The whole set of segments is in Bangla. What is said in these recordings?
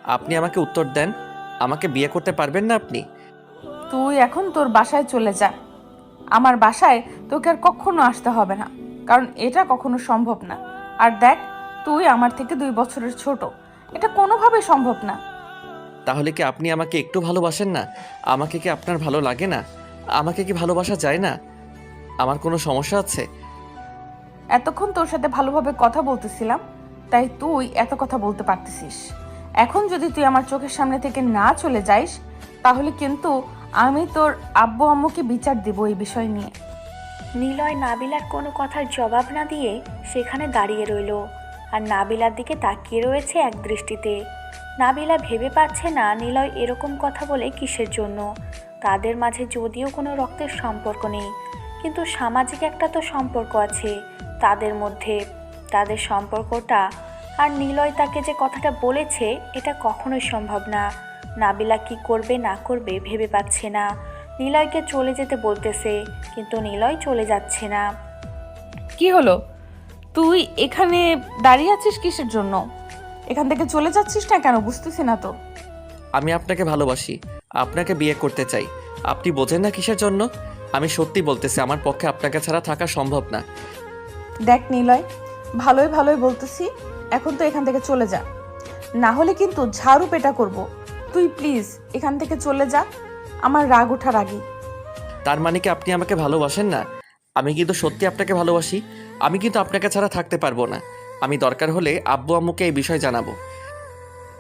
আপনি আমাকে উত্তর দেন, আমাকে বিয়ে করতে পারবেন না আপনি? তুই এখন তোর বাসায় চলে যা। আমার বাসায় তোকে আর কখনো আসতে হবে না, কারণ এটা কখনো সম্ভব না। আর দেখ, তুই আমার থেকে 2 বছরের ছোট, এটা কোনোভাবেই সম্ভব না। তাহলে কি আপনি আমাকে একটু ভালোবাসেন না? আমাকে কি আপনার ভালো লাগে না? আমাকে কি ভালোবাসা যায় না? আমার কোনো সমস্যা আছে? এতক্ষণ তোর সাথে ভালোভাবে কথা বলতেছিলাম, তাই তুই এত কথা বলতে পারতেছিস। এখন যদি তুই আমার চোখের সামনে থেকে না চলে যাইস, তাহলে কিন্তু আমি তোর আব্বু আম্মুকে বিচার দেব এই বিষয় নিয়ে। নিলয় নাবিলার কোনো কথার জবাব না দিয়ে সেখানে দাঁড়িয়ে রইল আর নাবিলার দিকে তাকিয়ে রয়েছে এক দৃষ্টিতে। নাবিলা ভেবে পাচ্ছে না নিলয় এরকম কথা বলে কিসের জন্য। তাদের মাঝে যদিও কোনো রক্তের সম্পর্ক নেই, কিন্তু সামাজিক একটা তো সম্পর্ক আছে তাদের মধ্যে। তাদের সম্পর্কটা আর নিলয় তাকে যে কথাটা বলেছে এটা কখনোই সম্ভব না। নাবিলা কি করবে না করবে ভেবে পাচ্ছে না। নিলয়কে চলে যেতে বলতেছে, কিন্তু নিলয় চলে যাচ্ছে না। কি হলো? তুই এখানে দাঁড়িয়ে আছিস কিসের জন্য? এখান থেকে চলে যাচ্ছিস না কেন, বুঝতেছি না তো। আমি আপনাকে ভালোবাসি, আপনাকে বিয়ে করতে চাই। আপনি বোঝেন না কিসের জন্য? আমি সত্যি বলতেছি, আমার পক্ষে আপনাকে ছাড়া থাকা সম্ভব না। দেখ নিলয়, ভালোই ভালোই বলতেছি, এখন তো এখান থেকে চলে যা, না হলে কিন্তু ঝাড়ু পেটা করব। তুই প্লিজ এখান থেকে চলে যা, আমার রাগ ওঠার আগে। তার মানে কি আপনি আমাকে ভালোবাসেন না? আমি কিন্তু সত্যি আপনাকে ভালোবাসি। আমি কিন্তু আপনাকে ছাড়া থাকতে পারবো না। আমি দরকার হলে আব্বু আম্মুকে এই বিষয় জানাবো।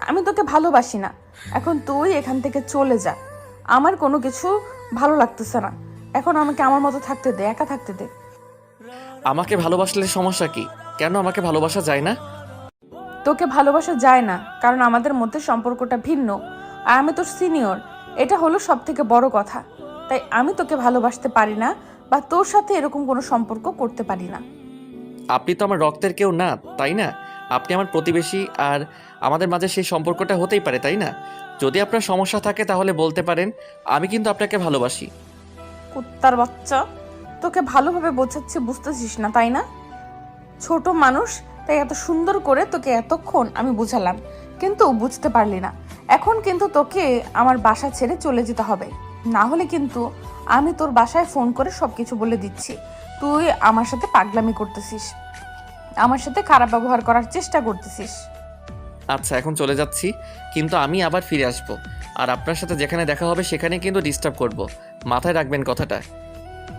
আমি তোকে ভালোবাসি না, এখন তুই এখান থেকে চলে যা। আমার কোনো কিছু ভালো লাগতেছে না, এখন আমাকে আমার মতো থাকতে দে, একা থাকতে দে। আমাকে ভালোবাসলে সমস্যা কি? কেন আমাকে ভালোবাসা যায় না? তোকে ভালোবাসা যায় না কারণ আমাদের মধ্যে সম্পর্কটা ভিন্ন, আর আমি তোর সিনিয়র, এটা হলো সব থেকে বড় কথা। তাই আমি তোকে ভালোবাসতে পারি না, বা তোর সাথে এরকম কোনো সম্পর্ক করতে পারি না। আপনি তো আমার রক্তের কেউ না, তাই না? আপনি আমার প্রতিবেশী, আর আমাদের মাঝে সেই সম্পর্কটা হতেই পারে, তাই না? যদি আপনার সমস্যা থাকে তাহলে বলতে পারেন। আমি কিন্তু আপনাকে ভালোবাসি। কুত্তার বাচ্চা, তোকে ভালোভাবে বোঝাচ্ছি, বুঝতেছিস না তাই না? ছোট মানুষ, তাই এত সুন্দর করে তোকে এতক্ষণ আমি বুঝালাম, কিন্তু বুঝতে পারলি না। এখন কিন্তু তোকে আমার বাসা ছেড়ে চলে যেতে হবে, না হলে কিন্তু আমি তোর বাসায় ফোন করে সবকিছু বলে দিচ্ছি। তুই আমার সাথে পাগলামি করতেছিস, আমার সাথে খারাপ ব্যবহার করার চেষ্টা করতেছিস। আচ্ছা, এখন চলে যাচ্ছি, কিন্তু আমি আবার ফিরে আসব। আর আপনার সাথে যেখানে দেখা হবে সেখানে কিন্তু ডিস্টার্ব করব। মাথায় রাখবেন কথাটা।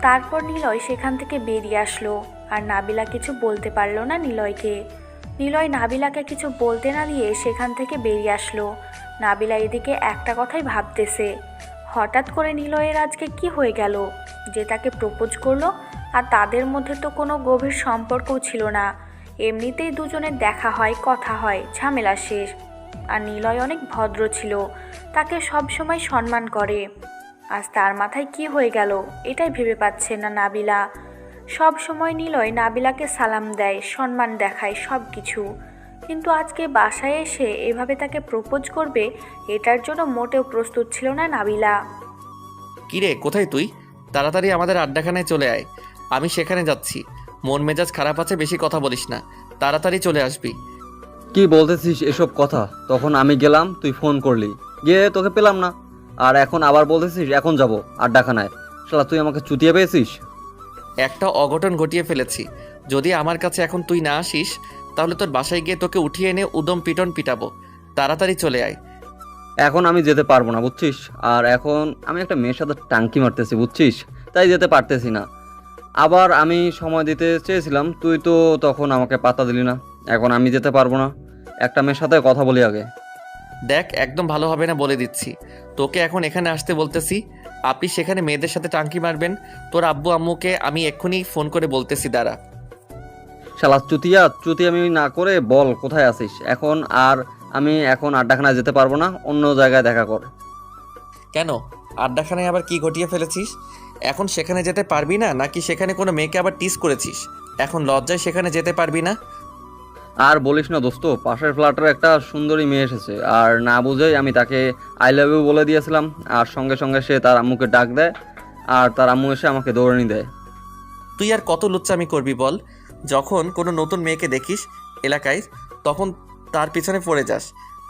তারপর নিলয় সেখান থেকে বেরিয়ে আসলো আর নাবিলা কিছু বলতে পারলো না নিলয়কে। নিলয় নাবিলাকে কিছু বলতে না দিয়ে সেখান থেকে বেরিয়ে আসলো। নাবিলা এদিকে একটা কথাই ভাবতেছে, হঠাৎ করে নিলয়ের আজকে কি হয়ে গেল যে তাকে প্রপোজ করলো। আর তাদের মধ্যে তো কোনো গভীর সম্পর্কও ছিল না, এমনিতেই দুজনের দেখা হয়, কথা হয়, ঝামেলা শেষ। আর নিলয় অনেক ভদ্র ছিল, তাকে সব সময় সম্মান করে। আজ তার মাথায় কি হয়ে গেল এটাই ভেবে পাচ্ছে না নাবিলা। সব সময় নিলয় নাবিলাকে সালাম দেয়, সম্মান দেখায়, সব কিছু, কিন্তু আজকে বাসায় এসে এভাবে তাকে প্রপোজ করবে এটার জন্য মোটেও প্রস্তুত ছিল না নাবিলা। কিরে, কোথায় তুই? তাড়াতাড়ি আমাদের আড্ডাখানায় চলে আয়। আমি সেখানে যাচ্ছি। মন মেজাজ খারাপ আছে, বেশি কথা বলিস না। তাড়াতাড়ি চলে আসবি। কি বলতেছিস এসব কথা? তখন আমি গেলাম, তুই ফোন করলি, গিয়ে তোকে পেলাম না। আর এখন আবার বলতেছিস এখন যাব আড্ডাখানায়। শালা তুই আমাকে চুতিয়ে পেয়েছিস। একটা অঘটন ঘটিয়ে ফেলেছি। যদি আমার কাছে এখন তুই না আসিস, তাহলে তোর বাসায় গিয়ে তোকে উঠিয়ে এনে উদম পিটন পিটাবো। তাড়াতাড়ি চলে আয়। এখন আমি যেতে পারবো না, বুঝছিস? আর এখন আমি একটা মেয়ের সাথে টাঙ্কি মারতেছি, বুঝছিস? তাই যেতে পারতেছি না। আবার আমি সময় দিতে চেয়েছিলাম, তুই তো তখন আমাকে পাত্তা দিলি না। এখন আমি যেতে পারবো না, একটা মেয়ের সাথে কথা বলি আগে। দেখ, একদম ভালো হবে না বলে দিচ্ছি। তোকে এখন এখানে আসতে বলতেছি, আপনি সেখানে মেয়েদের সাথে টাঙ্কি মারবেন। তোর আব্বু আম্মুকে আমি এক্ষুনি ফোন করে বলতেছি, দাঁড়া। শালা চুতিয়া চুতি আমি না করে বল কোথায় আছিস এখন। আর আমি এখন আড্ডাখানায় যেতে পারবো না, অন্য জায়গায় দেখা কর। কেন? আড্ডাখানায় আবার কি ঘটিয়ে ফেলেছিস? এখন সেখানে যেতে পারবি না, নাকি সেখানে কোনো মেয়েকে আবার টিস করেছিস? এখন লজ্জায় সেখানে যেতে পারবি না? আর বলিস না দোস্ত, পাশের ফ্ল্যাটের একটা সুন্দরী মেয়ে এসেছে, আর না বুঝেই আমি তাকে আই লাভ ইউ বলে দিয়েছিলাম। আর সঙ্গে সঙ্গে সে তার আম্মুকে ডাক দেয়, আর তার আম্মু এসে আমাকে দৌড়ানি দেয়। তুই আর কত লুচ্চামি করবি বল? যখন কোনো নতুন মেয়েকে দেখিস এলাকায়, তখন তার পিছনে পড়ে যাস।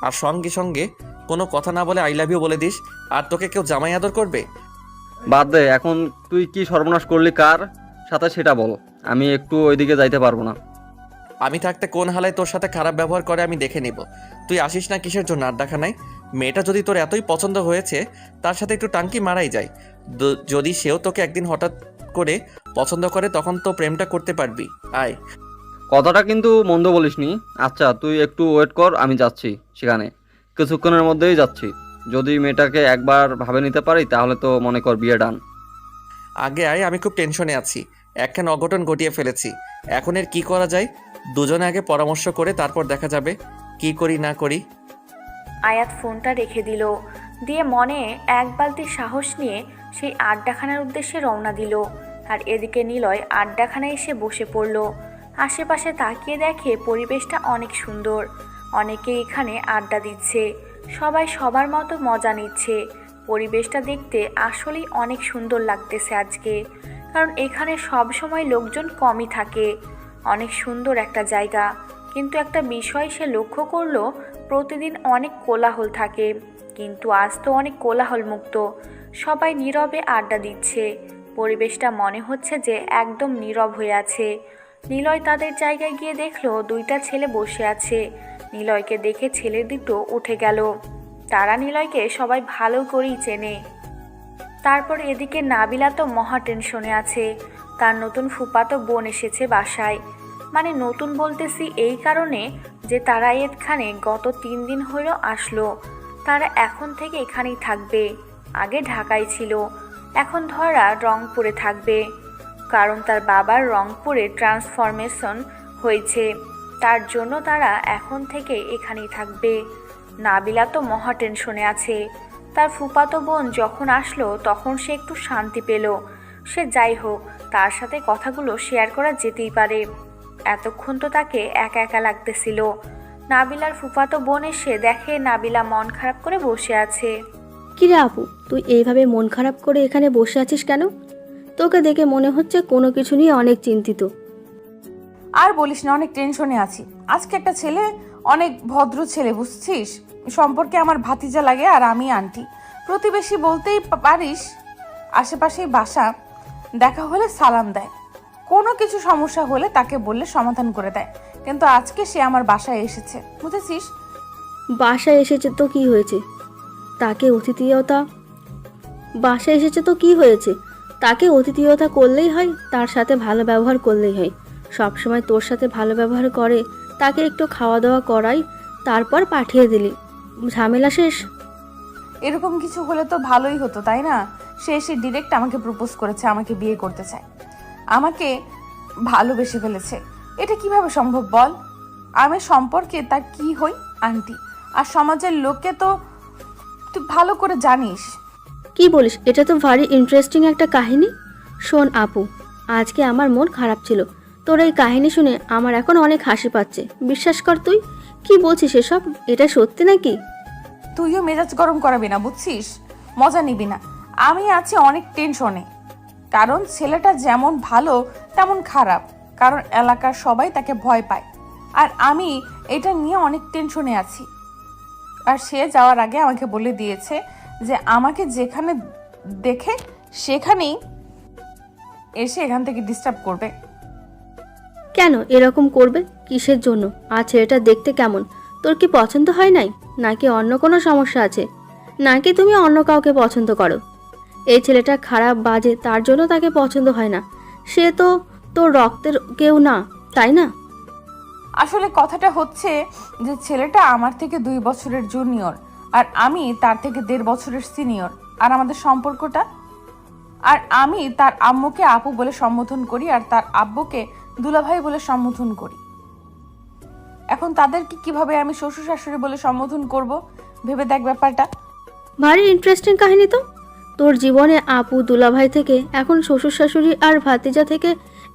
আর সঙ্গে সঙ্গে কোনো কথা না বলে আই লাভ ইউ বলে দিস, আর তোকে কেউ জামাই আদর করবে? বাদ দে, এখন তুই কি সর্বনাশ করলি কার সাথে সেটা বল। আমি একটু ওইদিকে যাইতে পারবো না। আমি থাকতে কোন হালায় তোর সাথে খারাপ ব্যবহার করে আমি দেখে নিব। তুই আসিস না কিসের জন্য আড্ডাখানায়? মেয়েটা যদি তোর এতই পছন্দ হয়েছে, তার সাথে একটু টাঙ্কি মারাই যায়। যদি সেও তোকে একদিন হঠাৎ করে পছন্দ করে, তখন তো প্রেমটা করতে পারবি। আয়। কথাটা কিন্তু মন্দ বলিসনি। আচ্ছা তুই একটু ওয়েট কর, আমি যাচ্ছি সেখানে, কিছুক্ষণের মধ্যেই যাচ্ছি। যদি মেয়েটাকে একবার ভাবে নিতে পারি তাহলে তো মনে কর বিয়ে ডান। আগে আয়, আমি খুব টেনশনে আছি। একখান অঘটন ঘটিয়ে ফেলেছি। এখন এর কি করা যায়? দুজনে আগে পরামর্শ করে তারপর দেখা যাবে কি করি না করি। আয়াত ফোনটা রেখে দিল, দিয়ে মনে এক বালতি সাহস নিয়ে সেই আড্ডাখানার উদ্দেশ্যে রওনা দিল। আর এদিকে নিলয় আড্ডাখানায় এসে বসে পড়ল। আশেপাশে তাকিয়ে দেখে পরিবেশটা অনেক সুন্দর। অনেকে এখানে আড্ডা দিচ্ছে, সবাই সবার মতো মজা নিচ্ছে। পরিবেশটা দেখতে আসলেই অনেক সুন্দর লাগতেছে আজকে, কারণ এখানে সব সময় লোকজন কমই থাকে। অনেক সুন্দর একটা জায়গা, কিন্তু একটা বিষয় সে লক্ষ্য করলো, প্রতিদিন অনেক কোলাহল থাকে, কিন্তু আজ তো অনেক কোলাহল মুক্ত। সবাই নীরবে আড্ডা দিচ্ছে। পরিবেশটা মনে হচ্ছে যে একদম নীরব হয়ে আছে। নিলয় তাদের জায়গায় গিয়ে দেখলো দুইটা ছেলে বসে আছে। নিলয়কে দেখে ছেলে দুটো উঠে গেল। তারা নিলয়কে সবাই ভালো করেই চেনে। তারপর এদিকে নাবিলা তো মহা টেনশনে আছে। তার নতুন ফুফাতো বোন এসেছে বাসায়। মানে নতুন বলতেছি এই কারণে যে তারা এখানে গত 3 দিন হলো আসলো। তারা এখন থেকে এখানেই থাকবে। আগে ঢাকায় ছিল, এখন ধরা রংপুরে থাকবে, কারণ তার বাবার রংপুরে ট্রান্সফরমেশন হয়েছে। তার জন্য তারা এখন থেকে এখানেই থাকবে। নাবিলা তো মহা টেনশনে আছে। তার ফুফাতো বোন যখন আসলো তখন সে একটু শান্তি পেল। সে যাই হোক, তার সাথে কথাগুলো শেয়ার করা যেতেই পারে। এতক্ষণ তো তাকে একা একা লাগতেছিল। নাবিলার ফুফাতো বোন এসে দেখে নাবিলা মন খারাপ করে বসে আছে। কিরে আপু, তুই এইভাবে মন খারাপ করে এখানে বসে আছিস কেন? তোকে দেখে মনে হচ্ছে কোনো কিছু নিয়ে অনেক চিন্তিত। আর বলিস না, অনেক টেনশনে আছি। আজকে একটা ছেলে, অনেক ভদ্র ছেলে বুঝছিস, সম্পর্কে আমার ভাতিজা লাগে আর আমি আন্টি। প্রতিবেশী বলতেই পারিস, আশেপাশেই বাসা, দেখা হলে সালাম দেয়, কোনো কিছু সমস্যা হলে তাকে বললে সমাধান করে দেয়। কিন্তু আজকে সে আমার বাসায় এসেছে, বুঝেছিস? বাসায় এসেছে তো কি হয়েছে? তাকে অতিথিয়তা বাসায় এসেছে তো কি হয়েছে? তাকে অতিথিয়তা করলেই হয়, তার সাথে ভালো ব্যবহার করলেই হয়। সবসময় তোর সাথে ভালো ব্যবহার করে, তাকে একটু খাওয়া দাওয়া করাই, তারপর পাঠিয়ে দিলি, ঝামেলা শেষ। এরকম কিছু হলে তো ভালোই হতো, তাই না? সে এসে ডিরেক্ট আমাকে প্রপোজ করেছে, আমাকে বিয়ে করতে চায়, আমাকে ভালোবেসে ফেলেছে। এটা কিভাবে সম্ভব বল? আমি সম্পর্কে তার কি হই? আন্টি। আর সমাজের লোককে তো তুই ভালো করে জানিস। কি বলিস? এটা তো ভারী ইন্টারেস্টিং একটা কাহিনী। শোন আপু, আজকে আমার মন খারাপ ছিল, তোর এই কাহিনী শুনে আমার এখন অনেক হাসি পাচ্ছে। বিশ্বাস কর। তুই কি বলছিস এসব? এটা সত্যি নাকি? তুইও মেজাজ গরম করাবি না, বুঝছিস? মজা নিবি না। আমি আছি অনেক টেনশনে, কারণ ছেলেটা যেমন ভালো তেমন খারাপ, কারণ এলাকার সবাই তাকে ভয় পায়। আর আমি এটা নিয়ে অনেক টেনশনে আছি। আর সে যাওয়ার আগে আমাকে বলে দিয়েছে যে আমাকে যেখানে দেখে সেখানেই এসে এখান থেকে ডিস্টার্ব করবে। কেন এরকম করবে? কিসের জন্য? আর ছেলেটা দেখতে কেমন? তোর কি পছন্দ হয় নাই, নাকি অন্য কোনো সমস্যা আছে, নাকি তুমি অন্য কাউকে পছন্দ করো? এই ছেলেটা খারাপ বাজে, তার জন্য তাকে পছন্দ হয় না। সে তো তোর রক্তের কেউ না, তাই না? আসলে কথাটা হচ্ছে যে ছেলেটা আমার থেকে 2 বছরের জুনিয়র, আর আমি তার থেকে 1.5 বছরের সিনিয়র। আর আমাদের সম্পর্কটা, আর আমি তার আম্মুকে আপু বলে সম্বোধন করি, আর তার আব্বুকে দুলাভাই বলে সম্বোধন করি। এখন তাদেরকে কিভাবে আমি শ্বশুর শাশুড়ি বলে সম্বোধন করব? ভেবে দেখ ব্যাপারটা। ভারী ইন্টারেস্টিং কাহিনী তো। তোর জীবনে আপু দুলাভাই থেকে এখন শ্বশুর শাশুড়ি, আর ভাতিজা থেকে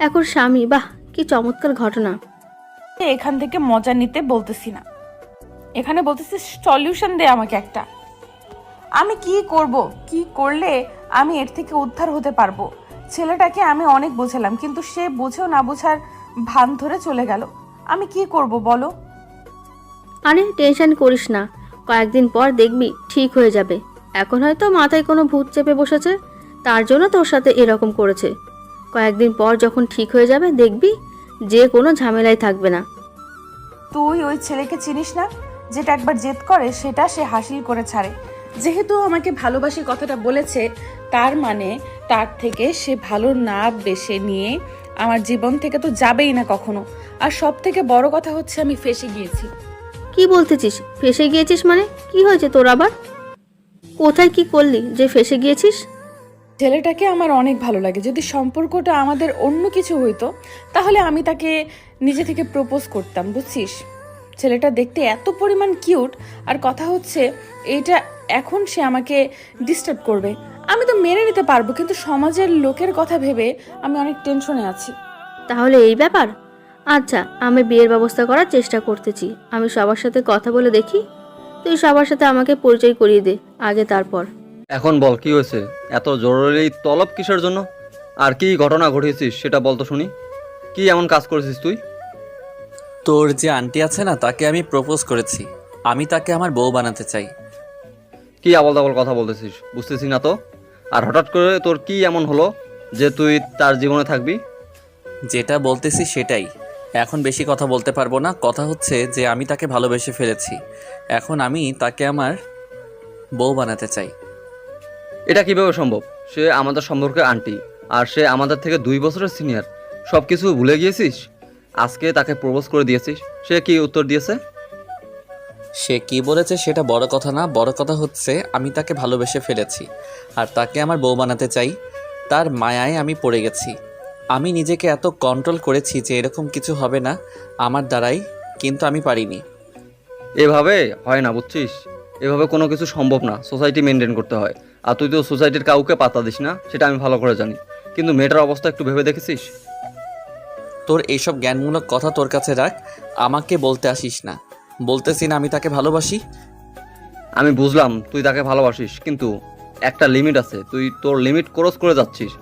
এখন স্বামী। বাহ, কি চমৎকার ঘটনা। এখান থেকে মজা নিতে বলতেছি না, এখানে বলতেছি সলিউশন দে আমাকে একটা। আমি কি করব? কি করলে আমি এর থেকে উদ্ধার হতে পারবো? ছেলেটাকে আমি অনেক বোঝালাম, কিন্তু সে বুঝেও না বোঝার ভান ধরে চলে গেল। আমি কি করব বলো? আরে টেনশন করিস না, কয়েকদিন পর দেখবি ঠিক হয়ে যাবে। এখন হয়তো মাথায় কোনো ভূত চেপে বসেছে, তার জন্য তোর সাথে এরকম করেছে। কয়েকদিন পর যখন ঠিক হয়ে যাবে দেখবি যে কোনো ঝামেলাই থাকবে না। তুই ওই ছেলেকে চিনিস না? যেটা একবার জেদ করে সেটা সে হাসিল করে ছাড়ে। যেহেতু আমাকে ভালোবাসি কথাটা বলেছে, তার মানে তার থেকে সে ভালো না বেশে নিয়ে আমার জীবন থেকে তো যাবেই না কখনো। আর সব থেকে বড় কথা হচ্ছে আমি ফেঁসে গিয়েছি। কি বলতেছিস? ফেঁসে গিয়েছিস মানে কি হয়েছে তোর আবার? কোথায় কি করলি যে ফেঁসে গিয়েছিস? ছেলেটাকে আমার অনেক ভালো লাগে। যদি সম্পর্কটা আমাদের অন্য কিছু হইতো তাহলে আমি তাকে নিজে থেকে প্রপোজ করতাম, বুঝছিস? ছেলেটা দেখতে এত পরিমাণ কিউট, আর কথা হচ্ছে এইটা এখন সে আমাকে ডিস্টার্ব করবে। আমি তো মেনে নিতে পারবো, কিন্তু সমাজের লোকের কথা ভেবে আমি অনেক টেনশনে আছি। তাহলে এই ব্যাপার। আচ্ছা, আমি বিয়ের ব্যবস্থা করার চেষ্টা করতেছি। আমি সবার সাথে কথা বলে দেখি, তুই সবার সাথে আমাকে পরিচয় করিয়ে দে আগে, তারপর। এখন বল কি হয়েছে? এত জরুরি তলব কিসের জন্য? আর কি ঘটনা ঘটিয়েছিস সেটা বল তো শুনি। কি এমন কাজ করেছিস তুই? তোর যে আন্টি আছে না, তাকে আমি প্রপোজ করেছি। আমি তাকে আমার বউ বানাতে চাই। কি আবল তাবল কথা বলতেছিস, বুঝতেছি না তো। আর হঠাৎ করে তোর কি এমন হলো যে তুই তার জীবনে থাকবি? যেটা বলতেছি সেটাই। এখন বেশি কথা বলতে পারবো না। কথা হচ্ছে যে আমি তাকে ভালোবেসে ফেলেছি। এখন আমি তাকে আমার বউ বানাতে চাই। এটা কিভাবে সম্ভব? সে আমাদের সম্পর্কে আন্টি, আর সে আমাদের থেকে 2 বছরের সিনিয়র। সব কিছু ভুলে গিয়েছিস? আজকে তাকে প্রপোজ করে দিয়েছিস, সে কি উত্তর দিয়েছে? সে কি বলেছে সেটা বড় কথা না, বড় কথা হচ্ছে আমি তাকে ভালোবেসে ফেলেছি আর তাকে আমার বউ বানাতে চাই। তার মায়ায় আমি পড়ে গেছি। আমি নিজেকে এত কন্ট্রোল করেছি যে এরকম কিছু হবে না আমার দ্বারাই, কিন্তু আমি পারিনি। এভাবে হয় না, বুঝছিস? এভাবে কোনো কিছু সম্ভব না। সোসাইটি মেনটেন করতে হয়। আর তুই তো সোসাইটির কাউকে পাত্তা দিস না, সেটা আমি ভালো করে জানি। কিন্তু মেয়েটার অবস্থা একটু ভেবে দেখেছিস? তোর এইসব জ্ঞানমূলক কথা তোর কাছে রাখ, আমাকে বলতে আসিস না। বলতেছি না আমি তাকে ভালোবাসি। আমি বুঝলাম তুই তাকে ভালোবাসিস, কিন্তু একটা লিমিট আছে। তুই তোর লিমিট ক্রস করে যাচ্ছিস।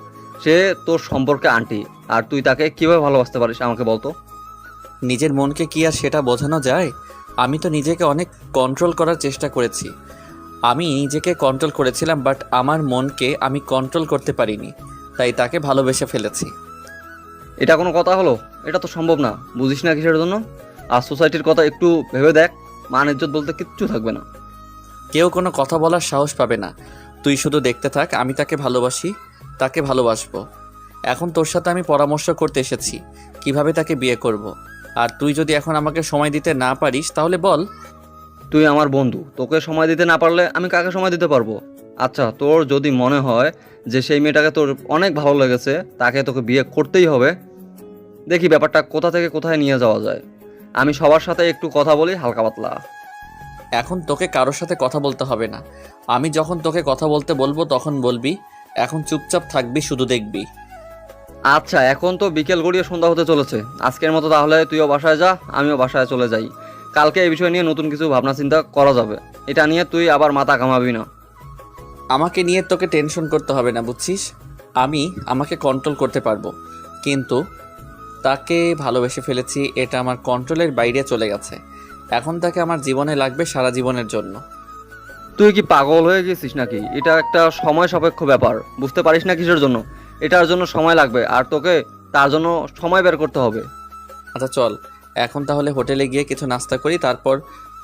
সে তোর সম্পর্কে আন্টি, আর তুই তাকে কিভাবে ভালোবাসতে পারিস আমাকে বলতো। নিজের মনকে কি আর সেটা বোঝানো যায়? আমি তো নিজেকে অনেক কন্ট্রোল করার চেষ্টা করেছি। আমি নিজেকে কন্ট্রোল করেছিলাম, বাট আমার মনকে আমি কন্ট্রোল করতে পারিনি, তাই তাকে ভালোবেসে ফেলেছি। এটা কোনো কথা হলো? এটা তো সম্ভব না। বুঝিস না কিসের জন্য? আর সোসাইটির কথা একটু ভেবে দেখ, মান ইজ্জত বলতে কিচ্ছু থাকবে না। কেউ কোনো কথা বলার সাহস পাবে না। তুই শুধু দেখতে থাক, আমি তাকে ভালোবাসি, তাকে ভালোবাসবো। এখন তোর সাথে আমি পরামর্শ করতে এসেছি কিভাবে তাকে বিয়ে করব। আর তুই যদি এখন আমাকে সময় দিতে না পারিস তাহলে বল। তুই আমার বন্ধু, তোকে সময় দিতে না পারলে আমি কাকে সময় দিতে পারবো? আচ্ছা, তোর যদি মনে হয় যে সেই মেয়েটাকে তোর অনেক ভালো লেগেছে, তাকে তোকে বিয়ে করতেই হবে, দেখি ব্যাপারটা কোথা থেকে কোথায় নিয়ে যাওয়া যায়। আমি সবার সাথে একটু কথা বলি হালকা পাতলা। এখন তোকে কারোর সাথে কথা বলতে হবে না। আমি যখন তোকে কথা বলতে বলবো তখন বলবি। এখন চুপচাপ থাকবি, শুধু দেখবি। আচ্ছা, এখন তো বিকেল গড়িয়ে সন্ধ্যা হতে চলেছে। আজকের মতো তাহলে তুইও বাসায় যা, আমিও বাসায় চলে যাই। কালকে এই বিষয় নিয়ে নতুন কিছু ভাবনা চিন্তা করা যাবে। এটা নিয়ে তুই আবার মাথা ঘামাবি না। আমাকে নিয়ে তোকে টেনশন করতে হবে না, বুঝছিস? আমি আমাকে কন্ট্রোল করতে পারবো, কিন্তু তাকে ভালোবেসে ফেলেছি, এটা আমার কন্ট্রোলের বাইরে চলে গেছে। এখন তাকে আমার জীবনে লাগবে সারা জীবনের জন্য। তুই কি পাগল হয়ে গেছিস নাকি? এটা একটা সময় সাপেক্ষ ব্যাপার, বুঝতে পারিস না কিসের জন্য? এটার জন্য সময় লাগবে, আর তোকে তার জন্য সময় বের করতে হবে। আচ্ছা চল, এখন তাহলে হোটেলে গিয়ে কিছু নাস্তা করি, তারপর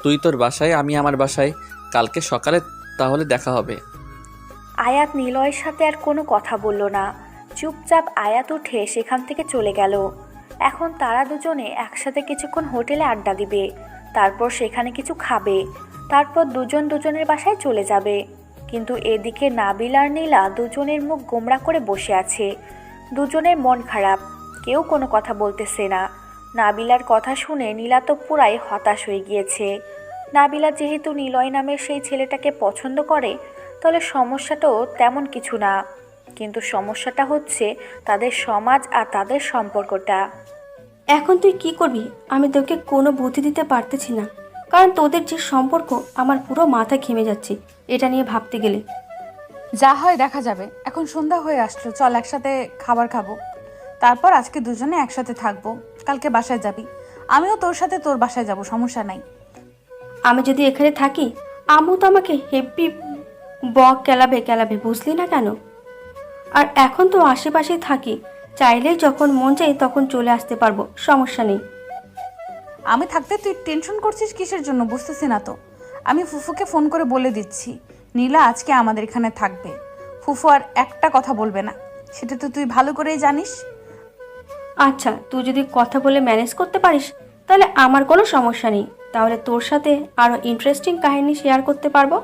তুই তোর বাসায়, আমি আমার বাসায়। কালকে সকালে তাহলে দেখা হবে। আয়াত নিলয়ের সাথে আর কোনো কথা বলল না। চুপচাপ আয়াত উঠে সেখান থেকে চলে গেল। এখন তারা দুজনে একসাথে কিছুক্ষণ হোটেলে আড্ডা দিবে, তারপর সেখানে কিছু খাবে, তারপর দুজন দুজনের বাসায় চলে যাবে। কিন্তু এদিকে নাবিল আর নীলা দুজনের মুখ গোমড়া করে বসে আছে। দুজনের মন খারাপ, কেউ কোনো কথা বলতেছে না। নাবিলার কথা শুনে নীলা তো পুরাই হতাশ হয়ে গিয়েছে। নাবিলা যেহেতু নিলয় নামের সেই ছেলেটাকে পছন্দ করে, তাহলে সমস্যাটাও তেমন কিছু না। কিন্তু সমস্যাটা হচ্ছে তাদের সমাজ আর তাদের সম্পর্কটা। এখন তুই কি করবি? আমি তোকে কোনো বুদ্ধি দিতে পারতেছি না, কারণ তোদের যে সম্পর্ক আমার পুরো মাথা ঘেমে যাচ্ছে এটা নিয়ে ভাবতে গেলে। যা হয় দেখা যাবে। এখন সন্ধ্যা হয়ে আসলো, চল একসাথে খাবার খাবো। তারপর আজকে দুজনে একসাথে থাকবো। কালকে বাসায় যাবি, আমিও তোর সাথে তোর বাসায় যাব, সমস্যা নাই। আমি যদি এখানে থাকি আম্মু তো আমাকে হেব্বি বক কেলাবে বুঝলি না কেন? আর এখন তো আশেপাশেই থাকি, চাইলেই যখন মন চাই তখন চলে আসতে পারবো, সমস্যা নেই। আমি থাকতে তুই টেনশন করছিস কিসের জন্য বুঝতেছি না তো। আমি ফুফুকে ফোন করে বলে দিচ্ছি নীলা আজকে আমাদের এখানে থাকবে। ফুফু আর একটা কথা বলবে না, সেটা তো তুই ভালো করেই জানিস। আচ্ছা, তুই যদি কথা বলে ম্যানেজ করতে পারিস তাহলে আমার কোনো সমস্যা নেই। তাহলে তোর সাথে আরও ইন্টারেস্টিং কাহিনী শেয়ার করতে পারবো।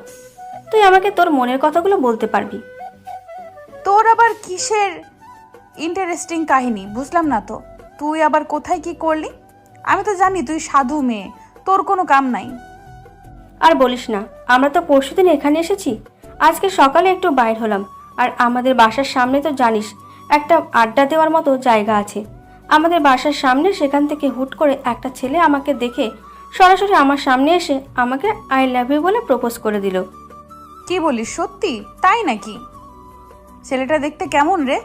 তুই আমাকে তোর মনের কথাগুলো বলতে পারবি। তোর আবার কিসের ইন্টারেস্টিং কাহিনী বুঝলাম না তো। তুই আবার কোথায় কি করলি? আমি তো জানি তুই সাধু মেয়ে, তোর কোনো কাম নাই। আর বলিস না, আমরা তো পরশুদিন এখানে এসেছি, আজকে সকালে একটু বাইর হলাম। আর আমাদের বাসার সামনে তো জানিস একটা আড্ডা দেওয়ার মতো জায়গা আছে। আমাদের বাসার সামনে, সেখান থেকে হুট করে একটা ছেলে আমাকে দেখে সরাসরি আমার সামনে এসে আমাকে আই লাভ ইউ বলে প্রপোজ করে দিল। কি বলিস, সত্যি তাই নাকি? ছেলেটা দেখতে কেমন রে?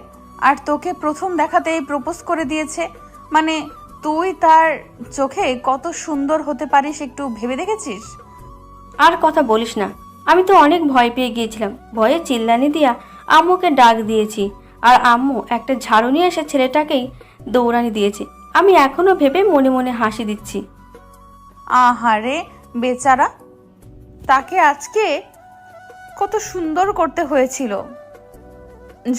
আর তোকে প্রথম দেখাতেই প্রপোজ করে দিয়েছে, মানে তুই তার চোখে কত সুন্দর হতে পারিস একটু ভেবে দেখেছিস? আর কথা বলিস না, আমি তো অনেক ভয় পেয়ে গিয়েছিলাম। ভয়ে চিল্লানি দিয়া আম্মুকে ডাক দিয়েছি, আর আম্মু একটা ঝাড়ু নিয়ে এসে ছেলেটাকেই দৌড়ানি দিয়েছে। আমি এখনো ভেবে মনে মনে হাসি দিচ্ছি। আহারে বেচারা, তাকে আজকে কত সুন্দর করতে হয়েছিল,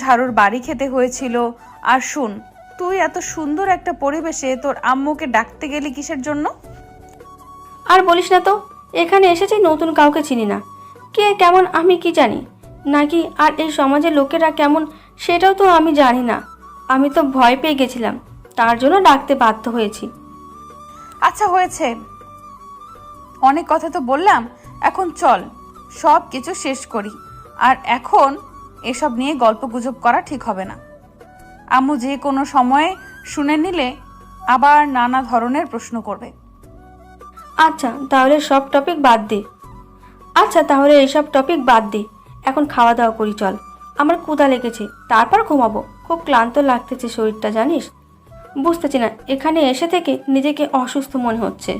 ঝাড়ুর বাড়ি খেতে হয়েছিল। আর শুন, তুই এত সুন্দর একটা পরিবেশে তোর আম্মুকে ডাকতে গেলি কিসের জন্য? আর বলিস না তো, এখানে এসেছি নতুন কাউকে চিনি না, কে কেমন আমি কি জানি, নাকি আর এই সমাজের লোকেরা কেমন সেটাও তো আমি জানি না। আমি তো ভয় পেয়ে গেছিলাম, তার জন্য ডাকতে বাধ্য হয়েছি। আচ্ছা হয়েছে, অনেক কথা তো বললাম, এখন চল সব কিছু শেষ করি। আর এখন এসব নিয়ে গল্পগুজব করা ঠিক হবে না। আম্মু যে কোনো সময়ে শুনে নিলে আবার নানা ধরনের প্রশ্ন করবে। আচ্ছা তাহলে এইসব টপিক বাদ দে, এখন খাওয়া দাওয়া করি চল। আমার ক্ষুধা লেগেছে, তারপর ঘুমাবো। খুব ক্লান্ত লাগতেছে শরীরটা জানিস। বুঝতেছি না, এখানে এসে থেকে নিজেকে অসুস্থ মনে হচ্ছে।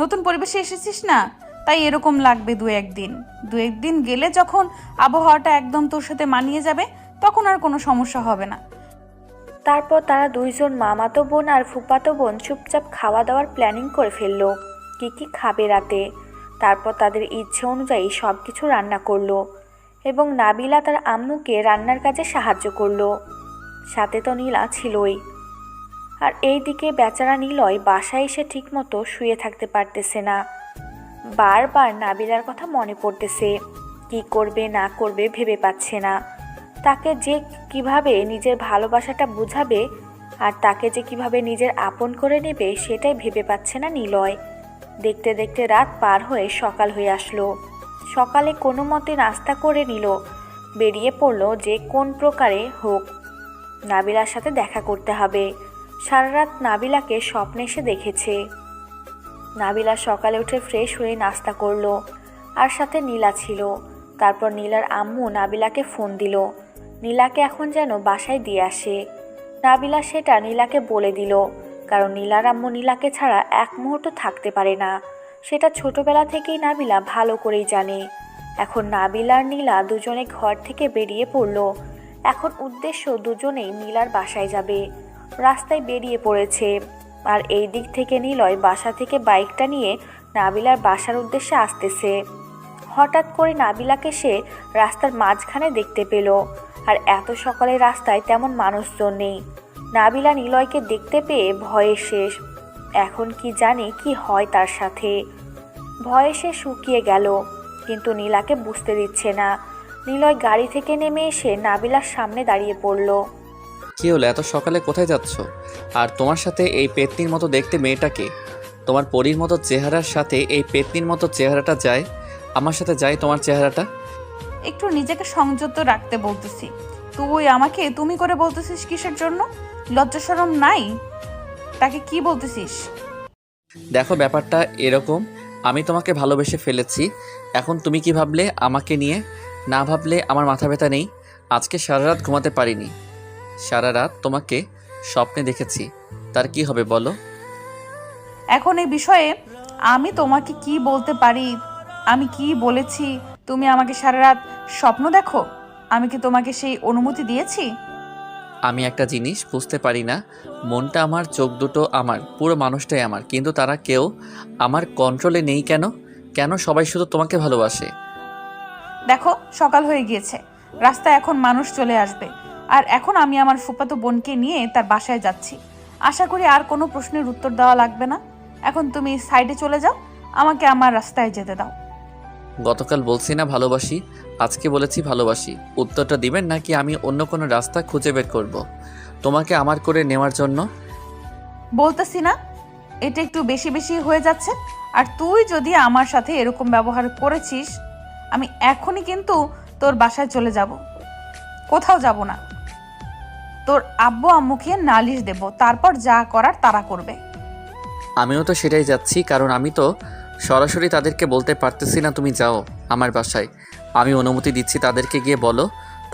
নতুন পরিবেশে এসেছিস না, তাই এরকম লাগবে দু একদিন গেলে যখন আবহাওয়াটা একদম তোর সাথে মানিয়ে যাবে তখন আর কোনো সমস্যা হবে না। তারপর তারা দুইজন মামাতো বোন আর ফুফাতো বোন চুপচাপ খাওয়া দাওয়ার প্ল্যানিং করে ফেললো, কি খাবে রাতে। তারপর তাদের ইচ্ছে অনুযায়ী সব কিছু রান্না করলো এবং নাবিলা তার আম্মুকে রান্নার কাজে সাহায্য করলো। সাথে তো নীলা ছিলই। আর এইদিকে বেচারা নিলয় বাসায় এসে ঠিকমতো শুয়ে থাকতে পারতেছে না। বারবার নাবিলার কথা মনে পড়তেছে, কি করবে না করবে ভেবে পাচ্ছে না। তাকে যে কিভাবে নিজের ভালোবাসাটা বুঝাবে আর তাকে যে কিভাবে নিজের আপন করে নেবে সেটাই ভেবে পাচ্ছে না নিলয়। দেখতে দেখতে রাত পার হয়ে সকাল হয়ে আসলো। সকালে কোনো মতে নাস্তা করে নিল, বেরিয়ে পড়লো যে কোন প্রকারে হোক নাবিলার সাথে দেখা করতে হবে। সারা রাত নাবিলাকে স্বপ্নে এসে দেখেছে। নাবিলা সকালে উঠে ফ্রেশ হয়ে নাস্তা করলো, আর সাথে নীলা ছিল। তারপর নীলার আম্মু নাবিলাকে ফোন দিল, নীলাকে এখন যেন বাসায় দিয়ে আসে। নাবিলা সেটা নীলাকে বলে দিল, কারণ নীলার আম্মু নীলাকে ছাড়া এক মুহূর্ত থাকতে পারে না। সেটা ছোটবেলা থেকেই নাবিলা ভালো করেই জানে। এখন নাবিলা আর নীলা দুজনে ঘর থেকে বেরিয়ে পড়ল। এখন উদ্দেশ্য দুজনেই নীলার বাসায় যাবে। রাস্তায় বেরিয়ে পড়েছে। আর এই দিক থেকে নিলয় বাসা থেকে বাইকটা নিয়ে নাবিলার বাসার উদ্দেশ্যে আসতেছে। হঠাৎ করে নাবিলাকে সে রাস্তার মাঝখানে দেখতে পেল। আর এত সকালে রাস্তায় তেমন মানুষজন নেই। নাবিলা নিলয়কে দেখতে পেয়ে ভয়ে শেষ। এখন কি জানে কি হয় তার সাথে। ভয়ে সে শুকিয়ে গেল, কিন্তু নীলাকে বুঝতে দিচ্ছে না। নিলয় গাড়ি থেকে নেমে এসে নাবিলার সামনে দাঁড়িয়ে পড়ল। কি হলো, এত সকালে কোথায় যাচ্ছ? আর তোমার সাথে এই পেতনির মতো দেখতে মেয়েটাকে? তোমার পরীর মতো চেহারার সাথে এই পেতনির মতো চেহারাটা যায়? আমার সাথে যায় তোমার চেহারাটা? একটু নিজেকে সংযত রাখতে বলতেছি, তুই আমাকে তুমি করে বলতেছিস কিসের জন্য? লজ্জা শরম নাই? তাকে কি বলতেছিস? দেখো ব্যাপারটা এরকম, আমি তোমাকে ভালোবেসে ফেলেছি। এখন তুমি কি ভাবলে আমাকে নিয়ে? না ভাবলে আমার মাথা ব্যথা নেই। আজকে সারা রাত ঘুমাতে পারিনি। সারা রাত তোমাকে স্বপ্নে দেখেছি, তার কি হবে বলো? এখন এই বিষয়ে আমি তোমাকে কি বলতে পারি? আমি কি বলেছি? তুমি আমাকে সারা রাত স্বপ্ন দেখো? আমি কি তোমাকে সেই অনুমতি দিয়েছি? আমি একটা জিনিস বুঝতে পারি না, মনটা আমার, চোখ দুটো আমার, পুরো মানুষটাই আমার, কিন্তু তারা কেউ আমার কন্ট্রোলে নেই কেন? কেন সবাই শুধু তোমাকে ভালোবাসে? দেখো, সকাল হয়ে গিয়েছে, রাস্তায় এখন মানুষ চলে আসবে। আর এখন আমি আমার ফুফাতো বোনকে নিয়ে তার বাসায় যাচ্ছি। আশা করি আর কোনো প্রশ্নের উত্তর দেওয়া লাগবে না। এখন তুমি সাইডে চলে যাও, আমাকে আমার রাস্তায় যেতে দাও। গতকাল বলছি না ভালোবাসি, আজকে বলেছি ভালোবাসি। উত্তরটা দিবেন নাকি আমি অন্য কোনো রাস্তা খুঁজে বের করব তোমাকে আমার করে নেওয়ার জন্য? বলতেছি না, এটা একটু বেশি বেশি হয়ে যাচ্ছে। আর তুই যদি আমার সাথে এরকম ব্যবহার করেছিস, আমি এখনই কিন্তু তোর বাসায় চলে যাব, কোথাও যাব না। তোর আব্বু আম্মুকে নালিশ দেব, তারপর যা করার তারা করবে। আমিও তো সেটাই যাচ্ছি, কারণ আমি তো সরাসরি তাদেরকে বলতে পারতেছি না তুমি যাও আমার বাসায়। আমি অনুমতি দিচ্ছি, তাদেরকে গিয়ে বলো,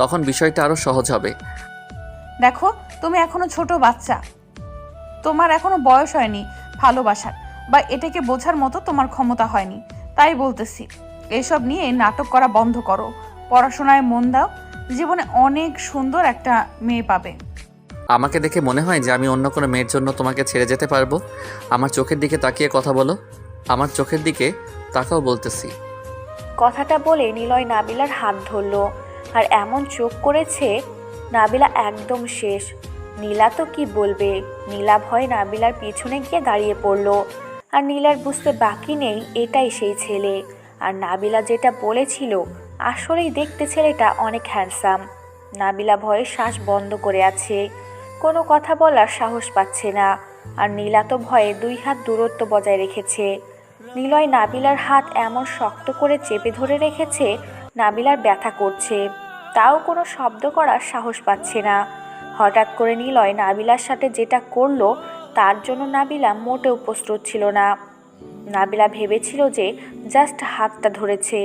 তখন বিষয়টা আরও সহজ হবে। দেখো, তুমি এখনো ছোট বাচ্চা, তোমার এখনো বয়স হয়নি ভালোবাসার, বা এটাকে বোঝার মতো তোমার ক্ষমতা হয়নি। তাই বলতেছি, এসব নিয়ে নাটক করা বন্ধ করো, পড়াশোনায় মন দাও, জীবনে অনেক সুন্দর একটা মেয়ে পাবে। আমাকে দেখে মনে হয় যে আমি অন্য কোনো মেয়ের জন্য তোমাকে ছেড়ে যেতে পারবো? আমার চোখের দিকে তাকিয়ে কথা বলো, আমার চোখের দিকে তাকাও বলতেছি। কথাটা বলে নিলয় নাবিলার হাত ধরল আর এমন চোখ করেছে, নাবিলা একদম শেষ। নীলা তো কি বলবে, নীলা ভয় নাবিলার পিছনে গিয়ে দাঁড়িয়ে পড়ল। আর নীলার বুঝতে বাকি নেই এটাই সেই ছেলে। আর নাবিলা যেটা বলেছিল, আসলেই দেখতে ছেলেটা অনেক হ্যান্ডসাম। নাবিলা ভয়ে শ্বাস বন্ধ করে আছে, কোনো কথা বলার সাহস পাচ্ছে না। আর নীলা তো ভয়ে 2 হাত দূরত্ব বজায় রেখেছে। নিলয় নাবিলার হাত এমন শক্ত করে চেপে ধরে রেখেছে, নাবিলার ব্যথা করছে, তাও কোনো শব্দ করার সাহস পাচ্ছে না। হঠাৎ করে নিলয় নাবিলার সাথে যেটা করলো, তার জন্য নাবিলা মোটেও প্রস্তুত ছিল না। নাবিলা ভেবেছিল যে জাস্ট হাতটা ধরেছে,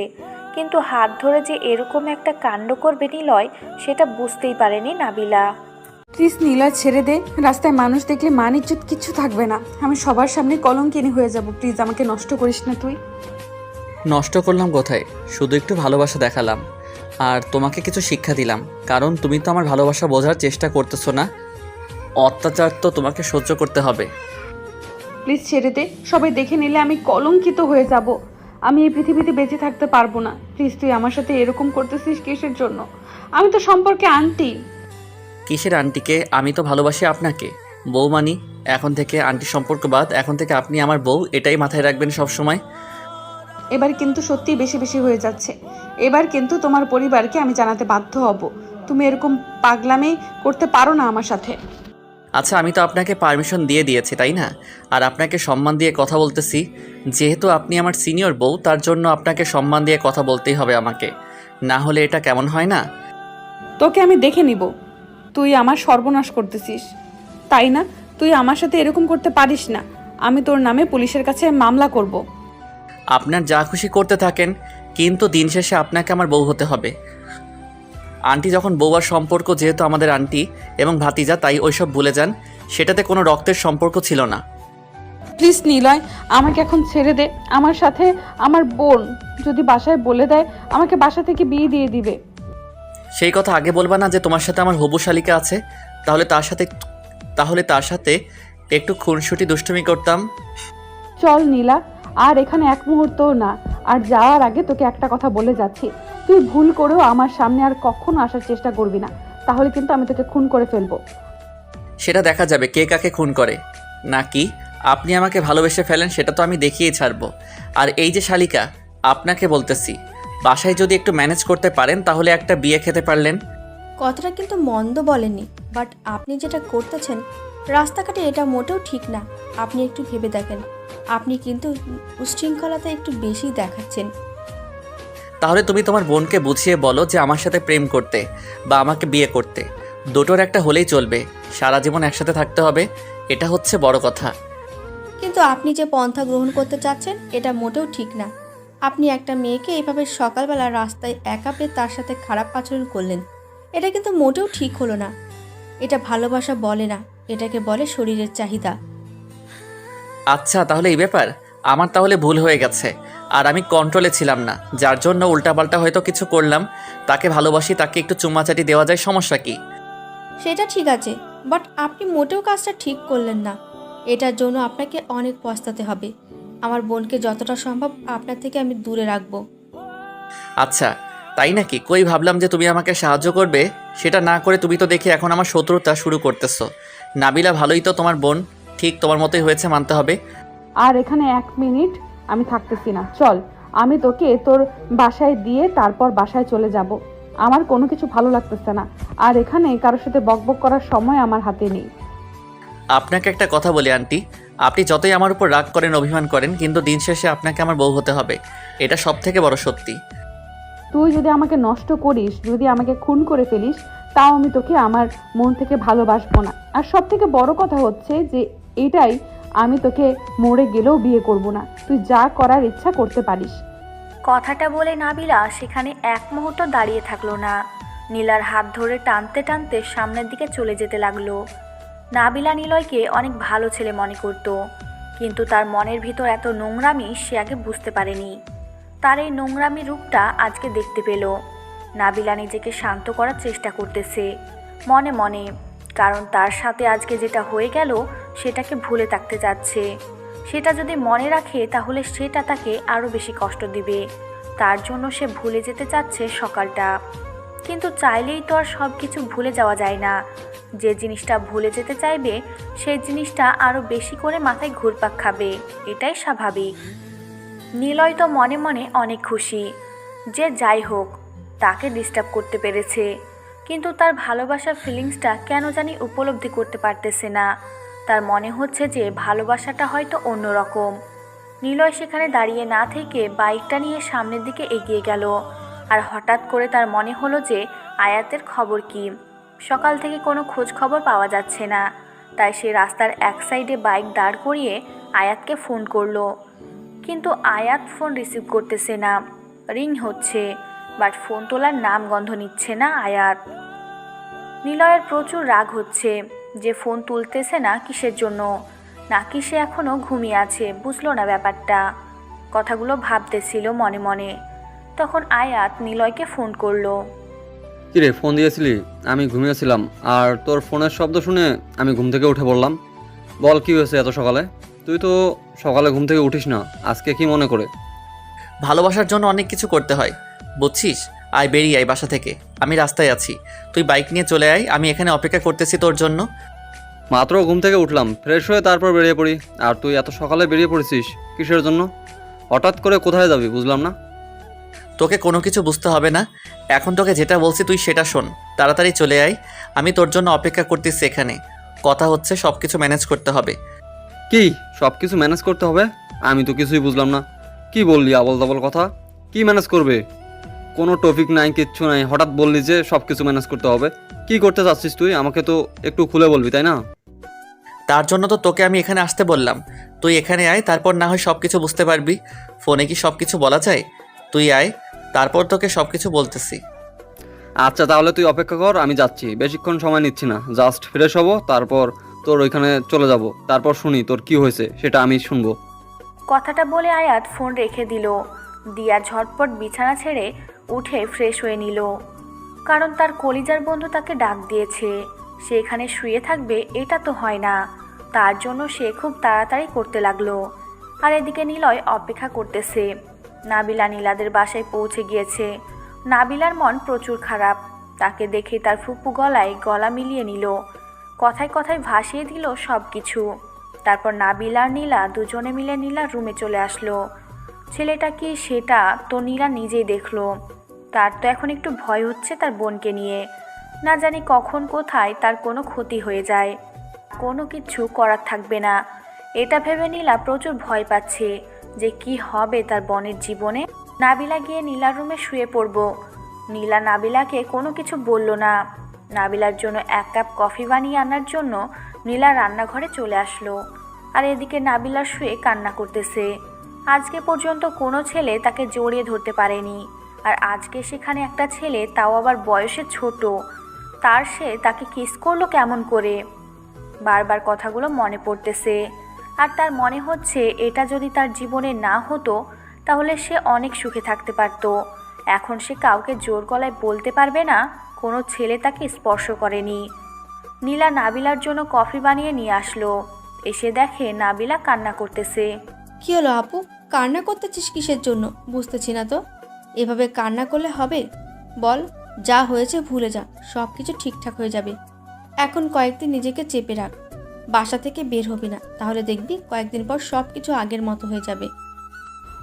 কিন্তু হাত ধরে যে এরকম একটা কাণ্ড করবে নিলয়, সেটা বুঝতেই পারেনি নাবিলা। প্লিজ নীলয়, ছেড়ে দে। রাস্তায় মানুষ দেখলে মান ইজ্জত কিচ্ছু থাকবে না। আমি সবার সামনে কলঙ্কিনী হয়ে যাব। প্লিজ আমাকে নষ্ট করিস না তুই। নষ্ট করলাম কোথায়? শুধু একটু ভালোবাসা দেখালাম আর তোমাকে কিছু শিক্ষা দিলাম, কারণ তুমি তো আমার ভালোবাসা বোঝার চেষ্টা করতেছো না। অত্যাচার তো তোমাকে সহ্য করতে হবে। প্লিজ ছেড়ে দে, সবাই দেখে নিলে আমি কলঙ্কিত হয়ে যাব। আমি এই পৃথিবীতে বেঁচে থাকতে পারবো না। প্লিজ, তুই আমার সাথে এরকম করতেছিস কিসের জন্য? আমি তো সম্পর্কে আন্টি। কিসের আন্টিকে? আমি তো ভালোবাসি আপনাকে। বউ মানি, এখন থেকে আন্টি সম্পর্ক বাদ, এখন থেকে আপনি আমার বউ, এটাই মাথায় রাখবেন সব সময়। এবার কিন্তু সত্যি বেশি বেশি হয়ে যাচ্ছে। এবার কিন্তু তোমার পরিবারকে আমি জানাতে বাধ্য হব। তুমি এরকম পাগলামি করতে পারো না আমার সাথে। আচ্ছা, আমি তো আপনাকে পারমিশন দিয়ে দিয়েছি, তাই না? আর আপনাকে সম্মান দিয়ে কথা বলতেছি। যেহেতু আপনি আমার সিনিয়র বউ, তার জন্য আপনাকে সম্মান দিয়ে কথা বলতেই হবে আমাকে, না হলে এটা কেমন হয় না? তোকে আমি দেখে নিব, তুই আমার সর্বনাশ করতেছিস, তাই না? তুই আমার সাথে এরকম করতে পারিস না। আমি তোর নামে পুলিশের কাছে মামলা করব। আপনার যা খুশি করতে থাকেন, কিন্তু দিন শেষে আপনাকে আমার বউ হতে হবে। আন্টি যখন বউয়ার সম্পর্ক, যেহেতু আমাদের আন্টি এবং ভাতিজা, তাই ওইসব ভুলে যান। সেটাতে কোনো রক্তের সম্পর্ক ছিল না। প্লিজ নিলয়, আমাকে এখন ছেড়ে দে। আমার সাথে আমার বোন যদি বাসায় বলে দেয়, আমাকে বাসা থেকে বিয়ে দিয়ে দিবে। সেই কথা আগে বলবা না যে তোমার সাথে আমার হবু শালিকা আছে? তাহলে তার সাথে একটু খুনসুটি দুষ্টুমি করতাম। চল নীলা, আর এখানে এক মুহূর্তও না। আর যাওয়ার আগে তোকে একটা কথা বলে যাচ্ছি, তুই ভুল করেও আমার সামনে আর কখনো আসার চেষ্টা করবি না, তাহলে কিন্তু আমি তোকে খুন করে ফেলবো। সেটা দেখা যাবে কে কাকে খুন করে। নাকি আপনি আমাকে ভালোবেসে ফেলেন, সেটা তো আমি দেখিয়েই ছাড়বো। আর এই যে শালিকা, আপনাকে বলতেছি, বাসায় যদি একটু ম্যানেজ করতে পারেন, তাহলে একটা বিয়ে খেতে পারলেন। কথাটা কিন্তু মন্দ বলেননি, বাট আপনি যেটা করতেছেন রাস্তাঘাটে, এটা মোটেও ঠিক না। আপনি একটু ভেবে দেখেন, আপনি কিন্তু উচ্ছৃঙ্খলতা একটু বেশি দেখাচ্ছেন। তাহলে তুমি তোমার বোনকে বুঝিয়ে বলো যে আমার সাথে প্রেম করতে বা আমাকে বিয়ে করতে, দুটোর একটা হলেই চলবে। সারা জীবন একসাথে থাকতে হবে, এটা হচ্ছে বড় কথা। কিন্তু আপনি যে পন্থা গ্রহণ করতে চাচ্ছেন, এটা মোটেও ঠিক না। আপনি একটা মেয়েকে এইভাবে সকালবেলা রাস্তায় একা পেয়ে তার সাথে খারাপ আচরণ করলেন, এটা কিন্তু মোটেও ঠিক হলো না। এটা ভালোবাসা বলে না, এটাকে বলে শরীরের চাহিদা। আচ্ছা, তাহলে এই ব্যাপার। আমার তাহলে ভুল হয়ে গেছে, আর আমি কন্ট্রোলে ছিলাম না, যার জন্য উল্টাপাল্টা হয়তো কিছু করলাম। তাকে ভালোবাসি, তাকে একটু চুম্মাচাটি দেওয়া যায়, সমস্যা কি? সেটা ঠিক আছে, বাট আপনি মোটেও কাজটা ঠিক করলেন না। এটার জন্য আপনাকে অনেক পস্তাতে হবে। আমার বোনকে যতটা সম্ভব আপনার থেকে আমি দূরে রাখবো। আচ্ছা তাই নাকি? কই ভাবলাম যে তুমি আমাকে সাহায্য করবে, সেটা না করে তুমি তো দেখি এখন আমার শত্রুতা শুরু করতেছো। নাবিলা ভালোই তো, তোমার বোন ঠিক তোমার মতোই হয়েছে, মানতে হবে। আর এখানে 1 মিনিট আমি থাকতেছি না, চল আমি তোকে তোর বাসায় দিয়ে তারপর বাসায় চলে যাব। আমার কোনো কিছু ভালো লাগতেছে না, আর এখানে কারোর সাথে বকবক করার সময় আমার হাতে নেই। আপনাকে একটা কথা বলি আন্টি, আপনি যতই আমার উপর রাগ করেন, অভিমান করেন, কিন্তু দিন শেষে আপনাকে আমার বউ হতে হবে, এটা সব থেকে বড় সত্যি। তুই যদি আমাকে নষ্ট করিস, যদি আমাকে খুন করে ফেলিস, তাও আমি তোকে আমার মন থেকে ভালোবাসবো না। আর সব থেকে বড় কথা হচ্ছে যে এটাই, আমি তোকে মরে গেলেও বিয়ে করব না। তুই যা করার ইচ্ছা করতে পারিস। কথাটা বলে নাবিলা সেখানে এক মুহূর্ত দাঁড়িয়ে থাকলো না। নীলার হাত ধরে টানতে টানতে সামনের দিকে চলে যেতে লাগলো। নাবিলা নিলয়কে অনেক ভালো ছেলে মনে করত, কিন্তু তার মনের ভিতর এত নোংরামি সে আগে বুঝতে পারেনি। তার এই নোংরামি রূপটা আজকে দেখতে পেল। নাবিলা নিজেকে শান্ত করার চেষ্টা করতেছে মনে মনে, কারণ তার সাথে আজকে যেটা হয়ে গেল সেটাকে ভুলে থাকতে যাচ্ছে। সেটা যদি মনে রাখে তাহলে সেটা তাকে আরও বেশি কষ্ট দিবে। তার জন্য সে ভুলে যেতে চাচ্ছে সকালটা, কিন্তু চাইলেই তো আর সব কিছু ভুলে যাওয়া যায় না। যে জিনিসটা ভুলে যেতে চাইবে সেই জিনিসটা আরও বেশি করে মাথায় ঘুরপাক খাবে, এটাই স্বাভাবিক। নিলয় তো মনে মনে অনেক খুশি যে যাই হোক তাকে ডিস্টার্ব করতে পেরেছে, কিন্তু তার ভালোবাসার ফিলিংসটা কেন জানি উপলব্ধি করতে পারতেছে না। তার মনে হচ্ছে যে ভালোবাসাটা হয়তো অন্যরকম। নিলয় সেখানে দাঁড়িয়ে না থেকে বাইকটা নিয়ে সামনের দিকে এগিয়ে গেল। আর হঠাৎ করে তার মনে হলো যে আয়াতের খবর কি। সকাল থেকে কোনো খোঁজ খবর পাওয়া যাচ্ছে না, তাই সে রাস্তার এক সাইডে বাইক দাঁড় করিয়ে আয়াতকে ফোন করলো। কিন্তু আয়াত ফোন রিসিভ করতেছে না, রিং হচ্ছে, বাট ফোন তোলার নাম গন্ধ নিচ্ছে না আয়াত। নিলয়ের প্রচুর রাগ হচ্ছে যে ফোন তুলতেছে না কিসের জন্য, নাকি সে এখনও ঘুমিয়ে আছে, বুঝলো না ব্যাপারটা। কথাগুলো ভাবতেছিল মনে মনে। তখন আয়াত নিলয়কে ফোন করলো। কিরে, ফোন দিয়েছিলি? আমি ঘুমিয়েছিলাম, আর তোর ফোনের শব্দ শুনে আমি ঘুম থেকে উঠে বললাম। বল, কি হয়েছে এত সকালে? তুই তো সকালে ঘুম থেকে উঠিস না, আজকে কি মনে করে? ভালোবাসার জন্য অনেক কিছু করতে হয়, বুঝছিস? আয়, বেরিয়ে আয় বাসা থেকে, আমি রাস্তায় আছি, তুই বাইক নিয়ে চলে আয়, আমি এখানে অপেক্ষা করতেছি তোর জন্য। মাত্র ঘুম থেকে উঠলাম, ফ্রেশ হয়ে তারপর বেরিয়ে পড়ি, আর তুই এত সকালে বেরিয়ে পড়েছিস কিসের জন্য? হঠাৎ করে কোথায় যাবি বুঝলাম না। তোকে কোনো কিছু বুঝতে হবে না, এখন তোকে যেটা বলছি তুই সেটা শোন। তাড়াতাড়ি চলে আয়, আমি তোর জন্য অপেক্ষা করতেছি এখানে। কথা হচ্ছে সব কিছু ম্যানেজ করতে হবে। কি সব কিছু ম্যানেজ করতে হবে? আমি তো কিছুই বুঝলাম না। কি বললি আবল তাবল কথা? কি ম্যানেজ করবে? কোনো টপিক নাই, কিচ্ছু নাই, হঠাৎ বললি যে সব কিছু ম্যানেজ করতে হবে। কি করতে চাচ্ছিস তুই? আমাকে তো একটু খুলে বলবি, তাই না? তার জন্য তো তোকে আমি এখানে আসতে বললাম। তুই এখানে আয়, তারপর না হয় সব কিছু বুঝতে পারবি। ফোনে কি সব কিছু বলা যায়? তুই আয়, তারপর তোকে সব কিছু বলতেছি। আচ্ছা তাহলে তুই অপেক্ষা কর, আমি যাচ্ছি, বেশিক্ষণ সময় নিচ্ছি না, জাস্ট ফ্রেশ হবো, তারপর তোর ওইখানে চলে যাব, তারপর শুনি তোর কি হয়েছে সেটা আমি শুনবো। কথাটা বলে আয়াত ফোন রেখে দিল। দিয়া ঝটপট বিছানা ছেড়ে উঠে ফ্রেশ হয়ে নিল, কারণ তার কলিজার বন্ধু তাকে ডাক দিয়েছে। সে এখানে শুয়ে থাকবে এটা তো হয় না, তার জন্য সে খুব তাড়াতাড়ি করতে লাগলো। আর এদিকে নিলয় অপেক্ষা করতেছে। নাবিলা নীলাদের বাসায় পৌঁছে গিয়েছে। নাবিলার মন প্রচুর খারাপ। তাকে দেখে তার ফুপু গলায় গলা মিলিয়ে নিল, কথায় কথায় ভাসিয়ে দিল সব কিছু। তারপর নাবিলা আর নীলা দুজনে মিলে নীলার রুমে চলে আসলো। ছেলেটা কি সেটা তো নীলা নিজেই দেখলো। তার তো এখন একটু ভয় হচ্ছে তার বোনকে নিয়ে, না জানি কখন কোথায় তার কোনো ক্ষতি হয়ে যায়, কোনো কিছু করার থাকবে না। এটা ভেবে নীলা প্রচুর ভয় পাচ্ছে যে কি হবে তার বোনের জীবনে। নাবিলা গিয়ে নীলার রুমে শুয়ে পড়ব। নীলা নাবিলাকে কোনো কিছু বলল না। নাবিলার জন্য 1 কাপ কফি বানিয়ে আনার জন্য নীলা রান্নাঘরে চলে আসলো। আর এদিকে নাবিলা শুয়ে কান্না করতেছে। আজকে পর্যন্ত কোনো ছেলে তাকে জড়িয়ে ধরতে পারেনি, আর আজকে সেখানে একটা ছেলে, তাও আবার বয়সে ছোট, সে তাকে কিস করলো কেমন করে। বারবার কথাগুলো মনে পড়তেছে। আর তার মনে হচ্ছে এটা যদি তার জীবনে না হতো তাহলে সে অনেক সুখে থাকতে পারত। এখন সে কাউকে জোর গলায় বলতে পারবে না কোনো ছেলে তাকে স্পর্শ করেনি। নীলা নাবিলার জন্য কফি বানিয়ে নিয়ে আসলো। এসে দেখে নাবিলা কান্না করতেছে। কি হলো আপু, কান্না করতেছিস কিসের জন্য বুঝতেছি না তো। এভাবে কান্না করলে হবে? বল, যা হয়েছে ভুলে যা, সব কিছু ঠিকঠাক হয়ে যাবে। এখন কয়েকদিন নিজেকে চেপে রাখ, বাসা থেকে বের হবি না, তাহলে দেখবি কয়েকদিন পর সব কিছু আগের মতো হয়ে যাবে।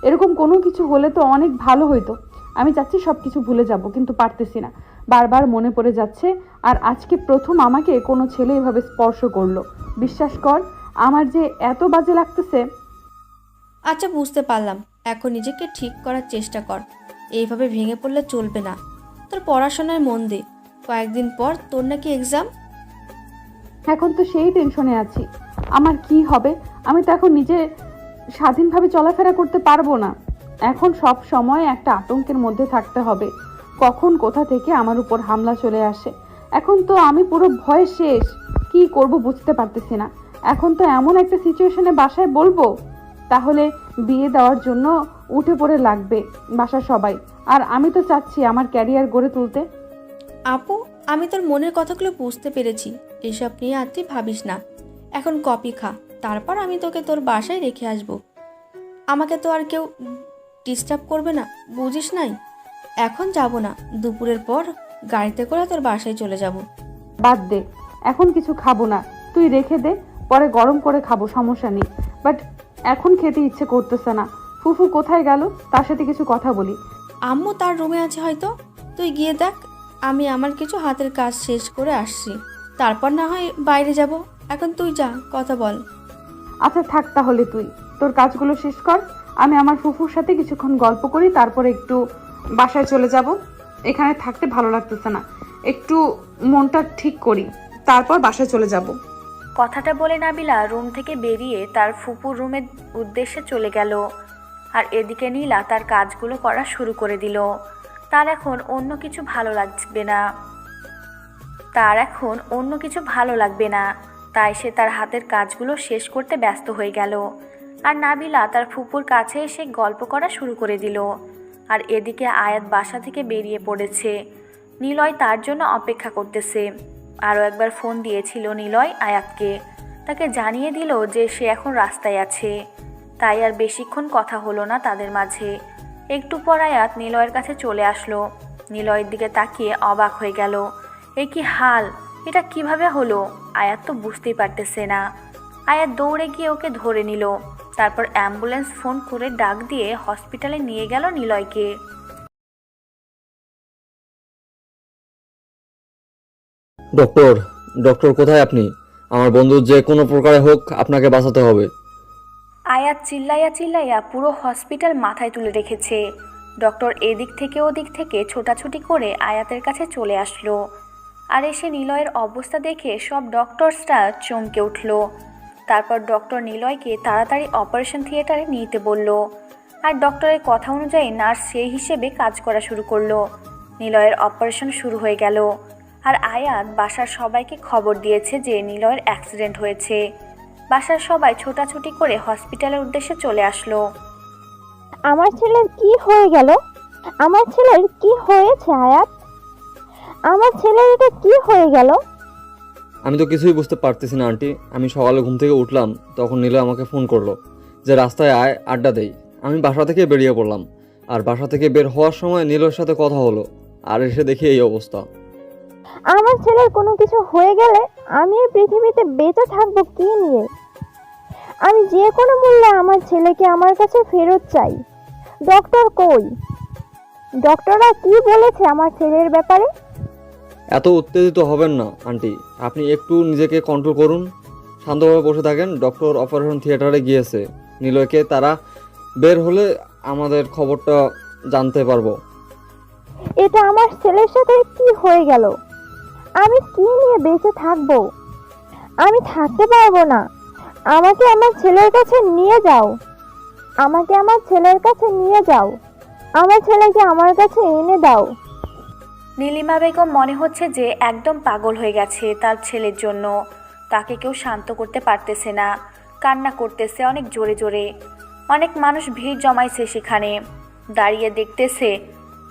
এরকম কোনো কিছু হলে তো অনেক ভালো হইতো। আমি চাচ্ছি সব কিছু ভুলে যাব, কিন্তু পারতেছি না। বারবার মনে পড়ে যাচ্ছে। আর আজকে প্রথম আমাকে কোনো ছেলে এভাবে স্পর্শ করলো। বিশ্বাস কর, আমার যে এত বাজে লাগতেছে। আচ্ছা বুঝতে পারলাম, এখন নিজেকে ঠিক করার চেষ্টা কর। এইভাবে ভেঙে পড়লে চলবে না। তোর পড়াশোনায় মন দে, কয়েকদিন পর তোর নাকি এক্সাম। এখন তো সেই টেনশনে আছি, আমার কি হবে। আমি তো এখন নিজে স্বাধীনভাবে চলাফেরা করতে পারবো না। এখন সব সময় একটা আতঙ্কের মধ্যে থাকতে হবে, কখন কোথা থেকে আমার উপর হামলা চলে আসে। এখন তো আমি পুরো ভয়ে শেষ, কি করব বুঝতে পারতেছি না। এখন তো এমন একটা সিচুয়েশনে বাসায় বলবো, তাহলে বিয়ে দেওয়ার জন্য উঠে পড়ে লাগবে বাসার সবাই। আর আমি তো চাচ্ছি আমার ক্যারিয়ার গড়ে তুলতে। আপু, আমি তোর মনের কথাগুলো বুঝতে পেরেছি। এসব নিয়ে আর তুই ভাবিস না। এখন কফি খা, তারপর আমি তোকে তোর বাসায় রেখে আসব। আমাকে তো আর কেউ ডিস্টার্ব করবে না, বুঝিস নাই? এখন যাব না, দুপুরের পর গাড়িতে করে তোর বাসায় চলে যাব। বাদ দে, এখন কিছু খাবো না, তুই রেখে দে, পরে গরম করে খাবো, সমস্যা নেই। বাট এখন খেতে ইচ্ছে করতেছে না। ফুফু কোথায় গেল, তার সাথে কিছু কথা বলি। আম্মু তার রুমে আছে হয়তো, তুই গিয়ে দেখ। আমি আমার কিছু হাতের কাজ শেষ করে আসছি, তারপর না হয় বাইরে যাব। এখন তুই যা, কথা বল। আচ্ছা থাক, তাহলে তুই তোর কাজগুলো শেষ কর, আমি আমার ফুফুর সাথে কিছুক্ষণ গল্প করি, তারপরে একটু বাসায় চলে যাব। এখানে থাকতে ভালো লাগতেছে না, একটু মনটা ঠিক করি, তারপর বাসায় চলে যাব। কথাটা বলে নাবিলা রুম থেকে বেরিয়ে তার ফুপুর রুমের উদ্দেশ্যে চলে গেল। আর এদিকে নীলা তার কাজগুলো করা শুরু করে দিল। তার এখন অন্য কিছু ভালো লাগবে না। তাই সে তার হাতের কাজগুলো শেষ করতে ব্যস্ত হয়ে গেল। আর নাবিলা তার ফুপুর কাছে এসে গল্প করা শুরু করে দিল। আর এদিকে আয়াত বাসা থেকে বেরিয়ে পড়েছে। নিলয় তার জন্য অপেক্ষা করতেছে। আরও একবার ফোন দিয়েছিল নিলয় আয়াতকে, তাকে জানিয়ে দিল যে সে এখন রাস্তায় আছে। তাই আর বেশিক্ষণ কথা হলো না তাদের মাঝে। একটু পর আয়াত নিলয়ের কাছে চলে আসলো। নিলয়ের দিকে তাকিয়ে অবাক হয়ে গেল। এ কি হাল, এটা কিভাবে হলো? আয়াত তো বুঝতেই পারতেছে না। আয়াত দৌড়ে গিয়ে ওকে ধরে নিল। তারপর অ্যাম্বুলেন্স ফোন করে ডাক দিয়ে হসপিটালে নিয়ে গেল নিলয়কে। ডক্টর, ডক্টর কোথায় আপনি? আমার বন্ধু যে কোনো প্রকারে হোক আপনাকে বাঁচাতে হবে। আয়াত চিল্লাইয়া চিল্লাইয়া পুরো হসপিটাল মাথায় তুলে রেখেছে। ডক্টর এদিক থেকে ওদিক থেকে ছোটাছুটি করে আয়াতের কাছে চলে আসলো। আর এসে নিলয়ের অবস্থা দেখে সব ডক্টরসরা চমকে উঠল। তারপর ডক্টর নিলয়কে তাড়াতাড়ি অপারেশন থিয়েটারে নিতে বলল। আর ডক্টরের কথা অনুযায়ী নার্স সেই হিসেবে কাজ করা শুরু করলো। নিলয়ের অপারেশন শুরু হয়ে গেল। আর আয়াত বাসার সবাইকে খবর দিয়েছে যে নিলয়ের অ্যাক্সিডেন্ট হয়েছে। বাসার সবাই ছোটাছুটি করে হসপিটালের উদ্দেশ্যে চলে আসলো। আমার ছেলের কি হয়ে গেল? আমার ছেলের কি হয়েছে আয়াত? আমার ছেলের এটা কি হয়ে গেল? আমি তো কিছুই বুঝতে পারতেছি না আন্টি। আমি সকালে ঘুম থেকে উঠলাম, তখন নীলা আমাকে ফোন করলো যে রাস্তায় আয়, আড্ডা দেই। আমি বাসা থেকে বেরিয়ে পড়লাম। আর বাসা থেকে বের হওয়ার সময় নীলের সাথে কথা হলো, আর এসে দেখি এই অবস্থা। আমার ছেলের কোনো কিছু হয়ে গেলে আমি এই পৃথিবীতে বেঁচে থাকবো কি নিয়ে? আমি যে কোনো মূল্যে আমার ছেলেকে আমার কাছে ফেরত চাই। ডক্টর কই? ডক্টররা কি বলেছে আমার ছেলের ব্যাপারে? এত উত্তেজিত হবেন না আন্টি, আপনি একটু নিজেকে কন্ট্রোল করুন, শান্তভাবে বসে থাকেন। ডক্টর অপারেশন থিয়েটারে গিয়েছে। নিলয়কে তারা বের হলে আমাদের খবরটা জানতে পারবো। এটা আমার ছেলের সাথে কি হয়ে গেল? আমি কি নিয়ে বেঁচে থাকবো? আমি থাকতে পারবো না। আমাকে আমার ছেলের কাছে নিয়ে যাও। আমাকে আমার ছেলের কাছে নিয়ে যাও। আমার ছেলেকে আমার কাছে এনে দাও। নীলিমা বেগম মনে হচ্ছে যে একদম পাগল হয়ে গেছে তার ছেলের জন্য। তাকে কেউ শান্ত করতে পারতেছে না। কান্না করতেছে অনেক জোরে জোরে। অনেক মানুষ ভিড় জমাইছে সেখানে, দাঁড়িয়ে দেখতেছে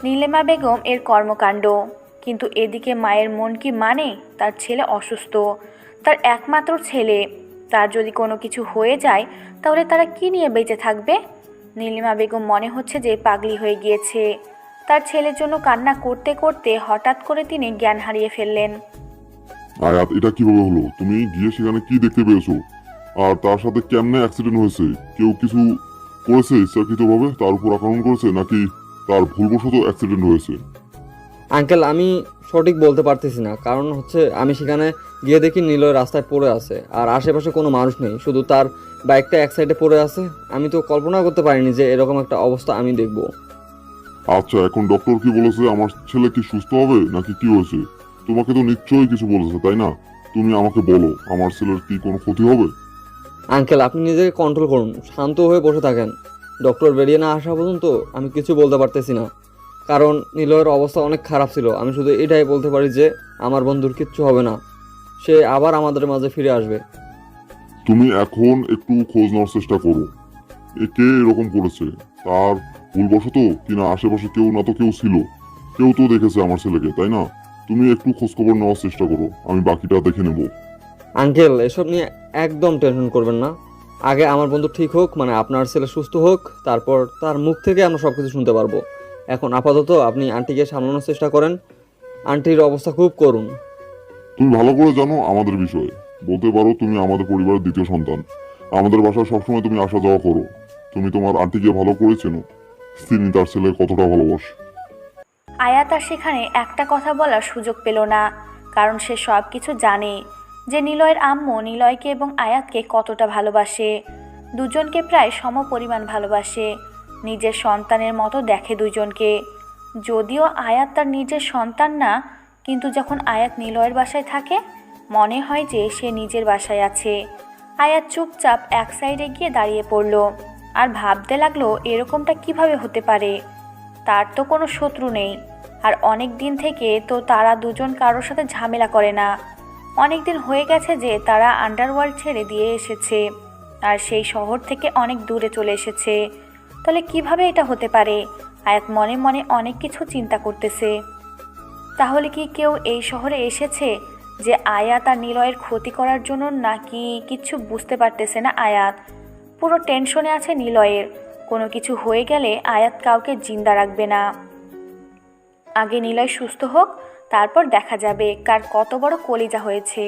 নীলিমা বেগম এর কর্মকাণ্ড। কিন্তু এদিকে মায়ের মন কি মানে? তার ছেলে অসুস্থ, তার একমাত্র ছেলে, তার যদি কোনো কিছু হয়ে যায় তাহলে তারা কি নিয়ে বেঁচে থাকবে? নীলিমা বেগম মনে হচ্ছে যে পাগলি হয়ে গিয়েছে। তার ছেলের জন্য কান্না করতে করতে হঠাৎ করে তিনি জ্ঞান হারিয়ে ফেললেন। আয়াত, এটা কিভাবে হলো? তুমি গিয়ে সেখানে কি দেখতে পেয়েছো? আর তার সাথে কেমনে অ্যাক্সিডেন্ট হয়েছে? কেউ কিছু করেছে ইচ্ছাকৃতভাবে তার উপর আক্রমণ করেছে, নাকি তার ভুলবশত অ্যাক্সিডেন্ট হয়েছে? আঙ্কেল, আমি সঠিক বলতে পারতেছি না, কারণ হচ্ছে আমি সেখানে গিয়ে দেখি নিলয় রাস্তায় পড়ে আছে আর আশেপাশে কোনো মানুষ নেই, শুধু তার বাইকটা এক সাইডে পড়ে আছে। আমি তো কল্পনা করতে পারিনি যে এরকম একটা অবস্থা আমি দেখব। আচ্ছা, এখন ডক্টর কি বলেছে? আমার ছেলে কি সুস্থ হবে নাকি কি হয়েছে? তোমাকে তো নিশ্চয়ই কিছু বলেছে, তাই না? তুমি আমাকে বলো, আমার ছেলের কি কোনো ক্ষতি হবে? আঙ্কেল, আপনি নিজেকে কন্ট্রোল করুন, শান্ত হয়ে বসে থাকেন। ডক্টর বেরিয়ে না আসা পর্যন্ত আমি কিছু বলতে পারতেছি না, কারণ নিলয়ের অবস্থা অনেক খারাপ ছিল। আমি শুধু এটাই বলতে পারি যে আমার বন্ধুর কিচ্ছু হবে না, সে আবার আমাদের মাঝে ফিরে আসবে। তুমি এখন একটু খোঁজ নেওয়ার চেষ্টা করো, কে এরকম করেছে, তার ভুলবশত কিনা আশেপাশে কেউ না তো কেউ ছিল, কেউ তো দেখেছে আমার ছেলেকে, তাই না? তুমি একটু খোঁজখবর নেওয়ার চেষ্টা করো, আমি বাকিটা দেখে নেব। আঙ্কেল, এসব নিয়ে একদম টেনশন করবেন না। আগে আমার বন্ধু ঠিক হোক, মানে আপনার ছেলে সুস্থ হোক, তারপর তার মুখ থেকে আমরা সব কিছু শুনতে পারবো। এখন আপাতত আপনি আন্টিকে সামলানোর চেষ্টা করেন, আন্টির অবস্থা খুব করুণ। তুমি ভালো করে জানো আমাদের বিষয়ে, বলতে পারো তুমি আমাদের পরিবারের দ্বিতীয় সন্তান। আমাদের বাসায় সবসময় তুমি আসা যাওয়া করো। তুমি তোমার আন্টিকে ভালো করে চেনো, তিনি তার ছেলে কতটা ভালোবাসে। আয়াত আর সেখানে একটা কথা বলার সুযোগ পেল না, কারণ সে সব কিছু জানে যে নিলয়ের আম্মু নিলয়কে এবং আয়াতকে কতটা ভালোবাসে। দুজনকে প্রায় সমপরিমাণ ভালোবাসে, নিজের সন্তানের মতো দেখে দুজনকে। যদিও আয়াত তার নিজের সন্তান না, কিন্তু যখন আয়াত নিলয়ের বাসায় থাকে মনে হয় যে সে নিজের বাসায় আছে। আয়াত চুপচাপ এক সাইডে গিয়ে দাঁড়িয়ে পড়ল আর ভাবতে লাগলো এরকমটা কিভাবে হতে পারে। তার তো কোনো শত্রু নেই, আর অনেক দিন থেকে তো তারা দুজন কারোর সাথে ঝামেলা করে না। অনেক দিন হয়ে গেছে যে তারা আন্ডারওয়ার্ল্ড ছেড়ে দিয়ে এসেছে আর সেই শহর থেকে অনেক দূরে চলে এসেছে। তাহলে কিভাবে এটা হতে পারে? আয়াত মনে মনে অনেক কিছু চিন্তা করতেছে। তাহলে কি কেউ এই শহরে এসেছে যে আয়াত আর নিলয়ের ক্ষতি করার জন্য, নাকি কিচ্ছু বুঝতে পারতেছে না আয়াত। পুরো টেনশনে আছে নিলয়ের, কোনো কিছু হয়ে গেলে আয়াত কাউকে জিন্দা রাখবে না। আগে নিলয় সুস্থ হোক, তারপর দেখা যাবে কার কত বড় কলিজা হয়েছে।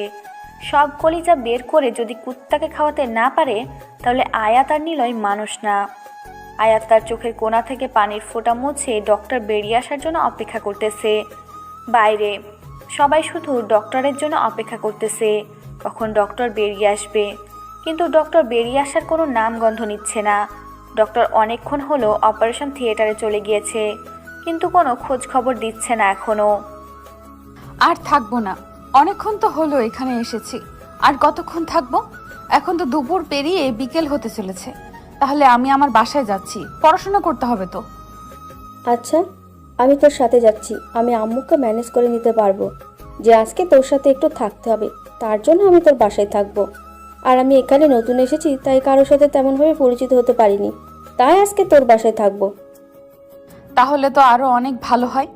সব কলিজা বের করে যদি কুত্তাকে খাওয়াতে না পারে তাহলে আয়াত আর নিলয় মানুষ না। আয়াত তার চোখের কোণা থেকে পানির ফোঁটা মুছে ডক্টর বেরিয়ে আসার জন্য অপেক্ষা করতেছে। বাইরে সবাই শুধু ডক্টরের জন্য অপেক্ষা করতেছে কখন ডক্টর বেরিয়ে আসবে, কিন্তু ডক্টর বেরিয়ে আসার কোনো নামগন্ধ নিচ্ছে না। ডক্টর অনেকক্ষণ হলো অপারেশন থিয়েটারে চলে গিয়েছে, কিন্তু কোনো খোঁজ খবর দিচ্ছে না এখনো। আর থাকবো না, অনেকক্ষণ তো হলো এখানে এসেছি, আর কতক্ষণ থাকবো? এখন তো দুপুর পেরিয়ে বিকেল হতে চলেছে। তাহলে আমি আমার বাসায় যাচ্ছি, পড়াশোনা করতে হবে তো। আচ্ছা, আমি তোর সাথে যাচ্ছি। আমি আম্মুকে ম্যানেজ করে নিতে পারবো যে আজকে তোর সাথে একটু থাকতে হবে, তার জন্য আমি তোর বাসায় থাকবো। আর আমি এখানে নতুন এসেছি, তাই কারোর সাথে তেমনভাবে পরিচিত হতে পারিনি, তাই আজকে তোর বাসায় থাকবো। তাহলে তো আরো অনেক ভালো হয়।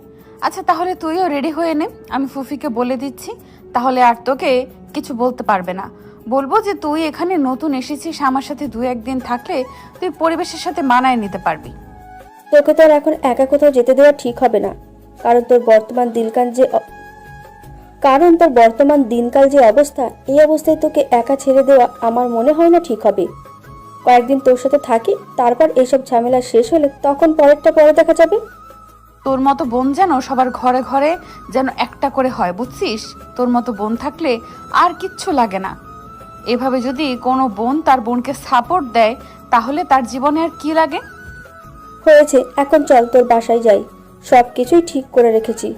আচ্ছা, তাহলে তুইও রেডি হয়ে নে, আমি ফুফিকে বলে দিচ্ছি। তাহলে আর তোকে কিছু বলতে পারবে না। বলবো যে তুই এখানে নতুন এসেছিস, আমার সাথে 2-1 দিন থাকলে তুই পরিবেশের সাথে মানায় নিতে পারবি। তোকে তো আর এখন একা কোথাও যেতে দেওয়া ঠিক হবে না, কারণ তোর বর্তমান দিনকাল যে অবস্থা, এই অবস্থায় তোকে একা ছেড়ে দেওয়া আমার মনে হয় না ঠিক হবে। কয়েকদিন তোর সাথে থাকি, তারপর এসব ঝামেলা শেষ হলে তখন পরেরটা পরে দেখা যাবে। তোর মতো বোন যেন সবার ঘরে ঘরে যেন একটা করে হয়, বুঝছিস? তোর মতো বোন থাকলে আর কিচ্ছু লাগে না। এভাবে যদি কোনো বোন তার বোনকে সাপোর্ট দেয় তাহলে তার জীবনে আর কি লাগে? হয়েছে, এখন চল তোর বাসায় যাই। সব কিছুই ঠিক করে রেখেছি,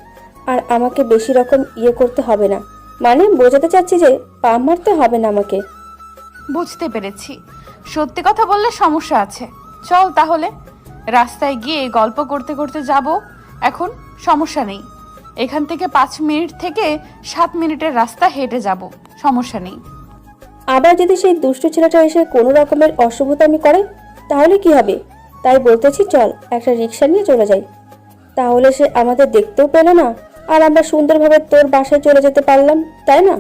আর আমাকে বেশি রকম করতে হবে না। মানে বোঝাতে চাচ্ছি যে পা মারতে হবে না আমাকে। বুঝতে পেরেছি, সত্যি কথা বললে সমস্যা আছে। চল তাহলে, রাস্তায় গিয়ে গল্প করতে করতে যাব। এখন সমস্যা নেই, এখান থেকে 5 মিনিট থেকে 7 মিনিটের রাস্তা হেঁটে যাব, সমস্যা নেই। আবার যদি সেই দুষ্টু ছেলেটা এসে কোনো রকমের অশুভতামি করে তাহলে কি হবে? তাই বলতেছি চল একটা রিক্সা নিয়ে চলে যাই, তাহলে সে আমাদের দেখতেও পেল না আর আমরা সুন্দরভাবে তোর বাসায় চলে যেতে পারলাম, তাই না?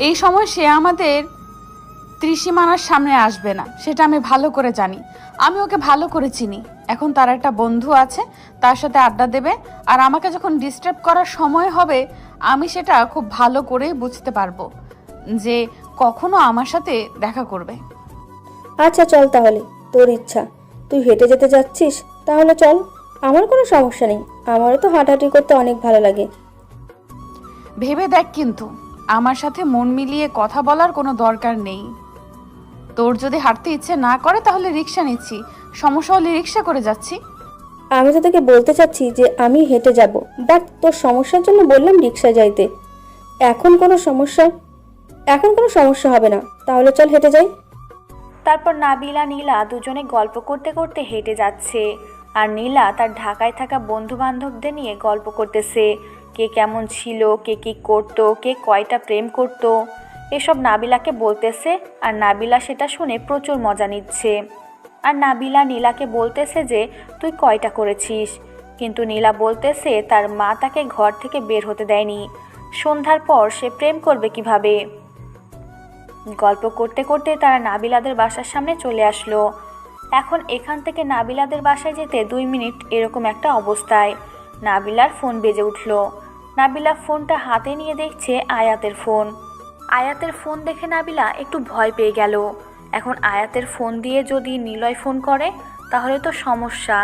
এই সময় সে আমাদের ত্রিসীমানার সামনে আসবে না, সেটা আমি ভালো করে জানি। আমি ওকে ভালো করে চিনি। এখন তার একটা বন্ধু আছে, তার সাথে আড্ডা দেবে, আর আমাকে যখন ডিস্টার্ব করার সময় হবে আমি সেটা খুব ভালো করেই বুঝতে পারবো যে কখনো আমার সাথে দেখা করবে। আচ্ছা চল তাহলে, তোর ইচ্ছা, তুই হেঁটে যেতে যাচ্ছিস তাহলে চল, আমার কোনো সমস্যা নেই, আমারও তো হাঁটাহাঁটি করতে অনেক ভালো লাগে। ভেবে দেখ, কিন্তু আমার সাথে মন মিলিয়ে কথা বলার কোনো দরকার নেই। তোর যদি হাঁটতে ইচ্ছে না করে তাহলে রিক্সা নিচ্ছি, সমস্যা হলে রিক্সা করে যাচ্ছি। আমি তো তোকে বলতে চাচ্ছি যে আমি হেঁটে যাব, বাট তোর সমস্যার জন্য বললাম রিক্সা যাইতে। এখন কোনো সমস্যা হবে না, তাহলে চল হেঁটে যাই। তারপর নাবিলা নীলা দুজনে গল্প করতে করতে হেঁটে যাচ্ছে, আর নীলা তার ঢাকায় থাকা বন্ধু বান্ধবদের নিয়ে গল্প করতেছে। কে কেমন ছিল, কে কী করতো, কে কয়টা প্রেম করতো, এসব নাবিলাকে বলতেছে। আর নাবিলা সেটা শুনে প্রচুর মজা নিচ্ছে। আর নাবিলা নীলাকে বলতেছে যে তুই কয়টা করেছিস, কিন্তু নীলা বলতেছে তার মা তাকে ঘর থেকে বের হতে দেয়নি, সন্ধ্যার পর সে প্রেম করবে কিভাবে। গল্প করতে করতে তারা নাবিলাদের বাসার সামনে চলে আসলো। এখন এখান থেকে নাবিলাদের বাসায় যেতে 2 মিনিট এরকম একটা অবস্থায় নাবিলার ফোন বেজে উঠল। নাবিলা ফোনটা হাতে নিয়ে দেখছে আয়াতের ফোন। আয়াতের ফোন দেখে নাবিলা একটু ভয় পেয়ে গেল। এখন আয়াতের ফোন দিয়ে যদি নিলয় ফোন করে তাহলে তো সমস্যা।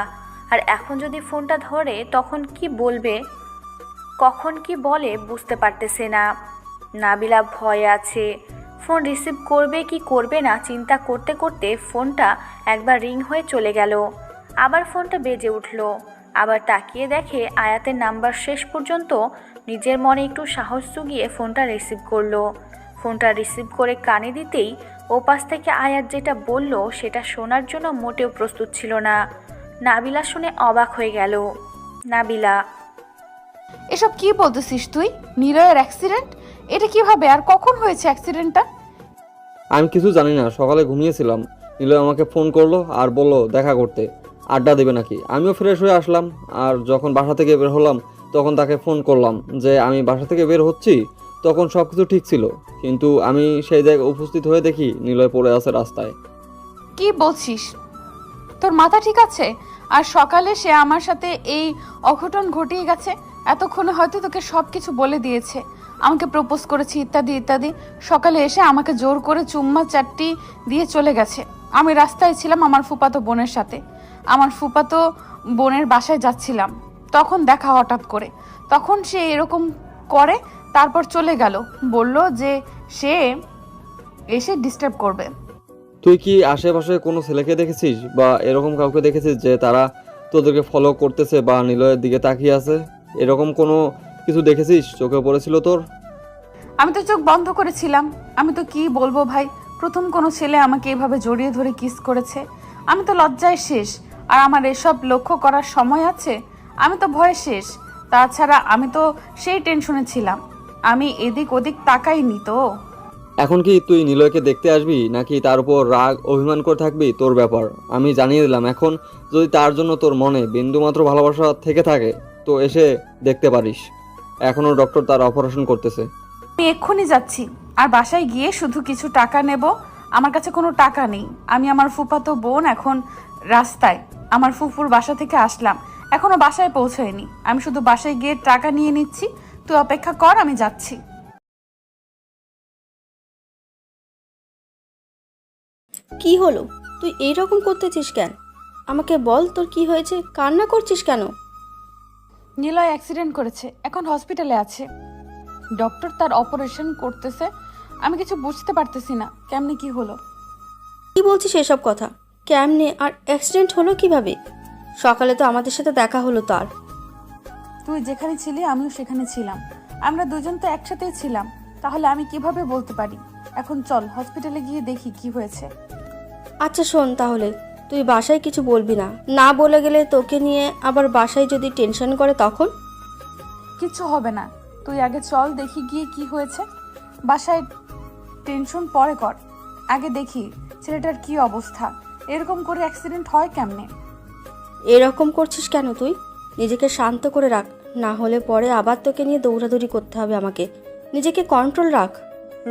আর এখন যদি ফোনটা ধরে তখন কি বলবে, কখন কি বলে বুঝতে পারতেছে না। নাবিলা ভয়ে আছে, ফোন রিসিভ করবে কি করবে না চিন্তা করতে করতে ফোনটা একবার রিং হয়ে চলে গেল। আবার ফোনটা বেজে উঠল। আবার তাকিয়ে দেখে আয়াতের নাম্বার। শেষ পর্যন্ত নিজের মনে একটু সাহস জুগিয়ে ফোনটা রিসিভ করলো। ফোনটা রিসিভ করে কানে দিতেই ওপাশ থেকে আয়াত যেটা বলল সেটা শোনার জন্য মোটেও প্রস্তুত ছিল না। নাবিলা শুনে অবাক হয়ে গেল। নাবিলা, এসব কি বলতেছিস তুই? নিলয়ের অ্যাক্সিডেন্ট? এটা কিভাবে আর কখন হয়েছে অ্যাক্সিডেন্টটা? আমি কিছু জানি না, সকালে ঘুমিয়েছিলাম, নিলয় আমাকে ফোন করলো আর বলল দেখা করতে, আড্ডা দেবে নাকি। আমিও ফ্রেশ হয়ে আসলাম, আর যখন বাসা থেকে বের হলাম তখন তাকে ফোন করলাম যে আমি বাসা থেকে বের হচ্ছি। তখন সব কিছু ঠিক ছিল, কিন্তু আমি সেই জায়গায় উপস্থিত হয়ে দেখি নিলয় পড়ে আছে রাস্তায়। কি বলছিস? তোর মাথা ঠিক আছে? আর সকালে সে আমার সাথে এই অঘটন ঘটিয়ে গেছে, এতক্ষণে হয়তো তোকে সব কিছু বলে দিয়েছে, আমাকে প্রপোজ করেছে ইত্যাদি ইত্যাদি। সকালে এসে আমাকে জোর করে চুম্মা চাট্টি দিয়ে চলে গেছে। আমি রাস্তায় ছিলাম আমার ফুপাতো বোনের সাথে, আমার ফুপাতো বোনের বাসায় যাচ্ছিলাম, তখন দেখা হঠাৎ করে, তখন সে এরকম করে, তারপর চলে গেল, বলল যে সে এসে ডিস্টার্ব করবে। তুই কি আশেপাশে কোনো ছেলেকে দেখেছিস বা এরকম কাউকে দেখেছিস যে তারা তোদেরকে ফলো করতেছে বা নিলয়ের দিকে তাকিয়ে আছে? এরকম কোনো কিছু দেখেছিস, চোখে পড়েছিল তোর? আমি তো চোখ বন্ধ করেছিলাম। আমি তো কি বলবো ভাই, প্রথম কোনো ছেলে আমাকে এভাবে জড়িয়ে ধরে কিস করেছে, আমি তো লজ্জায় শেষ। আর আমার এসব লক্ষ্য করার সময় আছে? আমি তো ভয়ে শেষ। তাছাড়া আমি তো সেই টেনশনে ছিলাম, আমি এদিক ওদিক তাকাইনি তো। এখন কি তুই নিলয়কে দেখতে আসবি নাকি তার উপর রাগ অভিমান করে থাকবি? তোর ব্যাপার, আমি জানিয়ে দিলাম। এখন যদি তার জন্য তোর মনে বিন্দুমাত্র ভালোবাসা থেকে থাকে তো এসে দেখতে পারিস। এখনও ডক্টর তার অপারেশন করতেছে। আমি এক্ষুনি যাচ্ছি, আর বাসায় গিয়ে শুধু কিছু টাকা নেব। আমার কাছে কোনো টাকা নেই। আমি আমার ফুফাতো বোন এখন রাস্তায়, আমার ফুফুর বাসা থেকে আসলাম, এখনো বাসায় পৌঁছায়নি। আমি শুধু বাসায় গিয়ে টাকা নিয়ে নিচ্ছি, তুই অপেক্ষা কর, আমি যাচ্ছি। কি হলো? তুই এইরকম করতেছিস কেন? আমাকে বল তোর কি হয়েছে, কান্না করছিস কেন? নিলয় অ্যাক্সিডেন্ট করেছে, এখন হসপিটালে আছে, ডক্টর তার অপারেশন করতেছে। আমি কিছু বুঝতে পারতেছি না কেমনে কি হলো। কি বলছিস এসব কথা? কেমনে আর অ্যাক্সিডেন্ট হলো কিভাবে? সকালে তো আমাদের সাথে দেখা হলো তার। তুই যেখানে ছিলি আমিও সেখানে ছিলাম, আমরা দুজন তো একসাথেই ছিলাম, তাহলে আমি কিভাবে বলতে পারি? এখন চল হসপিটালে গিয়ে দেখি কি হয়েছে। আচ্ছা শোন, তাহলে তুই বাসায় কিছু বলবি না, না বলে গেলে তোকে নিয়ে আবার বাসায় যদি টেনশন করে তখন? কিচ্ছু হবে না, তুই আগে চল দেখি গিয়ে কি হয়েছে। বাসায় টেনশন পরে কর, আগে দেখি ছেলেটার কি অবস্থা। এরকম করে অ্যাক্সিডেন্ট হয় কেমনে? এরকম করছিস কেন তুই? নিজেকে শান্ত করে রাখ, না হলে পরে আবার তোকে নিয়ে দৌড়াদৌড়ি করতে হবে আমাকে। নিজেকে কন্ট্রোল রাখ।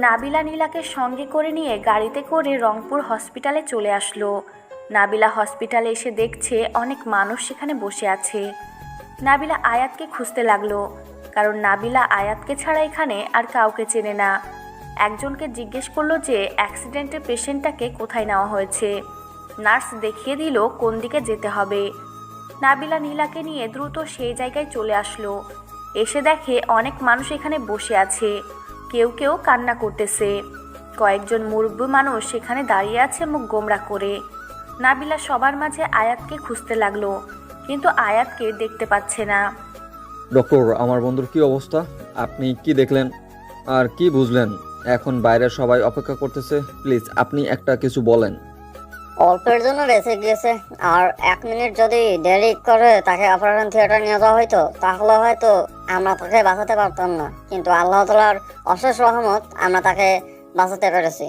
নাবিলা নীলাকে সঙ্গে করে নিয়ে গাড়িতে করে রংপুর হসপিটালে চলে আসলো। নাবিলা হসপিটালে এসে দেখছে অনেক মানুষ সেখানে বসে আছে। নাবিলা আয়াতকে খুঁজতে লাগলো, কারণ নাবিলা আয়াতকে ছাড়া এখানে আর কাউকে চেনে না। একজনকে জিজ্ঞেস করলো যে অ্যাক্সিডেন্টের পেশেন্টটাকে কোথায় নেওয়া হয়েছে। নার্স দেখিয়ে দিল কোন দিকে যেতে হবে। নাবিলা নীলাকে নিয়ে দ্রুত সেই জায়গায় চলে আসলো। এসে দেখে অনেক মানুষ এখানে বসে আছে, কেউ কেউ কান্না করতেছে। কয়েকজন মুরব্বী মানুষ সেখানে দাঁড়িয়ে আছে মুখ গোমরা করে। নাবিলা সবার মাঝে আয়াতকে খুঁজতে লাগলো, কিন্তু আয়াতকে দেখতে পাচ্ছে না। ডক্টর, আমার বন্ধুর কি অবস্থা? আপনি কি দেখলেন আর কি বুঝলেন? এখন বাইরে সবাই অপেক্ষা করতেছে, প্লিজ আপনি একটা কিছু বলেন। অল্পের জন্য বেঁচে গিয়েছে, আর 1 মিনিট যদি দেরি করে তাকে অপারেশন থিয়েটার নিয়ে যাওয়া হইতো তাহলে হয়তো আমরা তাকে বাঁচাতে পারতাম না, কিন্তু আল্লাহ তাআলার অশেষ রহমত আমরা তাকে বাঁচাতে পেরেছি।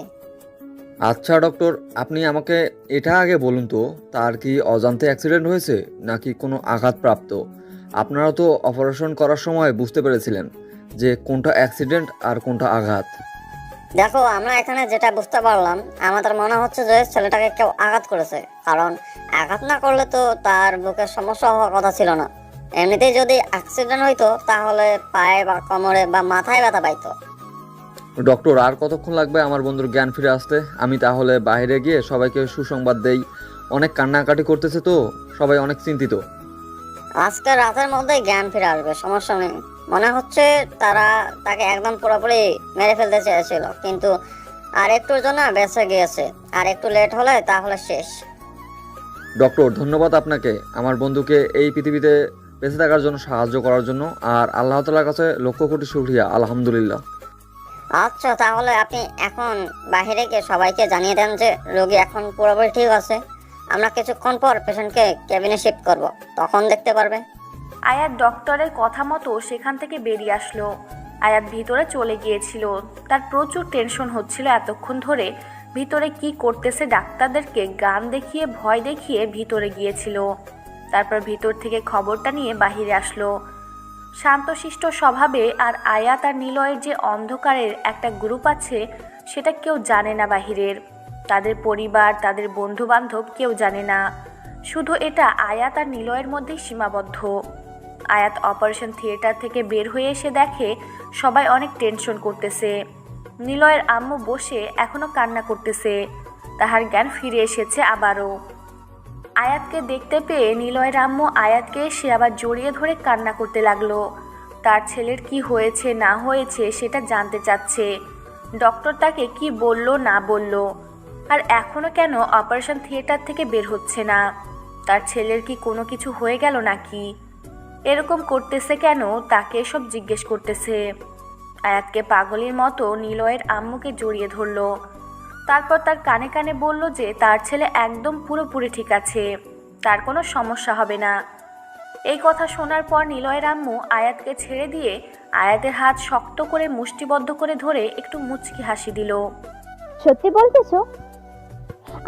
আচ্ছা ডক্টর, আপনি আমাকে এটা আগে বলুন তো, তার কি অজান্তে অ্যাক্সিডেন্ট হয়েছে নাকি কোনো আঘাতপ্রাপ্ত? আপনারা তো অপারেশন করার সময় বুঝতে পেরেছিলেন যে কোনটা অ্যাক্সিডেন্ট আর কোনটা আঘাত। দেখো, আমরা এখানে যেটা বুঝতে পারলাম, আমাদের মনে হচ্ছে যে ছেলেটাকে কেউ আঘাত করেছে, কারণ আঘাত না করলে তো তার বুকে সমস্যা হওয়ার কথা ছিল না। এমনিতেই যদি অ্যাক্সিডেন্ট হইতো তাহলে পায়ে বা কোমরে বা মাথায় ব্যথা পাইতো। ডক্টর, আর কতক্ষণ লাগবে আমার বন্ধুর জ্ঞান ফিরে আসতে? আমি তাহলে বাইরে গিয়ে সবাইকে সুসংবাদ দেই। অনেক কান্নাকাটি করতেছে তো, সবাই অনেক চিন্তিত। আজকে রাতের মধ্যেই জ্ঞান ফিরে আসবে, সমস্যা নেই। মনে হচ্ছে তারা তাকে একদম পুরোপুরি মেরে ফেলতে চেয়েছিল, কিন্তু আর একটুর জন্য বেঁচে গিয়েছে। আর একটু লেট হলে তাহলে শেষ। ডক্টর, ধন্যবাদ আপনাকে আমার বন্ধুকে এই পৃথিবীতে বেঁচে থাকার জন্য সাহায্য করার জন্য, আর আল্লাহ তাআলার কাছে লক্ষ কোটি শুকরিয়া, আলহামদুলিল্লাহ। আচ্ছা, তাহলে আপনি এখন বাইরে গিয়ে সবাইকে জানিয়ে দেন যে রোগী এখন পুরোপুরি ঠিক আছে। আমরা কিছুক্ষণ পর পেশেন্টকে কেবিনে শিফট করব, তখন দেখতে পারবে। আয়াত ডক্টরের কথা মতো সেখান থেকে বেরিয়ে আসলো। আয়াত ভিতরে চলে গিয়েছিল। তার প্রচুর টেনশন হচ্ছিল এতক্ষণ ধরে। ভিতরে কি করতেছে ডাক্তারদেরকে গান দেখিয়ে ভয় দেখিয়ে ভিতরে গিয়েছিল। তারপর ভিতর থেকে খবরটা নিয়ে বাহিরে আসলো। শান্তশিষ্ট স্বভাবে আর আয়াত আর নিলয়ের যে অন্ধকারের একটা গ্রুপ আছে সেটা কেউ জানে না বাহিরের। তাদের পরিবার, তাদের বন্ধু বান্ধব কেউ জানে না। শুধু এটা আয়াত আর নিলয়ের মধ্যেই সীমাবদ্ধ। আয়াত অপারেশন থিয়েটার থেকে বের হয়ে এসে দেখে সবাই অনেক টেনশন করতেছে। নিলয়ের আম্মু বসে এখনো কান্না করতেছে। তাহার জ্ঞান ফিরে এসেছে আবারও। আয়াতকে দেখতে পেয়ে নিলয়ের আম্মু আয়াতকে সে আবার জড়িয়ে ধরে কান্না করতে লাগলো। তার ছেলের কি হয়েছে না হয়েছে সেটা জানতে চাচ্ছে। ডক্টর তাকে কি বলল না বলল, আর এখনো কেন অপারেশন থিয়েটার থেকে বের হচ্ছে না? তার ছেলের কি কোনো কিছু হয়ে গেল নাকি? এরকম করতেছে কেন তাকে এসব জিজ্ঞেস করতেছে। আয়াতকে পাগলের মতো নিলয়ের আম্মুকে জড়িয়ে ধরলো। তারপর তার কানে কানে বলল যে তার ছেলে একদম পুরোপুরি ঠিক আছে, তার কোনো সমস্যা হবে না। এই কথা শোনার পর নিলয়ের আম্মু আয়াতকে ছেড়ে দিয়ে আয়াতের হাত শক্ত করে মুষ্টিবদ্ধ করে ধরে একটু মুচকি হাসি দিল। সত্যি বলতেছো?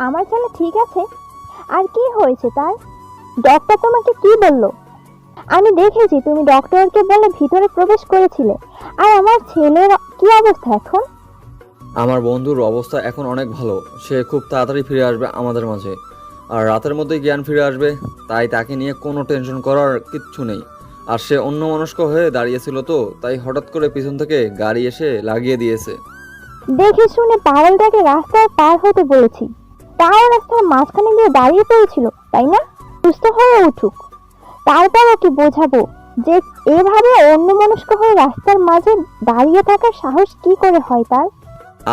আমার ছেলে ঠিক আছে? আর কি হয়েছে তার? ডক্টর তোমাকে কি বলল? আমি দেখেছি তুমি ডক্টরকে বলে ভিতরে প্রবেশ করেছিলে। আর আমার ছেলের কি অবস্থা এখন? আমার বন্ধুর অবস্থা এখন অনেক ভালো, সে খুব তাড়াতাড়ি ফিরে আসবে আমাদের মাঝে, আর রাতের মধ্যেই জ্ঞান ফিরে আসবে। তাই তাকে নিয়ে কোনো টেনশন করার কিচ্ছু নেই। আর সে অন্যমনস্ক হয়ে দাঁড়িয়েছিল তো, তাই হঠাৎ করে পিছন থেকে গাড়ি এসে লাগিয়ে দিয়েছে। দেখে শুনে পাগলটাকে রাস্তায় পার হতে বলেছি, তাও রাস্তার মাঝখানে গিয়ে দাঁড়িয়ে পড়েছিল, তাই না? সুস্থ হয়ে উঠুক, তারপরও কি বোঝাবো যে এভাবে অন্যমনস্ক হয়ে রাস্তার মাঝে দাঁড়িয়ে থাকার সাহস কি করে হয় তার?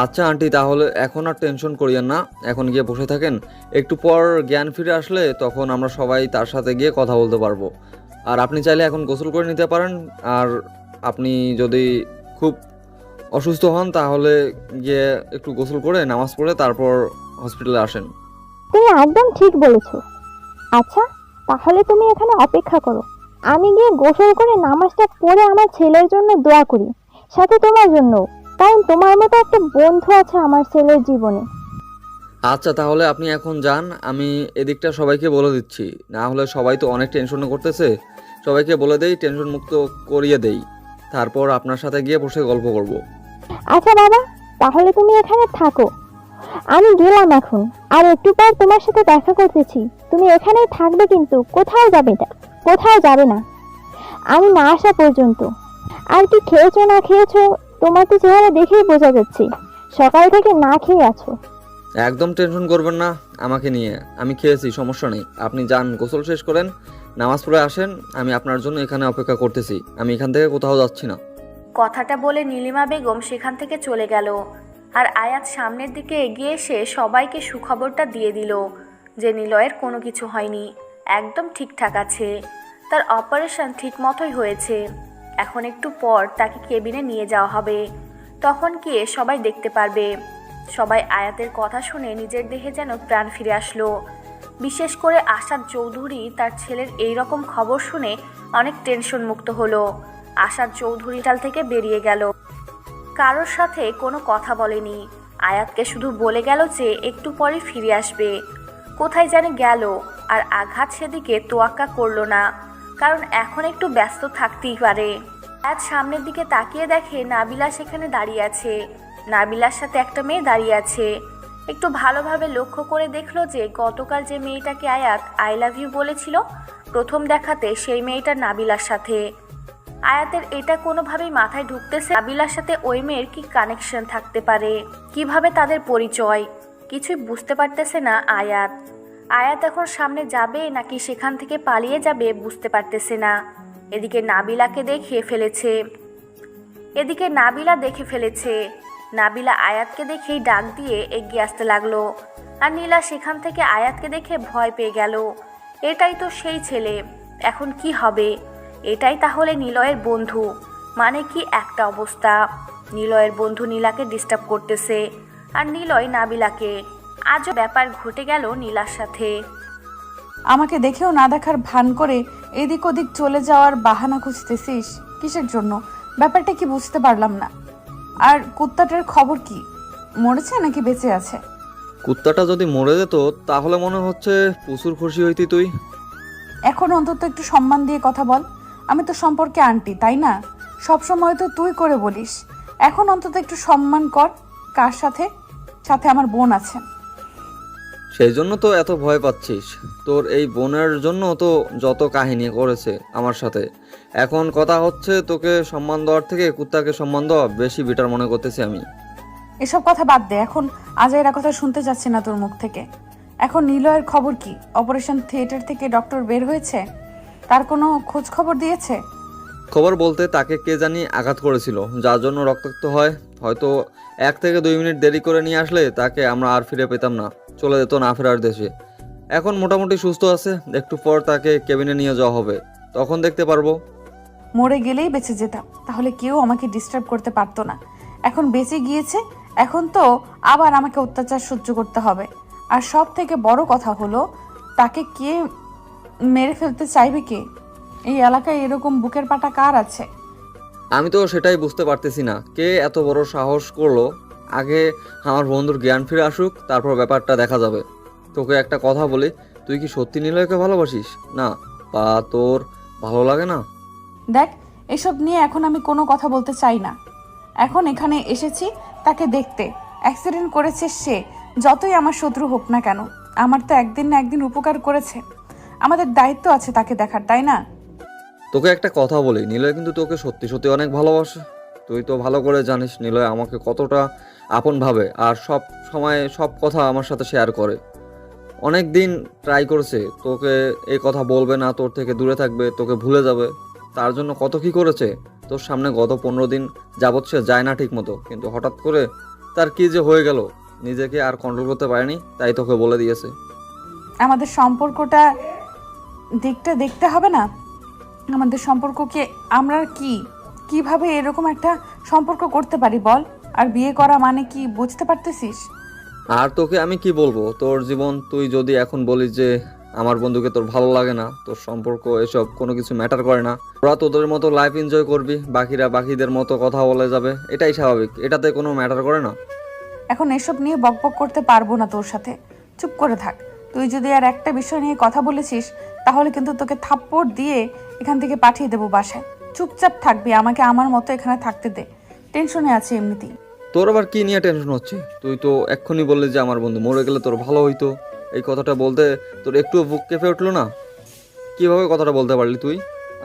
আচ্ছা আন্টি, তাহলে এখন আর টেনশন করিয়েন না, এখন গিয়ে বসে থাকেন। একটু পর জ্ঞান ফিরে আসলে তখন আমরা সবাই তার সাথে গিয়ে কথা বলতে পারবো। আর আপনি চাইলে এখন গোসল করে নিতে পারেন। আর আপনি যদি খুব অসুস্থ হন তাহলে গিয়ে একটু গোসল করে নামাজ পড়ে তারপর হসপিটালে আসেন। তুমি একদম ঠিক বলেছো। আচ্ছা, তাহলে তুমি এখানে অপেক্ষা করো, আমি গিয়ে গোসল করে নামাজটা পড়ে আমার ছেলের জন্য দোয়া করি, সাথে তোমার জন্য। কারণ তোমার মতো একটা বন্ধু আছে আমার ছেলের জীবনে। আচ্ছা তাহলে আপনি এখন যান, আমি এদিকটা সবাইকে বলে দিচ্ছি, না হলে সবাই তো অনেক টেনশনে করতেছে। সবাইকে বলে দেই, টেনশন মুক্ত করিয়ে দেই, তারপর আপনার সাথে গিয়ে বসে গল্প করব। আচ্ছা বাবা, তাহলে তুমি এখানে থাকো, আমি গেলাম এখন। আর একটু পর তোমার সাথে দেখা করতেছি। তুমি এখানেই থাকবে, কিন্তু কোথাও যাবে না আমি না আসা পর্যন্ত। আর কি খেয়েছো না খেয়েছো, তোমার তো চেহারা দেখেই বোঝা যাচ্ছে সকাল থেকে না খেয়ে আছো। একদম টেনশন করবেন না আমাকে নিয়ে, আমি খেয়েছি, সমস্যা নেই। আপনি যান, গোসল শেষ করেন, নামাজ পড়ে আসেন, আমি আপনার জন্য এখানে অপেক্ষা করতেছি। আমি এখান থেকে কোথাও যাচ্ছি না। কথাটা বলে নীলিমা বেগম সেখান থেকে চলে গেল। আর আয়াত সামনের দিকে এগিয়ে এসে সবাইকে সুখবরটা দিয়ে দিল যে নিলয়ের কোনো কিছু হয়নি, একদম ঠিকঠাক আছে, তার অপারেশন ঠিক মতোই হয়েছে। এখন একটু পর তাকে কেবিনে নিয়ে যাওয়া হবে, তখন গিয়ে সবাই দেখতে পারবে। সবাই আয়াতের কথা শুনে নিজের দেহে যেন প্রাণ ফিরে আসলো। বিশেষ করে আসাদ চৌধুরী তার ছেলের এই রকম খবর শুনে অনেক টেনশন মুক্ত হলো। আসাদ চৌধুরী হাসপাতাল থেকে বেরিয়ে গেল, কারোর সাথে কোনো কথা বলেনি। আয়াতকে শুধু বলে গেল যে একটু পরে ফিরে আসবে। কোথায় জানি গেল, আর আঘাত সেদিকে তোয়াক্কা করলো না, কারণ এখন একটু ব্যস্ত থাকতেই পারে। আয়াত সামনের দিকে তাকিয়ে দেখে নাবিলা সেখানে দাঁড়িয়ে আছে। নাবিলার সাথে একটা মেয়ে দাঁড়িয়ে আছে। একটু ভালোভাবে লক্ষ্য করে দেখলো যে গতকাল যে মেয়েটাকে আয়াত আই লাভ ইউ বলেছিল প্রথম দেখাতে, সেই মেয়েটা নাবিলার সাথে। আয়াতের এটা কোনোভাবেই মাথায় ঢুকতেছে নাবিলার সাথে ওই মেয়ের কি কানেকশন থাকতে পারে, কিভাবে তাদের পরিচয়, কিছুই বুঝতে পারতেছে না আয়াত। আয়াত এখন সামনে যাবে নাকি সেখান থেকে পালিয়ে যাবে বুঝতে পারতেছে না। এদিকে নাবিলা দেখে ফেলেছে। নাবিলা আয়াতকে দেখেই ডাক দিয়ে এগিয়ে আসতে লাগলো। আর নীলা সেখান থেকে আয়াতকে দেখে ভয় পেয়ে গেল। এটাই তো সেই ছেলে, এখন কি হবে? এটাই তাহলে নিলয়ের বন্ধু, মানে কি একটা অবস্থা। নিলয়ের বন্ধু নীলাকে ডিস্টার্ব করতেছে, আর নিলয় নাবিলাকে। আজও ব্যাপার ঘটে গেল নীলার সাথে। আমাকে দেখেও না দেখার ভান করে এদিক ওদিক চলে যাওয়ার বাহানা খুঁজতেছিস কিসের জন্য? ব্যাপারটা কি বুঝতে পারলাম না। আর কুত্তাটার খবর কি, মরেছে নাকি বেঁচে আছে? কুত্তাটা যদি মরে যেত তাহলে মনে হচ্ছে প্রচুর খুশি হইতি তুই। এখন অন্তত একটু সম্মান দিয়ে কথা বল। আমি তো সম্পর্কে আন্টি, তাই না? সবসময় তো তুই করে বলিস, এখন অন্তত একটু সম্মান কর। কার সাথে? সাথে আমার বোন আছে। সেই জন্য তো এত ভয় পাচ্ছিস, তোর এই বোনের জন্য তো যত কাহিনী করেছে আমার সাথে। এখন কথা হচ্ছে তোকে সম্মান দেওয়ার থেকে কুত্তাকে সম্মান দেওয়া বেশি বেটার মনে করতেছি আমি। এসব কথা বাদ দে, এখন আজাইরা কথা শুনতে যাচ্ছি না তোর মুখ থেকে। এখন নিলয়ের খবর কি? অপারেশন থিয়েটার থেকে ডক্টর বের হয়েছে? তার কোনো খোঁজ খবর দিয়েছে? খবর বলতে তাকে কে জানি আঘাত করেছিল, যার জন্য রক্তাক্ত হয়। হয়তো 1 থেকে 2 মিনিট দেরি করে নিয়ে আসলে তাকে আমরা আর ফিরে পেতাম না, চলে যেত না ফেরার দেশে। এখন মোটামুটি সুস্থ আছে, একটু পর তাকে কেবিনে নিয়ে যাওয়া হবে, তখন দেখতে পারবো। মরে গেলেই বেঁচে যেতাম, তাহলে কেউ আমাকে ডিস্টার্ব করতে পারতো না। এখন বেঁচে গিয়েছে, এখন তো আবার আমাকে অত্যাচার সহ্য করতে হবে। আর সব থেকে বড় কথা হলো, তাকে কে মেরে ফেলতে চাইবে? কে? এই এলাকায় এরকম বুকের পাটা কার আছে? আমি তো সেটাই বুঝতে পারতেছি না, কে এত বড় সাহস করলো। আগে আমার বন্ধুর জ্ঞান ফিরে আসুক, তারপর ব্যাপারটা দেখা যাবে। তোকে একটা কথা বলি, তুই কি সত্যি নিলয়কে ভালোবাসিস না, বা তোর ভালো লাগে না? দেখ, এসব নিয়ে এখন আমি কোনো কথা বলতে চাই না। এখন এখানে এসেছি তাকে দেখতে। অ্যাক্সিডেন্ট করেছে সে, যতই আমার শত্রু হোক না কেন, আমার তো একদিন না একদিন উপকার করেছে। আমাদের দায়িত্ব আছে তাকে দেখার, তাই না? তোকে একটা কথা বলি, নিলয় কিন্তু তোকে সত্যি সত্যি অনেক ভালোবাসে। তুই তো ভালো করে জানিস নিলয় আমাকে কতটা আপন ভাবে, আর সব সময় সব কথা আমার সাথে শেয়ার করে। অনেক দিন ট্রাই করছে তোকে এই কথা বলবে না, তোর থেকে দূরে থাকবে, তোকে ভুলে যাবে। তার জন্য কত কি করেছে। তোর সামনে গত 15 দিন যাবৎ সে যায় না ঠিক মতো, কিন্তু হঠাৎ করে তার কি যে হয়ে গেল, নিজেকে আর কন্ট্রোল করতে পারেনি, তাই তোকে বলে দিয়েছে। আমাদের সম্পর্কটা দিকটা দেখতে হবে না? আমাদের সম্পর্ককে আমরা কিভাবে এরকম একটা সম্পর্ক করতে পারি বল? আর বিয়ে করা মানে কি বুঝতে পারতেছিস? আর তোকে আমি কি বলবো, তোর জীবন, তুই যদি এখন বলিস যে আমার বন্ধুকে তোর ভালো লাগে না, তোর সম্পর্ক এসব কোনো কিছু ম্যাটার করে না। তোরা তোদের মতো লাইফ এনজয় করবি, বাকিরা বাকিদের মতো কথা বলে যাবে, এটাই স্বাভাবিক, এটাতে কোনো ম্যাটার করে না। এখন এসব নিয়ে বকবক করতে পারবো না তোর সাথে, চুপ করে থাক। তুই যদি আর একটা বিষয় নিয়ে কথা বলেছিস তাহলে কিন্তু তোকে থাপ্পড় দিয়ে এখান থেকে পাঠিয়ে দেবো বাসায়। চুপচাপ থাকবি, আমাকে আমার মতো এখানে থাকতে দে, টেনশনে আছি এমনিতেই। তোর আবার কি নিয়ে টেনশন হচ্ছে? তুই তো এক্ষুনি বললি যে আমার বন্ধু মরে গেলে তোর ভালো হইতো। এই কথাটা বলতে তোর একটু বুক কেঁপে উঠলো না? কিভাবে কথাটা বলতে পারলি তুই?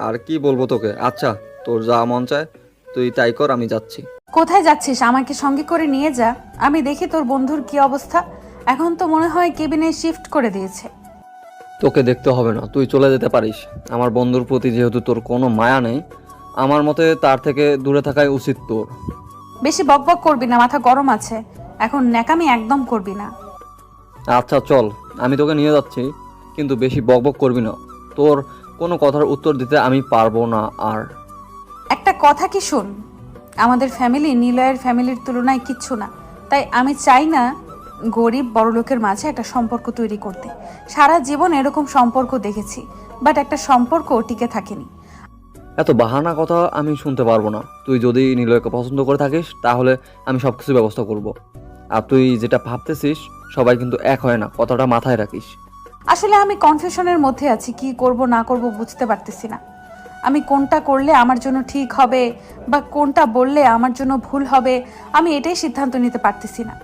আর কি বলবো তোকে? আচ্ছা, তোর যা মন চায় তুই তাই কর, আমি যাচ্ছি। কোথায় যাচ্ছিস? আমাকে সঙ্গে করে নিয়ে যা, আমি দেখি তোর বন্ধুর কি অবস্থা। এখন তো মনে হয় কেবিনে শিফট করে দিয়েছে। তোকে দেখতে হবে না, তুই চলে যেতে পারিস। আমার বন্ধুর প্রতি যেহেতু তোর কোনো মায়া নেই, আমার মতে তার থেকে দূরে থাকাই উচিত তোর। বেশি বকবক করবি না, মাথা গরম আছে। এখন ন্যাকামি একদম করবি না। আচ্ছা চল, আমি তোকে নিয়ে যাচ্ছি, কিন্তু বেশি বকবক করবি না। তোর কোনো কথার উত্তর দিতে আমি পারবো না। আর একটা কথা কি শোন, আমাদের ফ্যামিলি নিলয়ের ফ্যামিলির তুলনায় কিচ্ছু না। তাই আমি চাই না গরিব বড়লোকের মাঝে একটা সম্পর্ক তৈরি করতে। সারা জীবন এরকম সম্পর্ক দেখেছি, বাট একটা সম্পর্ক টিকে থাকেনি। এত বাহানা কথা আমি শুনতে পারবো না। তুই যদি নিলয়কে পছন্দ করে থাকিস তাহলে আমি সব কিছু ব্যবস্থা করব। আর তুই যেটা ভাবতেছিস সবাই কিন্তু এক হয় না, কথাটা মাথায় রাখিস। আসলে আমি কনফিউশনের মধ্যে আছি, কি করব না করব বুঝতে পারতেছি না। আমি কোনটা করলে আমার জন্য ঠিক হবে বা কোনটা বললে আমার জন্য ভুল হবে, আমি এটাই সিদ্ধান্ত নিতে পারতেছি না।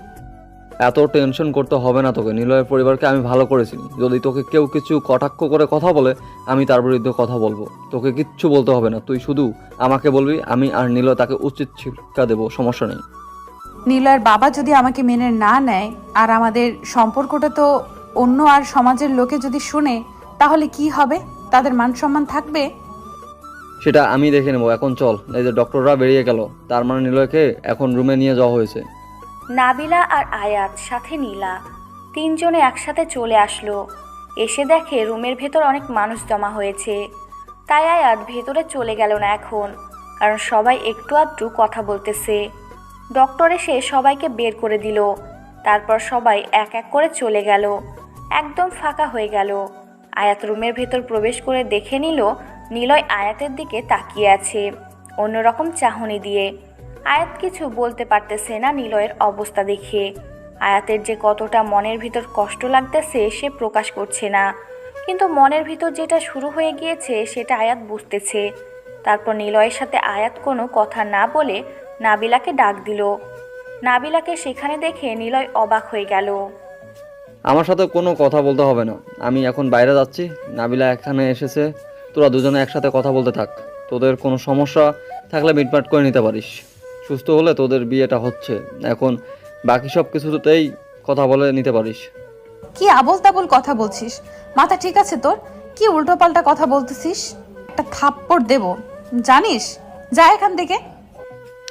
এত টেনশন করতে হবে না তোকে, নিলয়ের পরিবারকে আমি ভালো করে চিনি। যদি তোকে কেউ কিছু কটাক্ষ করে কথা বলে আমি তার বিরুদ্ধে কথা বলবো। তোকে কিচ্ছু বলতে হবে না, তুই শুধু আমাকে বলবি, আমি আর নিলয় তাকে উচিত শিক্ষা দেবো, সমস্যা নেই। নিলয়ের বাবা যদি আমাকে মেনে না নেয় আর আমাদের সম্পর্কটা তো অন্য আর সমাজের লোকে যদি শুনে, তাহলে কি হবে? তাদের মান সম্মান থাকবে? সেটা আমি দেখে নেবো। এখন চল, এই যে ডক্টররা বেরিয়ে গেল, তার মানে নিলয়কে এখন রুমে নিয়ে যাওয়া হয়েছে। নাবিলা আর আয়াত সাথে নীলা তিনজনে একসাথে চলে আসলো। এসে দেখে রুমের ভেতর অনেক মানুষ জমা হয়েছে। তাই আয়াত ভেতরে চলে গেল না এখন, কারণ সবাই একটু আধটু কথা বলতেছে। ডক্টর এসে সবাইকে বের করে দিল। তারপর সবাই এক এক করে চলে গেল। একদম ফাঁকা হয়ে গেল। আয়াত রুমের ভেতর প্রবেশ করে দেখে নিল নিলয় আয়াতের দিকে তাকিয়ে আছে অন্যরকম চাহনি দিয়ে। আয়াত কিছু বলতে পারতেছে না নিলয়ের অবস্থা দেখে। আয়াতের যে কতটা মনের ভিতর কষ্ট লাগতেছে সে প্রকাশ করছে না, কিন্তু মনের ভিতর যেটা শুরু হয়ে গিয়েছে সেটা আয়াত বুঝতেছে। তারপর নিলয়ের সাথে আয়াত কোনো কথা না বলে নাবিলাকে ডাক দিল। নাবিলাকে সেখানে দেখে নিলয় অবাক হয়ে গেল। আমার সাথে কোনো কথা বলতে হবে না, আমি এখন বাইরে যাচ্ছি। নাবিলা এখানে এসেছে, তোরা দুজনে একসাথে কথা বলতে থাক। তোদের কোনো সমস্যা থাকলে মিটমাট করে নিতে পারিস। সুস্থ হলে তোদের বিয়েটা হচ্ছে, এখন বাকি সব কিছুতেই কথা বলে নিতে পারিস। কি আবোল তাবোল কথা বলছিস? মাথা ঠিক আছে তোর? কি উল্টোপাল্টা কথা বলতেছিস? একটা থাপ্পড় দেব জানিস? যা এখান থেকে।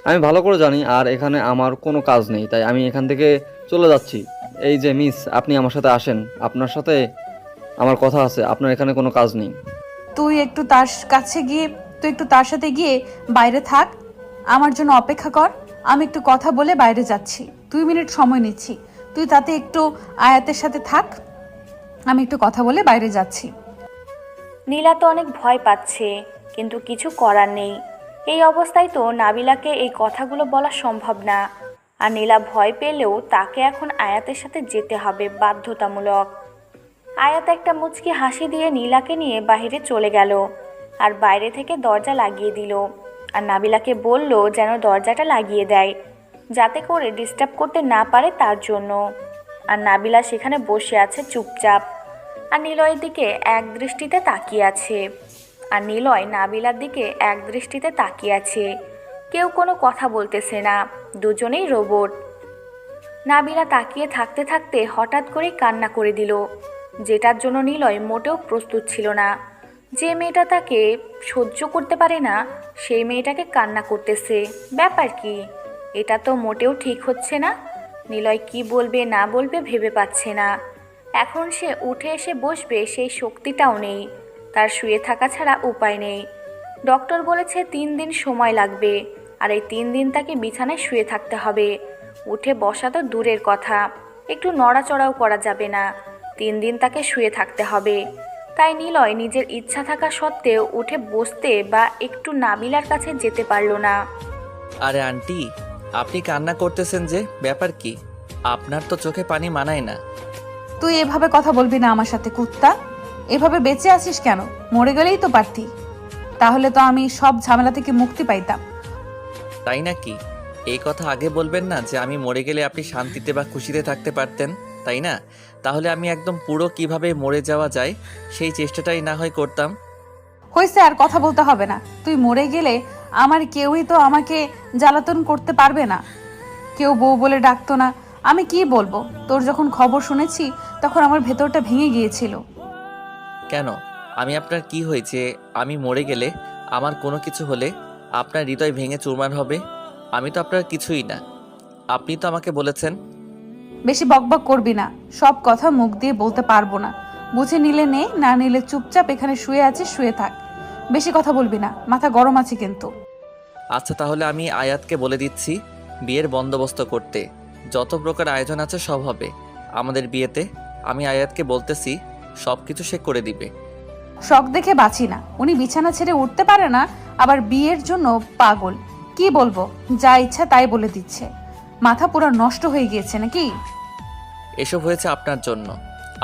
আমি ভালো করে জানি, আর এখানে আমার কোনো কাজ নেই, তাই আমি এখান থেকে চলে যাচ্ছি। এই যে মিস, আপনি আমার সাথে আসেন, আপনার সাথে আমার কথা আছে। আপনার এখানে কোনো কাজ নেই। তুই একটু তার সাথে গিয়ে বাইরে থাক, আমার জন্য অপেক্ষা কর। আমি একটু কথা বলে বাইরে যাচ্ছি, 2 মিনিট সময় নিচ্ছি। তুই তাতে একটু আয়াতের সাথে থাক, আমি একটু কথা বলে বাইরে যাচ্ছি। নীলা তো অনেক ভয় পাচ্ছে, কিন্তু কিছু করার নেই। এই অবস্থায় তো নাবিলাকে এই কথাগুলো বলা সম্ভব না। আর নীলা ভয় পেলেও তাকে এখন আয়াতের সাথে যেতে হবে বাধ্যতামূলক। আয়াত একটা মুচকি হাসি দিয়ে নীলাকে নিয়ে বাইরে চলে গেল আর বাইরে থেকে দরজা লাগিয়ে দিল। আর নাবিলাকে বলল যেন দরজাটা লাগিয়ে দেয়, যাতে করে ডিস্টার্ব করতে না পারে তার জন্য। আর নাবিলা সেখানে বসে আছে চুপচাপ, আর নিলয়ের দিকে এক দৃষ্টিতে তাকিয়ে আছে। আর নিলয় নাবিলার দিকে এক দৃষ্টিতে তাকিয়ে আছে। কেউ কোনো কথা বলতেছে না, দুজনেই রোবট। নাবিলা তাকিয়ে থাকতে থাকতে হঠাৎ করেই কান্না করে দিল, যেটার জন্য নিলয় মোটেও প্রস্তুত ছিল না। যে মেয়েটা তাকে সহ্য করতে পারে না সেই মেয়েটাকে কান্না করতেছে, ব্যাপার কি? এটা তো মোটেও ঠিক হচ্ছে না। নিলয় কি বলবে না বলবে ভেবে পাচ্ছে না। এখন সে উঠে এসে বসবে সেই শক্তিটাও নেই, তার শুয়ে থাকা ছাড়া উপায় নেই। ডক্টর বলেছে 3 দিন সময় লাগবে, আর এই 3 দিন তাকে বিছানায় শুয়ে থাকতে হবে। উঠে বসা তো দূরের কথা, একটু নড়াচড়াও করা যাবে না। 3 দিন তাকে শুয়ে থাকতে হবে। তাই নিলয় নিজের ইচ্ছা থাকা সত্ত্বেও উঠে বসতে বা একটু নাবিলার কাছে যেতে পারল না। আরে আন্টি, আপনি কান্না করতেছেন যে, ব্যাপার কি? আপনার তো চোখে পানি মানায় না। তুই এভাবে কথা বলবি না আমার সাথে, কুত্তা। এভাবে বেঁচে আছিস কেন? মরে গেলেই তো পারতি, তাহলে তো আমি সব ঝামেলা থেকে মুক্তি পাইতাম। তাই নাকি? এই কথা আগে বলবেন না যে আমি মরে গেলে আপনি শান্তিতে বা খুশিতে থাকতে পারতেন, তাই না? তাহলে আমি একদম পুরো কিভাবে মরে যাওয়া যায় সেই চেষ্টাটাই না হয় করতাম। হয়েছে, আর কথা বলতে হবে না। তুই মরে গেলে আমার কেউই তো আমাকে জ্বালাতন করতে পারবে না। কেউ বউ বলে ডাকতো না। আমি কি বলবো? তোর যখন খবর শুনেছি তখন আমার ভেতরটা ভেঙে গিয়েছিল। কেন? আমি আপনার কি হয়েছে? আমি মরে গেলে, আমার কোনো কিছু হলে আপনার হৃদয় ভেঙে চুরমার হবে? আমি তো আপনার কিছুই না। আপনি তো আমাকে বলেছেন। বেশি বকবক করবি না, সব কথা মুখ দিয়ে বলতে পারবো না। বুঝে নিলে নে, না নিলে চুপচাপ এখানে শুয়ে আছিস, শুয়ে থাক। বেশি কথা বলবি না, মাথা গরম আছে কিন্তু। আচ্ছা, তাহলে আমি আয়াতকে বলে দিচ্ছি বিয়ের বন্দোবস্ত করতে। যত প্রকার আয়োজন আছে সব হবে আমাদের বিয়েতে। আমি আয়াতকে বলতেছি, সব কিছু সে করে দিবে। শখ দেখে বাঁচি না। উনি বিছানা ছেড়ে উঠতে পারে না, আবার বিয়ের জন্য পাগল। কি বলবো, যা ইচ্ছা তাই বলে দিচ্ছে। মাথা পুরো নষ্ট হয়ে গিয়েছে নাকি? এসব হয়েছে আপনার জন্য।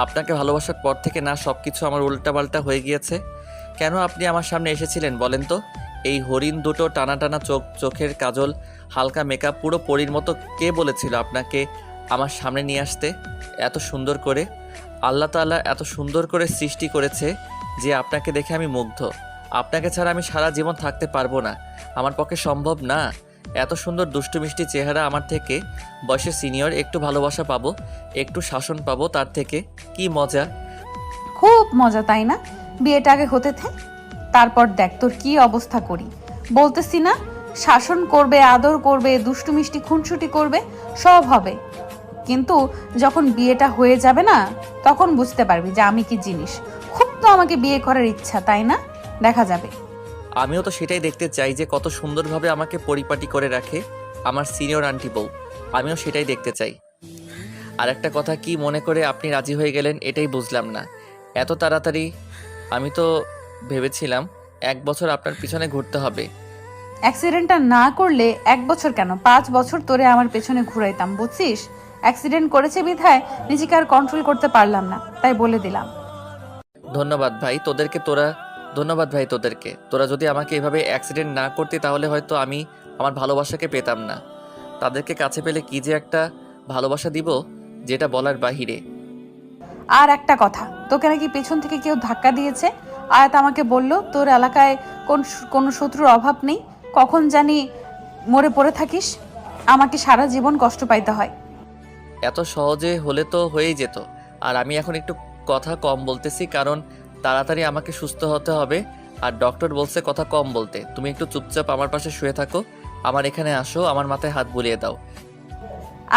আপনাকে ভালোবাসার পর থেকে না সব কিছু আমার উল্টাপাল্টা হয়ে গিয়েছে। কেন আপনি আমার সামনে এসেছিলেন বলেন তো? এই হরিণ দুটো, টানা টানা চোখ, চোখের কাজল, হালকা মেকআপ, পুরো পরীর মতো কে বলেছিল আপনাকে আমার সামনে নিয়ে আসতে? এত সুন্দর করে আল্লাহ তাআলা এত সুন্দর করে সৃষ্টি করেছে যে আপনাকে দেখে আমি মুগ্ধ। আপনাকে ছাড়া আমি সারা জীবন থাকতে পারবো না, আমার পক্ষে সম্ভব না। এত সুন্দর দুষ্টু মিষ্টি চেহারা আমার থেকে, বয়সে সিনিয়র, একটু ভালোবাসা পাবো, একটু শাসন পাবো, তার থেকে কি মজা। খুব মজা, তাই না? বিয়েটা আগে হতে থে, তারপর দেখ তোর কি অবস্থা করি। বলতেছি না, শাসন করবে, আদর করবে, দুষ্টু মিষ্টি খুনসুটি করবে, সব হবে। কিন্তু যখন বিয়েটা হয়ে যাবে না, তখন বুঝতে পারবি যে আমি কি জিনিস। খুব তো আমাকে বিয়ে করার ইচ্ছা, তাই না? দেখা যাবে। আমিও তো সেটাই দেখতে চাই যে কত সুন্দরভাবে আমাকে পরিপাটি করে রাখে আমার সিনিয়র আন্টি বউ। আমিও সেটাই দেখতে চাই। আর একটা কথা, কি মনে করে আপনি রাজি হয়ে গেলেন এটাই বুঝলাম না এত তাড়াতাড়ি। আমি তো ভেবেছিলাম 1 বছর আপনার পিছনে ঘুরতে হবে। অ্যাক্সিডেন্টটা না করলে 1 বছর কেন, 5 বছর তোরে আমার পেছনে ঘুরাইতাম, বুঝছিস? অ্যাক্সিডেন্ট করেছে বিধায় নিজেকে আর কন্ট্রোল করতে পারলাম না, তাই বলে দিলাম। ধন্যবাদ ভাই তোদেরকে, তোরা যদি আমাকে এভাবে অ্যাক্সিডেন্ট না করতে তাহলে হয়তো আমি আমার ভালোবাসাকে পেতাম না। তাদেরকে কাছে পেলে কি যে একটা ভালোবাসা দিব যেটা বলার বাহিরে। আর একটা কথা, তোকে নাকি পেছন থেকে কেউ ধাক্কা দিয়েছে। আয়াত আমাকে বলল তোর এলাকায় কোনো শত্রুর অভাব নেই, কখন জানি মরে পড়ে থাকিস। আমাকে সারা জীবন কষ্ট পাইতে হয়। এত সহজে হলে তো হয়েই যেত। আর আমি এখন একটু কথা কম বলতেছি, কারণ তাড়াতাড়ি আমাকে সুস্থ হতে হবে। আর ডক্টর বলছে কথা কম বলতে। তুমি একটু চুপচাপ আমার পাশে শুয়ে থাকো, আমার এখানে আসো, আমার মাথায় হাত বুলিয়ে দাও।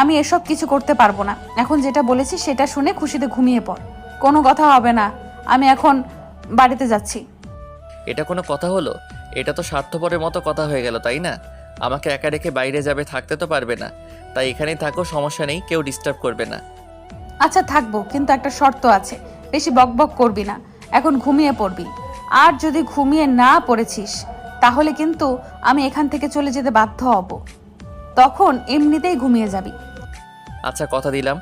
আমি এসব কিছু করতে পারবো না। এখন যেটা বলেছি সেটা শুনে খুশিতে ঘুমিয়ে পড়। কোনো কথা হবে না। আমি এখন বাড়িতে যাচ্ছি। এটা কোনো কথা হলো? এটা তো স্বার্থপরের মতো কথা হয়ে গেল, তাই না? আমাকে একা রেখে বাইরে যাবে, থাকতে তো পারবে না। তাই এখানেই থাকো, সমস্যা নেই, কেউ ডিস্টার্ব করবে না। আচ্ছা থাকবো, কিন্তু একটা শর্ত আছে। বেশি বকবক করবি না, এখন ঘুমিয়ে পড়বি। আর যদি ঘুমিয়ে না পড়েছিস তাহলে কিন্তু আমি এখান থেকে চলে যেতে বাধ্য হব। তখন এমনিতেই ঘুমিয়ে যাবি। আচ্ছা, কথা দিলাম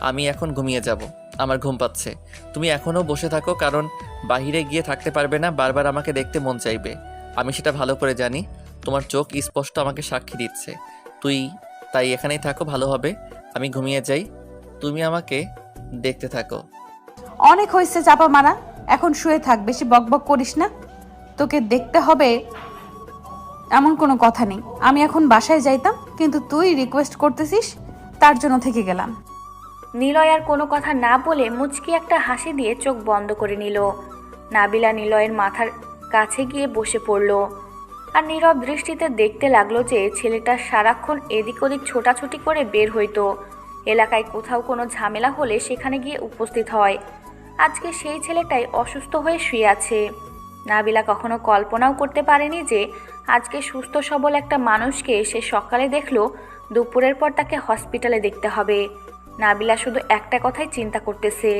আমি এখন ঘুমিয়ে যাব। আমার ঘুম পাচ্ছে। তুমি এখনও বসে থাকো, কারণ বাহিরে গিয়ে থাকতে পারবে না, বারবার আমাকে দেখতে মন চাইবে। আমি সেটা ভালো করে জানি। তোমার চোখ স্পষ্ট আমাকে সাক্ষী দিচ্ছে। তাই এখানেই থাকো, ভালো হবে। আমি ঘুমিয়ে যাই, তুমি আমাকে দেখতে থাকো। অনেক হয়েছে চাপা মারা, এখন শুয়ে থাক। বেশি বকবক করিস না। তোকে দেখতে হবে এমন কোনো কথা নেই। আমি এখন বাসায় যাইতাম, কিন্তু তুই রিকোয়েস্ট করতেছিস, তার জন্য থেকে গেলাম। নিলয় আর কোনো কথা না বলে মুচকি একটা হাসি দিয়ে চোখ বন্ধ করে নিল। নাবিলা নিলয়ের মাথার কাছে গিয়ে বসে পড়ল আর নীরব দৃষ্টিতে দেখতে লাগলো যে ছেলেটা সারাক্ষণ এদিক ওদিক ছোটাছুটি করে বের হইতো। এলাকায় কোথাও কোনো ঝামেলা হলে সেখানে গিয়ে উপস্থিত হয়। আজকে সেই ছেলেটাই অসুস্থ হয়ে শুয়ে আছে। নাবিলা কখনো কল্পনাও করতে পারেনি যে আজকে সুস্থ সবল একটা মানুষকে সে সকালে দেখলো, দুপুরের পর তাকে হসপিটালে দেখতে হবে। নাবিলা শুধু একটা কথাই চিন্তা করতেছে,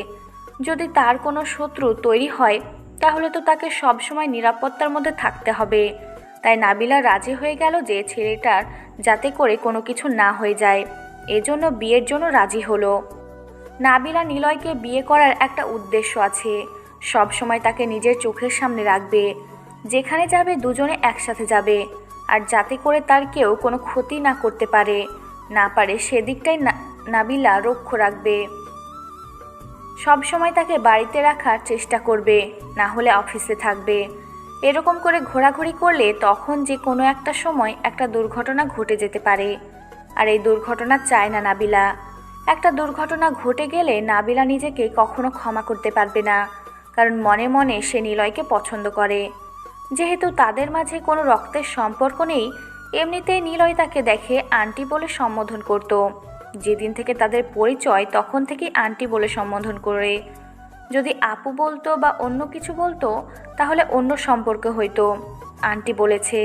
যদি তার কোনো শত্রু তৈরি হয় তাহলে তো তাকে সবসময় নিরাপত্তার মধ্যে থাকতে হবে। তাই নাবিলা রাজি হয়ে গেল যে ছেলেটার যাতে করে কোনো কিছু না হয়ে যায়, এজন্য বিয়ের জন্য রাজি হলো। নাবিলা নিলয়কে বিয়ে করার একটা উদ্দেশ্য আছে, সব সময় তাকে নিজের চোখের সামনে রাখবে, যেখানে যাবে দুজনে একসাথে যাবে, আর যাতে করে তার কেউ কোনো ক্ষতি না করতে পারে সেদিকটাই নাবিলা লক্ষ্য রাখবে। সব সময় তাকে বাড়িতে রাখার চেষ্টা করবে, না হলে অফিসে থাকবে। এরকম করে ঘোরাঘুরি করলে তখন যে কোনো একটা সময় একটা দুর্ঘটনা ঘটে যেতে পারে, আর এই দুর্ঘটনা চায় না নাবিলা। একটা দুর্ঘটনা ঘটে গেলে নাবিলা নিজেকে কখনো ক্ষমা করতে পারবে না, কারণ মনে মনে সে নিলয়কে পছন্দ করে। যেহেতু তাদের মাঝে কোনো রক্তের সম্পর্ক নেই, এমনিতেই নিলয় তাকে দেখে আন্টি বলে সম্বোধন করত। যেদিন থেকে তাদের পরিচয় তখন থেকেই আন্টি বলে সম্বোধন করে। যদি আপু বলতো বা অন্য কিছু বলতো তাহলে অন্য সম্পর্ক হইতো। আন্টি বলেছে,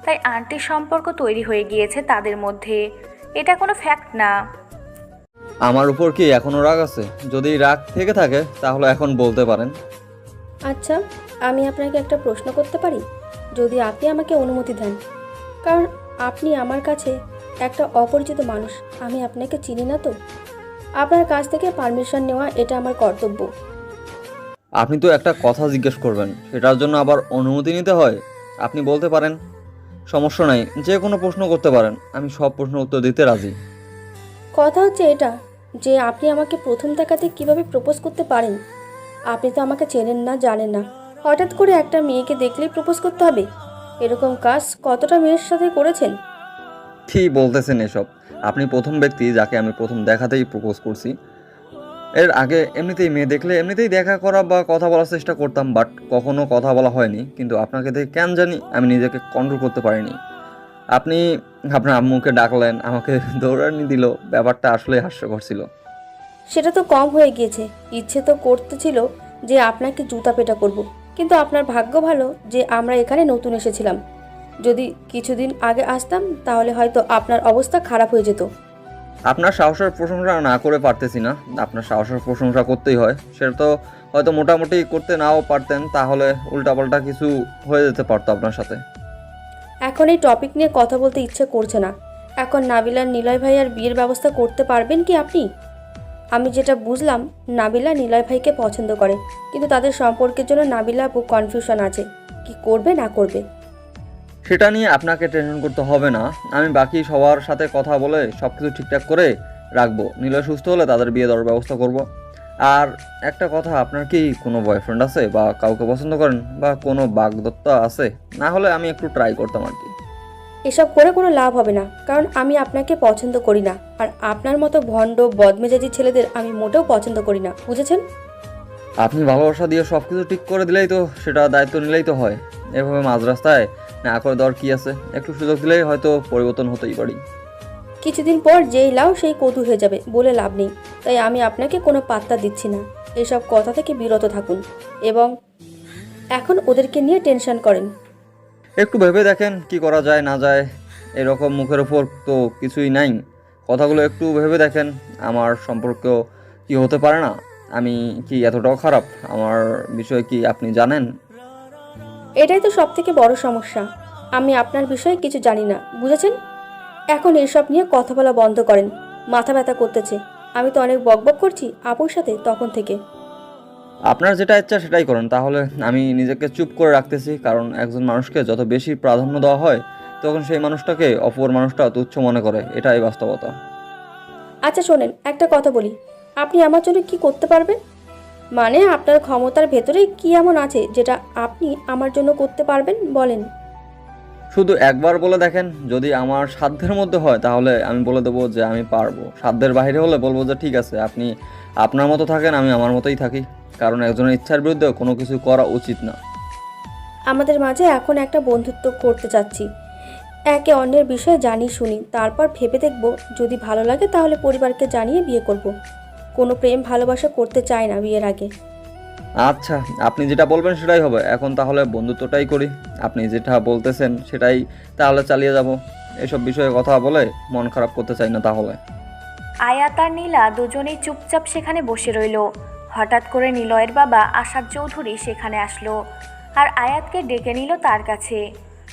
তাই আন্টির সম্পর্ক তৈরি হয়ে গিয়েছে তাদের মধ্যে। এটা কোনো ফ্যাক্ট না। আমার উপর কি এখনো রাগ আছে? যদি রাগ থেকে থাকে তাহলে এখন বলতে পারেন। আচ্ছা, আমি আপনাকে একটা প্রশ্ন করতে পারি, যদি আপনি আমাকে অনুমতি দেন? কারণ আপনি আমার কাছে একটা অপরিচিত মানুষ, আমি আপনাকে চিনি না, তো আপনার কাছ থেকে পারমিশন নেওয়া এটা আমার কর্তব্য। আপনি তো একটা কথা জিজ্ঞেস করবেন, সেটার জন্য আবার অনুমতি নিতে হয়? আপনি বলতে পারেন, সমস্যা নাই, যে কোনো প্রশ্ন করতে পারেন, আমি সব প্রশ্নের উত্তর দিতে রাজি। কথা হচ্ছে এটা যে আপনি আমাকে প্রথম দেখাতে কিভাবে প্রপোজ করতে পারেন? আপনি তো আমাকে চেনেন না, জানেন না, হঠাৎ করে একটা মেয়েকে দেখলেই প্রপোজ করতে হবে? এরকম কাজ কতটা মেয়ের সাথে করেছেন? কি বলতেছেন এসব? আপনি প্রথম ব্যক্তি যাকে আমি প্রথম দেখাতেই প্রপোজ করছি। এর আগে এমনিতেই মেয়ে দেখলে এমনিতেই দেখা করা বা কথা বলার চেষ্টা করতাম, বাট কখনো কথা বলা হয়নি। কিন্তু আপনাকে দেখে কেন জানি আমি নিজেকে কন্ট্রোল করতে পারিনি। আপনি আপনার আম্মুকে ডাকলেন, আমাকে দৌড়ানি দিল, ব্যাপারটা আসলে হাস্যকর ছিল। সেটা তো কম হয়ে গিয়েছে, ইচ্ছে তো করতেছিল যে আপনাকে জুতা পেটা করব, কিন্তু আপনার ভাগ্য ভালো যে আমরা এখানে নতুন এসেছিলাম। যদি কিছুদিন আগে আসতাম তাহলে হয়তো আপনার অবস্থা খারাপ হয়ে যেত। আপনার সাহসের প্রশংসা না করে পারতেছি না, আপনার সাহসের প্রশংসা করতেই হয়। সেটা তো হয়তো মোটামুটি করতে নাও পারতেন, তাহলে উল্টাপাল্টা কিছু হয়ে যেতে পারতো আপনার সাথে। এখন এই টপিক নিয়ে কথা বলতে ইচ্ছে করছে না। এখন নাবিলার নিলয় ভাইয়ার বিয়ের ব্যবস্থা করতে পারবেন কি আপনি? আমি যেটা বুঝলাম, নাবিলা নিলয় ভাইকে পছন্দ করে, কিন্তু তাদের সম্পর্কের জন্য নাবিলা আপু কনফিউশন আছে, কি করবে না করবে। সেটা নিয়ে আপনাকে টেনশন করতে হবে না, আমি বাকি সবার সাথে কথা বলে সব কিছু ঠিকঠাক করে রাখবো। নিলয় সুস্থ হলে তাদের বিয়ে দেওয়ার ব্যবস্থা করব। আর একটা কথা, আপনার কি কোনো বয়ফ্রেন্ড আছে বা কাউকে পছন্দ করেন বা কোনো বাগদত্তা আছে? না হলে আমি একটু ট্রাই করতাম আর কি। এসব করে কোনো লাভ হবে না, কারণ আমি আপনাকে পছন্দ করি না, আর আপনার মতো ভণ্ড বদমেজাজি ছেলেদের আমি মোটেও পছন্দ করি না, বুঝেছেন? আপনি ভালোবাসা দিয়ে সব কিছু ঠিক করে দিলেই তো, সেটা দায়িত্ব নিলেই তো হয়। এভাবে মাঝ রাস্তায় না করে দেওয়ার কি আছে? একটু সুযোগ দিলেই হয়তো পরিবর্তন হতেই পারি। কিছুদিন পর যেই লাউ সেই কদু হয়ে যাবে বলে লাভ নেই, তাই আমি আপনাকে কোনো পাত্তা দিচ্ছি না। এসব কথা থেকে বিরত থাকুন এবং এখন ওদেরকে নিয়ে টেনশন করেন। একটু ভেবে দেখেন কি করা যায় না যায়, এরকম মুখের ওপর তো কিছুই নাই। কথাগুলো একটু ভেবে দেখেন, আমার সম্পর্ক কি হতে পারে না? আমি কি এতটাও খারাপ? আমার বিষয়ে কি আপনি জানেন? এটাই তো সব থেকে বড় সমস্যা, আমি আপনার বিষয়ে কিছু জানি না, বুঝেছেন? এখন এসব নিয়ে কথা বলা বন্ধ করেন, মাথা ব্যথা করতেছে। আমি তো অনেক বকবক করছি আপুর সাথে তখন থেকে। আপনার যেটা ইচ্ছা সেটাই করেন, তাহলে আমি নিজেকে চুপ করে রাখতেছি। কারণ একজন মানুষকে যত বেশি প্রাধান্য দেওয়া হয় তখন সেই মানুষটাকে অপর মানুষটা তুচ্ছ মনে করে, এটাই বাস্তবতা। আচ্ছা শোনেন, একটা কথা বলি, আপনি আমার জন্য কি করতে পারবেন? মানে আপনার ক্ষমতার ভেতরে কি এমন আছে যেটা আপনি আমার জন্য করতে পারবেন, বলেন। শুধু একবার বলে দেখেন, যদি আমার সাধ্যের মধ্যে হয় তাহলে আমি বলে দেবো যে আমি পারবো। সাধ্যের বাইরে হলে বলবো যে ঠিক আছে, আপনি আপনার মতো থাকেন, আমি আমার মতোই থাকি। কারণ একজনের ইচ্ছার বিরুদ্ধে কোনো কিছু করা উচিত না। আমাদের মাঝে এখন একটা বন্ধুত্ব করতে চাচ্ছি, একে অন্যের বিষয়ে জানি শুনি, তারপর ভেবে দেখব, যদি ভালো লাগে তাহলে পরিবারকে জানিয়ে বিয়ে করব। কোনো প্রেম ভালোবাসা করতে চাই না বিয়ের আগে। আচ্ছা, আপনি যেটা বলবেন সেটাই হবে। এখন তাহলে বন্ধুত্বটাই করি, আপনি যেটা বলতেছেন সেটাই তাহলে চালিয়ে যাব। এসব বিষয়ে কথা বলে মন খারাপ করতে চাই না তাহলে। আয়াত আর নীলা দুজনেই চুপচাপ সেখানে বসে রইল। হঠাৎ করে নিলয়ের বাবা আসাদ চৌধুরী সেখানে আসলো আর আয়াতকে ডেকে নিল তার কাছে।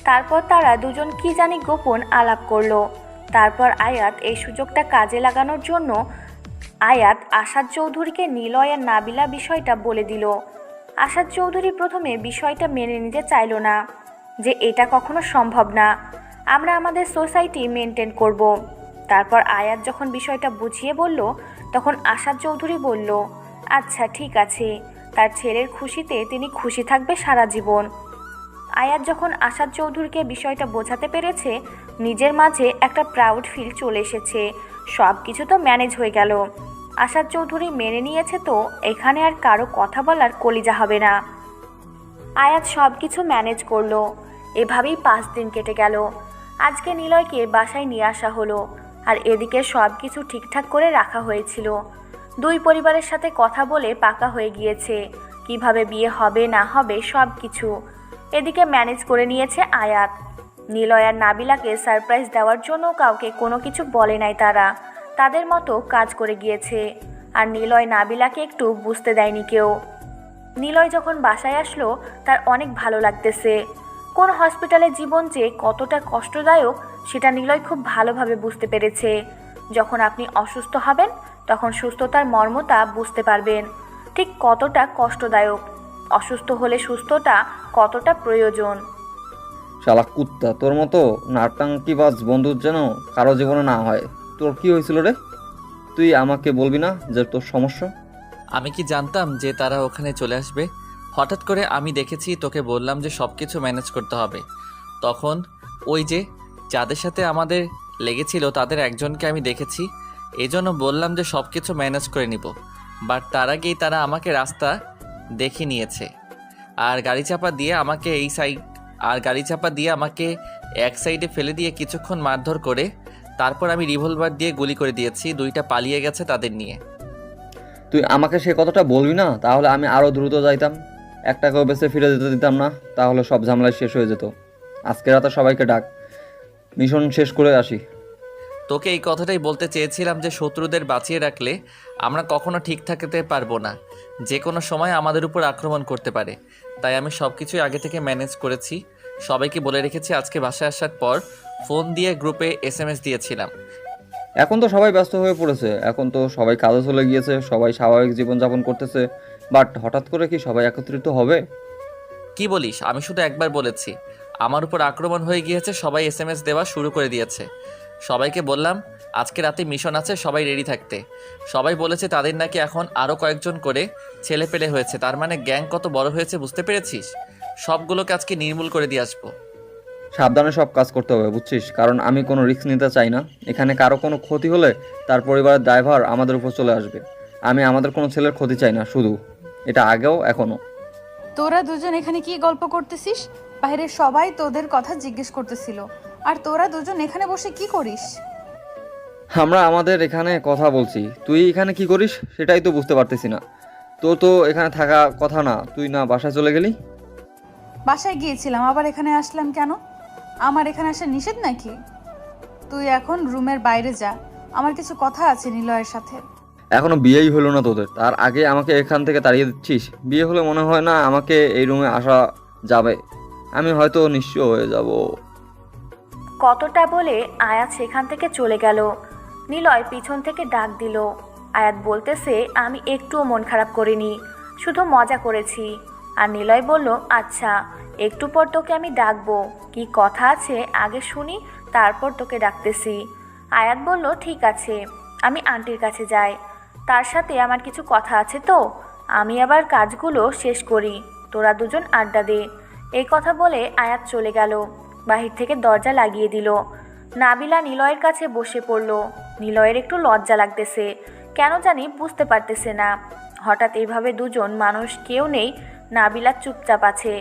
তারপর তারা দুজন কি জানি গোপন আলাপ করলো। তারপর আয়াত এই সুযোগটা কাজে লাগানোর জন্য আয়াত আসাদ চৌধুরীকে নিলয় আর নাবিলা বিষয়টা বলে দিল। আসাদ চৌধুরী প্রথমে বিষয়টা মেনে নিতে চাইল না, যে এটা কখনো সম্ভব না, আমরা আমাদের সোসাইটি মেনটেন করব। তারপর আয়াত যখন বিষয়টা বুঝিয়ে বলল, তখন আসাদ চৌধুরী বলল, আচ্ছা ঠিক আছে, তার ছেলের খুশিতে তিনি খুশি থাকবে সারা জীবন। আয়াত যখন আসাদ চৌধুরীকে বিষয়টা বোঝাতে পেরেছে, নিজের মাঝে একটা প্রাউড ফিল চলে এসেছে। সব কিছু তো ম্যানেজ হয়ে গেল। আসাদ চৌধুরী মেনে নিয়েছে, তো এখানে আর কারো কথা বলার কলিজা হবে না। আয়াত সব কিছু ম্যানেজ করলো। এভাবেই 5 দিন কেটে গেল। আজকে নিলয়কে বাসায় নিয়ে আসা হলো, আর এদিকে সব কিছু ঠিকঠাক করে রাখা হয়েছিল। দুই পরিবারের সাথে কথা বলে পাকা হয়ে গিয়েছে কিভাবে বিয়ে হবে না হবে সব কিছু। এদিকে ম্যানেজ করে নিয়েছে আয়াত। নিলয় আর নাবিলাকে সারপ্রাইজ দেওয়ার জন্য কাউকে কোনো কিছু বলে নাই, তারা তাদের মতো কাজ করে গিয়েছে। আর নিলয় নাবিলাকে একটু বুঝতে দেয়নি কেউ। নিলয় যখন বাসায় আসলো, তার অনেক ভালো লাগতেছে। কোন হসপিটালের জীবন যে কতটা কষ্টদায়ক সেটা নিলয় খুব ভালোভাবে বুঝতে পেরেছে। যখন আপনি অসুস্থ হবেন, তখন সুস্থতার মর্মটা বুঝতে পারবেন, ঠিক কতটা কষ্টদায়ক। অসুস্থ হলে সুস্থতা কতটা প্রয়োজন। শালা কুত্তা, তোর মতো নাট্যাঙ্কিবাজ বন্ধু যেন কারো জীবনে না হয়। তোর কি হয়েছিল রে? তুই আমাকে বলবি না যে তোর সমস্যা? আমি কি জানতাম যে তারা ওখানে চলে আসবে? হঠাৎ করে আমি দেখেছি, তোকে বললাম যে সব কিছু ম্যানেজ করতে হবে। তখন ওই যে যাদের সাথে আমাদের লেগেছিল তাদের একজনকে আমি দেখেছি, এই জন্য বললাম যে সব কিছু ম্যানেজ করে নিব। বাট তার আগেই তারা আমাকে রাস্তা দেখে নিয়েছে আর গাড়ি চাপা দিয়ে আমাকে এক সাইডে ফেলে দিয়ে কিছুক্ষণ মারধর করে তারপর আমি রিভলভার দিয়ে গুলি করে দিয়েছি। 2টা পালিয়ে গেছে তাদের নিয়ে। তুই আমাকে সে কথাটা বলবি না, তাহলে আমি আরও দ্রুত যাইতাম। একটাকেও বেঁচে ফিরে যেতে দিতাম না, তাহলে সব ঝামেলা শেষ হয়ে যেত। আজকে রাতে সবাইকে ডাক, মিশন শেষ করে আসি। তোকে এই কথাটাই বলতে চেয়েছিলাম যে শত্রুদের বাঁচিয়ে রাখলে আমরা কখনো ঠিক থাকতে পারবো না, যে কোনো সময় আমাদের উপর আক্রমণ করতে পারে। তাই আমি সব কিছুই আগে থেকে ম্যানেজ করেছি। সবাইকে বলে রেখেছি। আজকে বাসায় আসার পর ফোন দিয়ে গ্রুপে SMS দিয়েছিলাম। এখন তো সবাই ব্যস্ত হয়ে পড়েছে, এখন তো সবাই কাজে চলে গিয়েছে, সবাই স্বাভাবিক জীবনযাপন করতেছে। বাট হঠাৎ করে কি সবাই একত্রিত হবে? কি বলিস? আমি শুধু একবার বলেছি আমার উপর আক্রমণ হয়ে গিয়েছে, সবাই SMS দেওয়া শুরু করে দিয়েছে। সবাইকে বললাম আজকে রাতে মিশন আছে, সবাই রেডি থাকতে। সবাই বলেছে তাদের নাকি এখন আরও কয়েকজন করে ছেলে পেলে হয়েছে। তার মানে গ্যাং কত বড় হয়েছে বুঝতে পেরেছিস? সবগুলোকে আজকে নির্মূল করে দিয়ে আসবো। সাবধানে সব কাজ করতে হবে, বুঝছিস? কারণ আমি কোনো রিস্ক নিতে চাই না। এখানে কারো কোনো ক্ষতি হলে তার পরিবারের ড্রাইভার আমাদের উপর চলে আসবে। আমি আমাদের কোনো ছেলের ক্ষতি চাই না, শুধু এটা আগেও এখনও। তোরা দুজন এখানে কি গল্প করতেছিস? বাইরের সবাই তোদের কথা জিজ্ঞেস করতেছিল, আর তোরা দুজন এখানে বসে কি করিস? আমরা আমাদের এখানে কথা বলছি, তুই এখানে কি করিস সেটাই তো বুঝতে পারতেছি না। তোর তো এখানে থাকা কথা না, তুই না বাসায় চলে গেলি? বাসায় গিয়েছিলাম, আবার এখানে আসলাম কেন? আমার এখানে আসা নিষেধ নাকি? তুই এখন রুমের বাইরে যা, আমার কিছু কথা আছে নিলয়ের সাথে। এখনো বিয়েই হলো না তোদের, তার আগে আমাকে এখান থেকে তাড়িয়ে দিচ্ছিস? বিয়ে হলে মনে হয় না আমাকে এই রুমে আসা যাবে, আমি হয়তো নিঃস্ব হয়ে যাব। কতটা বলে আয়াত সেখান থেকে চলে গেল। নিলয় পিছন থেকে ডাক দিল। আয়াত বলতেছে, আমি একটুও মন খারাপ করিনি, শুধু মজা করেছি। আর নিলয় বলল, আচ্ছা একটু পর তোকে আমি ডাকবো, কি কথা আছে আগে শুনি, তারপর তোকে ডাকতেছি। আয়াত বলল, ঠিক আছে, আমি আন্টির কাছে যাই, তার সাথে আমার কিছু কথা আছে, তো আমি আবার কাজগুলো শেষ করি, তোরা দুজন আড্ডা দে। এই কথা বলে আয়াত চলে গেল। বাহির থেকে দরজা লাগিয়ে দিল। নাবিলা নিলয়ের কাছে বসে পড়ল। নিলয়ের একটু লজ্জা লাগতেছে, কেন জানি বুঝতে পারতেছে না। হঠাৎ এইভাবে দুজন মানুষ কেউ নেই, নাবিলা চুপচাপ আছে।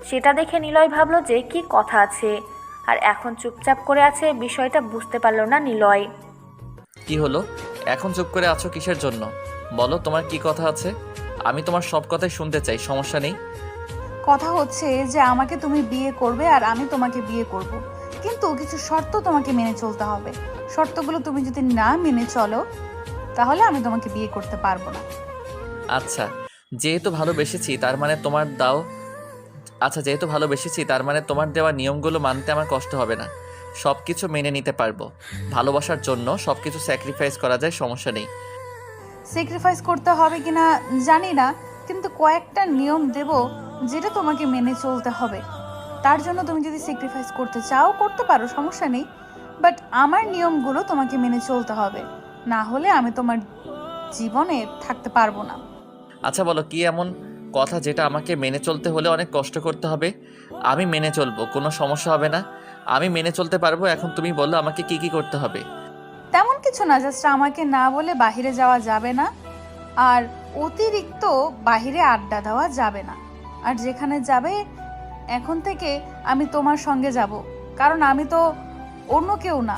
সেটা দেখে নিলয় ভাবলো যে কি কথা আছে, আর এখন চুপচাপ করে আছে, বিষয়টা বুঝতে পারল না নিলয়। কি হলো? এখন চুপ করে আছো কিসের জন্য? বলো তোমার কি কথা আছে, আমি তোমার সব কথাই শুনতে চাই, সমস্যা নেই। কথা হচ্ছে যে আমাকে তুমি বিয়ে করবে আর আমি তোমাকে বিয়ে করব, কিন্তু কিছু শর্ত তোমাকে মেনে চলতে হবে। শর্তগুলো তুমি যদি না মেনে চলো, তাহলে আমি তোমাকে বিয়ে করতে পারবো না। আচ্ছা যেহেতু ভালোবেসেছি তার মানে তোমার দাও আচ্ছা যেহেতু ভালোবেসেছি তার মানে তোমার দেওয়া নিয়মগুলো মানতে আমার কষ্ট হবে না। সব কিছু মেনে নিতে পারবো। ভালোবাসার জন্য সব কিছু স্যাক্রিফাইস করা যায়, সমস্যা নেই। স্যাক্রিফাইস করতে হবে কিনা জানি না, কিন্তু কয়েকটা নিয়ম দেব যেটা তোমাকে মেনে চলতে হবে। তার জন্য তুমি যদি স্যাক্রিফাইস করতে চাও করতে পারো, সমস্যা নেই। বাট আমার নিয়মগুলো তোমাকে মেনে চলতে হবে, না হলে আমি তোমার জীবনে থাকতে পারবো না। আচ্ছা বলো কি এমন কথা যেটা আমাকে মেনে চলতে হলে অনেক কষ্ট করতে হবে? আমি মেনে চলবো, কোনো সমস্যা হবে না। আমি মেনে চলতে পারবো। এখন তুমি বলো আমাকে কি কি করতে হবে। তেমন কিছু না, জাস্ট আমাকে না বলে বাইরে যাওয়া যাবে না, আর অতিরিক্ত বাইরে আড্ডা দেওয়া যাবে না। আর যেখানে যাবে এখন থেকে আমি তোমার সঙ্গে যাব, কারণ আমি তো অন্য কেউ না,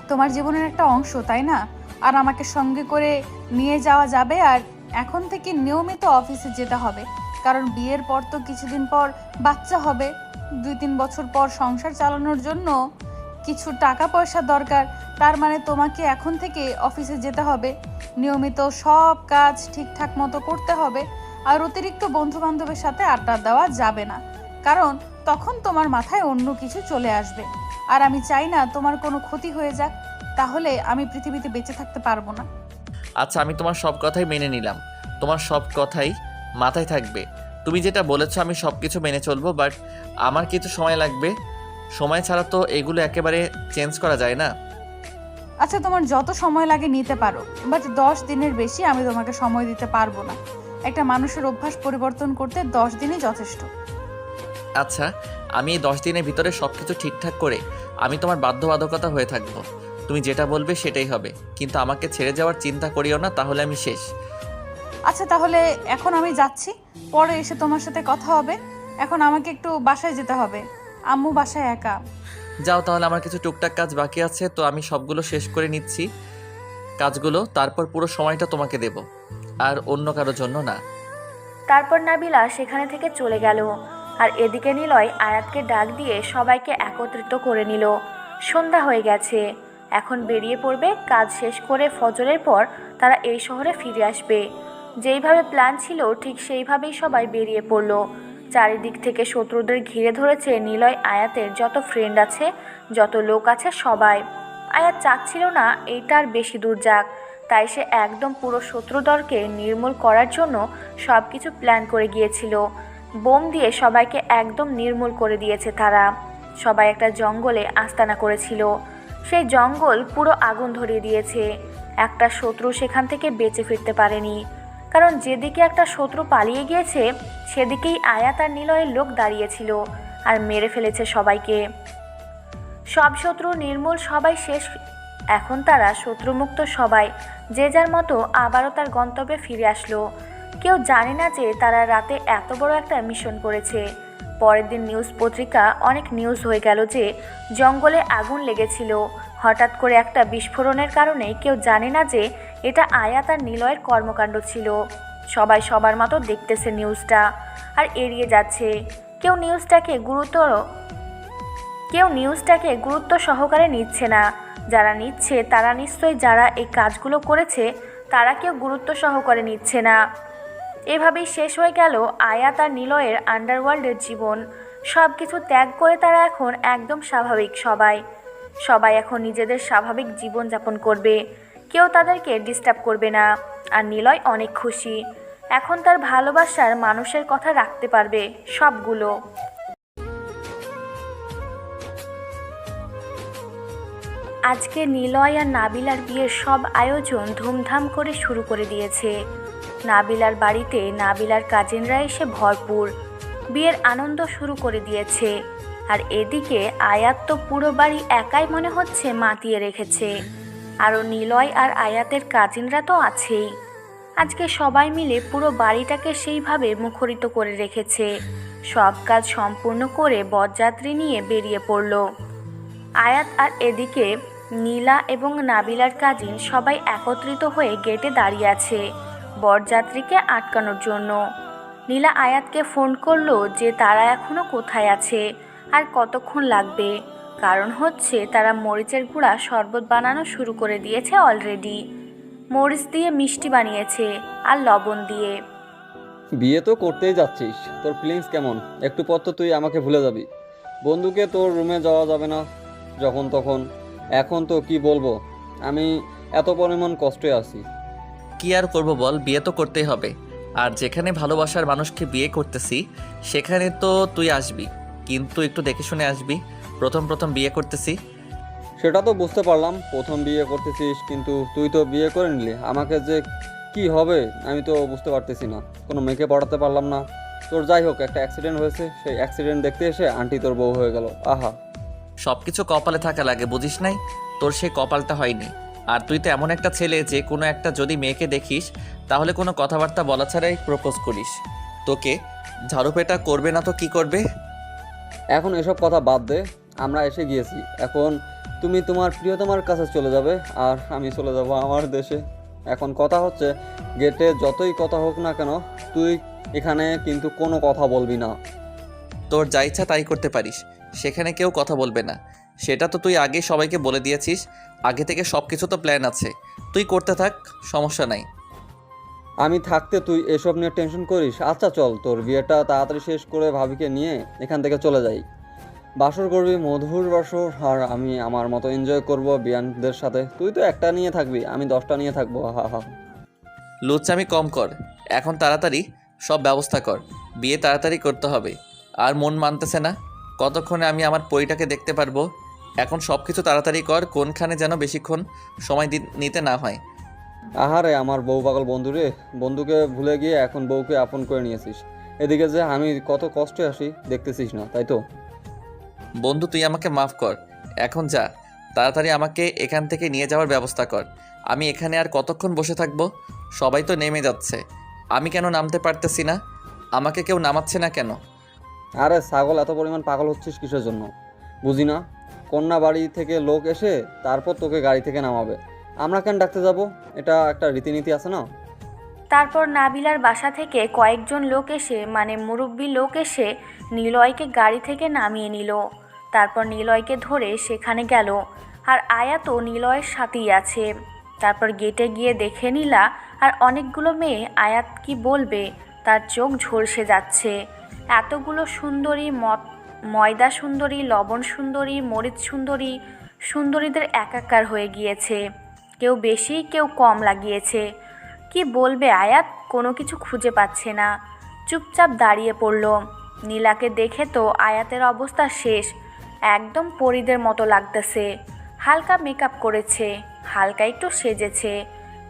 তোমার জীবনের একটা অংশ, তাই না? আর আমাকে সঙ্গে করে নিয়ে যাওয়া যাবে। আর এখন থেকে নিয়মিত অফিসে যেতে হবে, কারণ বিয়ের পর তো কিছুদিন পর বাচ্চা হবে, 2-3 বছর পর সংসার চালানোর জন্য কিছু টাকা পয়সা দরকার। তার মানে তোমাকে এখন থেকে অফিসে যেতে হবে, নিয়মিত সব কাজ ঠিকঠাক মতো করতে হবে। আর অতিরিক্ত বন্ধু বান্ধবের সাথে আড্ডা দেওয়া যাবে না, কারণ তখন তোমার মাথায় অন্য কিছু চলে আসবে। আর আমি চাই না তোমার কোনো ক্ষতি হয়ে যাক, তাহলে আমি পৃথিবীতে বেঁচে থাকতে পারবো না। আচ্ছা আমি তোমার সব কথাই মেনে নিলাম, তোমার সব কথাই মাথায় থাকবে। তুমি যেটা বলেছো আমি সব কিছু মেনে চলবো, বাট আমার কিছু সময় লাগবে। সময় ছাড়া তো এগুলো একেবারে চেঞ্জ করা যায় না। আচ্ছা তোমার যত সময় লাগে নিতে পারো, বাট 10 দিনের বেশি আমি তোমাকে সময় দিতে পারবো না। একটা মানুষের অভ্যাস পরিবর্তন করতে 10 দিনই যথেষ্ট। আচ্ছা আমি এই 10 দিনের ভিতরে সব কিছু ঠিকঠাক করে আমি তোমার বাধ্যবাধকতা হয়ে থাকবো। তুমি যেটা বলবে সেটাই হবে, কিন্তু আমাকে ছেড়ে যাওয়ার চিন্তা করিও না, তাহলে আমি শেষ। আচ্ছা তাহলে এখন আমি যাচ্ছি, পরে এসে তোমার সাথে কথা হবে। এখন আমাকে একটু বাসায় যেতে হবে, আম্মু বাসায় একা। যাও তাহলে, আমার কিছু টুকটাক কাজ বাকি আছে, তো আমি সবগুলো শেষ করে নিচ্ছি কাজগুলো, তারপর পুরো সময়টা তোমাকে দেব, আর অন্য কারোর জন্য না। তারপর নাবিলা সেখানে থেকে চলে গেল। আর এদিকে নিলয় আয়াতকে ডাক দিয়ে সবাইকে একত্রিত করে নিল। সন্ধ্যা হয়ে গেছে, এখন বেরিয়ে পড়বে। কাজ শেষ করে ফজরের পর তারা এই শহরে ফিরে আসবে। যেইভাবে প্ল্যান ছিল ঠিক সেইভাবেই সবাই বেরিয়ে পড়ল। চারিদিক থেকে শত্রুদের ঘিরে ধরেছে নিলয় আয়াতের যত ফ্রেন্ড আছে, যত লোক আছে সবাই। আয়াত চাচ্ছিল না এইটার বেশি দূর যাক, তাই সে একদম পুরো শত্রুদলকে নির্মূল করার জন্য সব কিছু প্ল্যান করে গিয়েছিল। বোম দিয়ে সবাইকে একদম নির্মূল করে দিয়েছে তারা। সবাই একটা জঙ্গলে আস্তানা করেছিল, সেই জঙ্গল পুরো আগুন ধরিয়ে দিয়েছে। একটা শত্রু সেখান থেকে বেঁচে ফিরতে পারেনি, কারণ যেদিকে একটা শত্রু পালিয়ে গিয়েছে সেদিকেই আয়াত আর নিলয়ের লোক দাঁড়িয়েছিল আর মেরে ফেলেছে সবাইকে। সব শত্রু নির্মূল, সবাই শেষ। এখন তারা শত্রুমুক্ত, সবাই যে যার মতো আবারও তার গন্তব্যে ফিরে আসলো। কেউ জানে না যে তারা রাতে এত বড় একটা মিশন করেছে। পরের দিন নিউজ পত্রিকা অনেক নিউজ হয়ে গেল যে জঙ্গলে আগুন লেগেছিল হঠাৎ করে একটা বিস্ফোরণের কারণে। কেউ জানে না যে এটা আয়াত আর নিলয়ের কর্মকাণ্ড ছিল। সবাই সবার মতো দেখতেছে নিউজটা আর এড়িয়ে যাচ্ছে। কেউ নিউজটাকে গুরুত্ব সহকারে নিচ্ছে না। যারা নিচ্ছে তারা নিশ্চয়ই যারা এই কাজগুলো করেছে তারা কেউ গুরুত্ব সহকারে নিচ্ছে না। এভাবেই শেষ হয়ে গেল আয়াত আর নিলয়ের আন্ডারওয়ার্ল্ডের জীবন। সব কিছু ত্যাগ করে তারা এখন একদম স্বাভাবিক। সবাই এখন নিজেদের স্বাভাবিক জীবনযাপন করবে, কেউ তাদেরকে ডিস্টার্ব করবে না। আর নিলয় অনেক খুশি, এখন তার ভালোবাসার মানুষের কথা রাখতে পারবে সবগুলো। আজকে নিলয় আর নাবিলার বিয়ের সব আয়োজন ধুমধাম করে শুরু করে দিয়েছে। নাবিলার বাড়িতে নাবিলার কাজিনরা এসে ভরপুর, বিয়ের আনন্দ শুরু করে দিয়েছে। আর এদিকে আয়াত তো পুরো বাড়ি একাই মনে হচ্ছে মাতিয়ে রেখেছে। আরও নিলয় আর আয়াতের কাজিনরা তো আছেই। আজকে সবাই মিলে পুরো বাড়িটাকে সেইভাবে মুখরিত করে রেখেছে। সব কাজ সম্পূর্ণ করে বরযাত্রী নিয়ে বেরিয়ে পড়ল আয়াত। আর এদিকে নীলা এবং নাবিলার কাজিন সবাই একত্রিত হয়ে গেটে দাঁড়িয়ে আছে বরযাত্রীকে আটকানোর জন্য। নীলা আয়াতকে ফোন করলো যে তারা এখনও কোথায় আছে আর কতক্ষণ লাগবে, কারণ হচ্ছে তারা মরিচের গুঁড়া শরবত বানানো শুরু করে দিয়েছে অলরেডি। মরিচ দিয়ে মিষ্টি বানিয়েছে আর লবণ দিয়ে। বিয়ে তো করতেই যাচ্ছিস, তোর ফিলিংস কেমন? একটু পর তো তুই আমাকে ভুলে যাবি। বন্ধুকে তোর রুমে যাওয়া যাবে না যখন তখন। এখন তো কি বলবো, আমি এত পরিমাণ কষ্টে আছি। কি আর করবো বল, বিয়ে তো করতেই হবে। আর যেখানে ভালোবাসার মানুষকে বিয়ে করতেছি সেখানে তো তুই আসবি, কিন্তু একটু দেখে শুনে আসবি। প্রথম প্রথম বিয়ে করতেছি। সেটা তো বুঝতে পারলাম, প্রথম বিয়ে করতেছিস, কিন্তু তুই তো বিয়ে করে নিলি। আমাকে যে কি হবে আমি তো বুঝতে পারতেছি না। কোনো মেয়েকে পড়াতে পারলাম না। তোর যাই হোক, একটা অ্যাক্সিডেন্ট হয়েছে, সেই অ্যাক্সিডেন্ট দেখতে এসে আন্টি তোর বউ হয়ে গেল। আহা, সব কিছু কপালে থাকা লাগে, বুঝিস নাই? তোর সেই কপালটা হয়নি। আর তুই তো এমন একটা ছেলে যে কোনো একটা যদি মেয়েকে দেখিস তাহলে কোনো কথাবার্তা বলা ছাড়াই প্রপোজ করিস। তোকে ঝাড়ুপেটা করবে না তো কি করবে? এখন এসব কথা বাদ দে, আমরা এসে গিয়েছি। এখন তুমি তোমার প্রিয়তমার কাছে চলে যাবে আর আমি চলে যাব আমার দেশে। এখন কথা হচ্ছে, গেটে যতই কথা হোক না কেন, তুই এখানে কিন্তু কোনো কথা বলবি না। তোর যা ইচ্ছা তাই করতে পারিস, সেখানে কেউ কথা বলবে না। সেটা তো তুই আগে সবাইকে বলে দিয়েছিস। আগে থেকে সব কিছু তো প্ল্যান আছে, তুই করতে থাক, সমস্যা নাই। আমি থাকতে তুই এসব নিয়ে টেনশন করিস? আচ্ছা চল, তোর বিয়েটা তাড়াতাড়ি শেষ করে ভাবিকে নিয়ে এখান থেকে চলে যাই। বাসর করবি, মধুর বাসর, আর আমি আমার মতো এনজয় করব বিয়ানদের সাথে। তুই তো একটা নিয়ে থাকবি, আমি 10টা নিয়ে থাকবো। হা হা। লুচ্চামি কম কর, এখন তাড়াতাড়ি সব ব্যবস্থা কর। বিয়ে তাড়াতাড়ি করতে হবে। আর মন মানতেছে না, কতক্ষণে আমি আমার পরিটাকে দেখতে পারবো? এখন সব কিছু তাড়াতাড়ি কর, কোনখানে যেন বেশিক্ষণ সময় নিতে না হয়। আহারে আমার বউ পাগল বন্ধু রে, বন্ধুকে ভুলে গিয়ে এখন বউকে আপন করে নিয়েছিস। এদিকে যে আমি কত কষ্টে আসি দেখতেছিস না, তাই তো? বন্ধু তুই আমাকে মাফ কর, এখন যা, তাড়াতাড়ি আমাকে এখান থেকে নিয়ে যাওয়ার ব্যবস্থা কর। আমি এখানে আর কতক্ষণ বসে থাকবো? সবাই তো নেমে যাচ্ছে, আমি কেন নামতে পারতেছি না? আমাকে কেউ নামাচ্ছে না কেন? আরে ছাগল, এত পরিমাণ পাগল হচ্ছিস কিসের জন্য বুঝি না। কন্যা বাড়ি থেকে লোক এসে তারপর তোকে গাড়ি থেকে নামাবে, আমরা কেন ডাকতে যাব? এটা একটা রীতিনীতি আছে না? তারপর নাবিলার বাসা থেকে কয়েকজন লোক এসে, মানে মুরব্বি লোক এসে নিলয়কে গাড়ি থেকে নামিয়ে নিল। তারপর নিলয়কে ধরে সেখানে গেল, আর আয়াতও নিলয়ের সাথেই আছে। তারপর গেটে গিয়ে দেখে নিলা আর অনেকগুলো মেয়ে। আয়াত কি বলবে, তার চোখ ঝলসে যাচ্ছে। এতগুলো সুন্দরী, ময়দা সুন্দরী, লবণ সুন্দরী, মরিচ সুন্দরী, সুন্দরীদের একাকার হয়ে গিয়েছে। কেউ বেশি কেউ কম লাগিয়েছে। কি বলবে আয়াত, কোনো কিছু খুঁজে পাচ্ছে না, চুপচাপ দাঁড়িয়ে পড়ল। নীলাকে দেখে তো আয়াতের অবস্থা শেষ, একদম পরীদের মতো লাগতেছে। হালকা মেকআপ করেছে, হালকা একটু সেজেছে,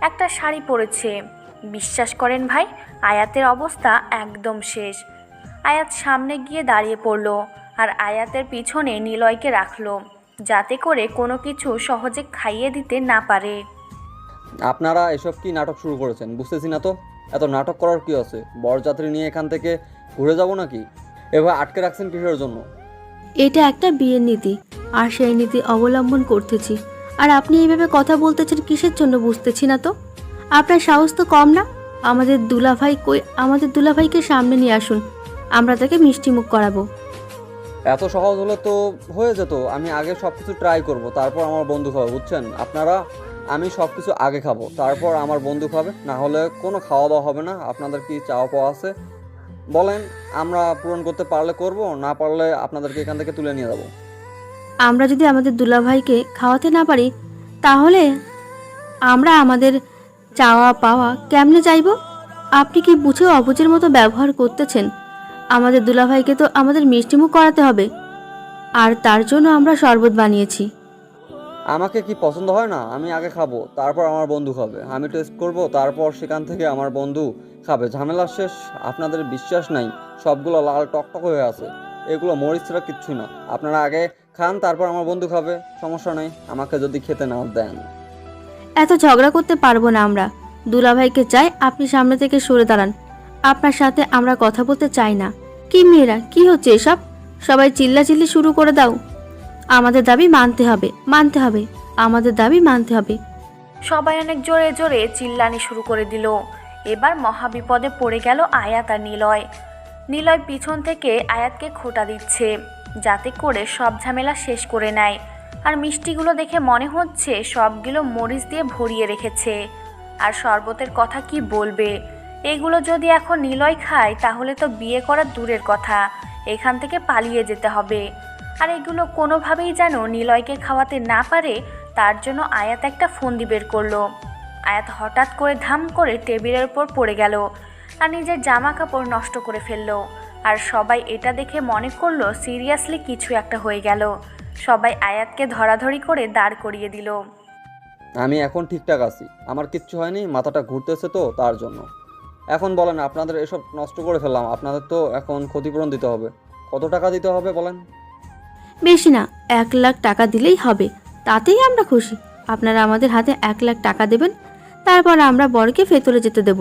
একটা শাড়ি পরেছে। বিশ্বাস করেন ভাই, আয়াতের অবস্থা একদম শেষ। আয়াত সামনে গিয়ে দাঁড়িয়ে পড়ল আর আয়াতের পিছনে নিলয়কে রাখলো, যাতে করে কোনো কিছু সহজে খাইয়ে দিতে না পারে। আপনারা এসব কি নাটক শুরু করেছেন বুঝতেছি না তো। এত নাটক করার কি আছে? বরযাত্রী নিয়ে এখান থেকে ঘুরে যাব নাকি? এভাবে আটকে রাখছেন কিসের জন্য? এটা একটা বিয়ের নীতি, আর সেই নীতি অবলম্বন করতেছি। আর আপনি এইভাবে কথা বলতেছেন কিসের জন্য বুঝতেছি না তো। আপনার সাহস তো কম না। আমাদের দুলাভাই কই? আমাদের দুলাভাইকে সামনে নিয়ে আসুন, আমরা তাকে মিষ্টি মুখ করাবো। এত সহজ হলে তো হয়ে যেত। আমি আগে সব কিছু ট্রাই করব, তারপর আমার বন্ধু খাবে, বুঝছেন আপনারা? আমি সব কিছু আগে খাবো, তারপর আমার বন্ধু খাবে। না হলে কোনো খাওয়া দাওয়া হবে না। আপনাদের কি চাওয়া পাওয়া আছে বলেন, আমরা পূরণ করতে পারলে করব, না পারলে আপনাদেরকে এখান থেকে তুলে নিয়ে যাবো। আমরা যদি আমাদের দুলাভাইকে খাওয়াতে না পারি তাহলে আমরা আমাদের চাওয়া পাওয়া কেমনে চাইব? আপনি কি বুঝে অবুঝের মতো ব্যবহার করতেছেন? আমাদের দুলাভাইকে তো আমাদের মিষ্টিমুখ করাতে হবে, আর তার জন্য আমরা শরবত বানিয়েছি। আমাকে কি পছন্দ হয় না? আমি আগে খাবো, তারপর আমার বন্ধু খাবে। আমি টেস্ট করব, তারপর সেখান থেকে আমার বন্ধু খাবে। ঝামেলা শেষ। আপনাদের বিশ্বাস নাই, সবগুলো লাল টকটক হয়ে আছে, এগুলো মরিচ ছাড়া কিচ্ছু না। আপনারা আগে খান, তারপর আমার বন্ধু খাবে, সমস্যা নেই আমাকে যদি খেতে না দেন। এত ঝগড়া করতে পারবো না আমরা। দুলাভাইকে চাই আপনি সামনে থেকে সরে দাঁড়ান। আপনার সাথে আমরা কথা বলতে চাই না। কি মেয়েরা, কি হচ্ছে এসব? সবাই চিল্লাচিল্লি শুরু করে দাও। আমাদের দাবি মানতে হবে, মানতে হবে, আমাদের দাবি মানতে হবে। সবাই অনেক জোরে জোরে চিল্লানি শুরু করে দিল। এবার মহাবিপদে পড়ে গেল আয়াত আর নিলয়। নিলয় পিছন থেকে আয়াতকে খোঁটা দিচ্ছে, যাতে করে সব ঝামেলা শেষ করে নেয়। আর মিষ্টিগুলো দেখে মনে হচ্ছে সবগুলো মরিচ দিয়ে ভরিয়ে রেখেছে। আর শরবতের কথা কি বলবে? এগুলো যদি এখন নিলয় খায় তাহলে তো বিয়ে করা দূরের কথা, এখান থেকে পালিয়ে যেতে হবে। আর এগুলো কোনোভাবেই যেন নিলয়কে খাওয়াতে না পারে, তার জন্য আয়াত একটা ফন্দি বের করলো। আয়াত হঠাৎ করে ধাম করে টেবিলের উপর পড়ে গেল আর নিজের জামা কাপড় নষ্ট করে ফেললো। আর সবাই এটা দেখে মনে করলো সিরিয়াসলি কিছু একটা হয়ে গেল। সবাই আয়াতকে ধরাধরি করে দাঁড় করিয়ে দিল। আমি এখন ঠিকঠাক আছি, আমার কিচ্ছু হয়নি, মাথাটা ঘুরতেছে তো তার জন্য। এখন বলেন, আপনাদের এসব নষ্ট করে ফেললাম, আপনাদের তো এখন ক্ষতিপূরণ দিতে হবে। কত টাকা দিতে হবে বলেন? বেশি না, 1,00,000 টাকা দিলেই হবে, তাতেই আমরা খুশি। আপনারা আমাদের হাতে 1,00,000 টাকা দেবেন, তারপর আমরা বরকে ভেতরে যেতে দেব।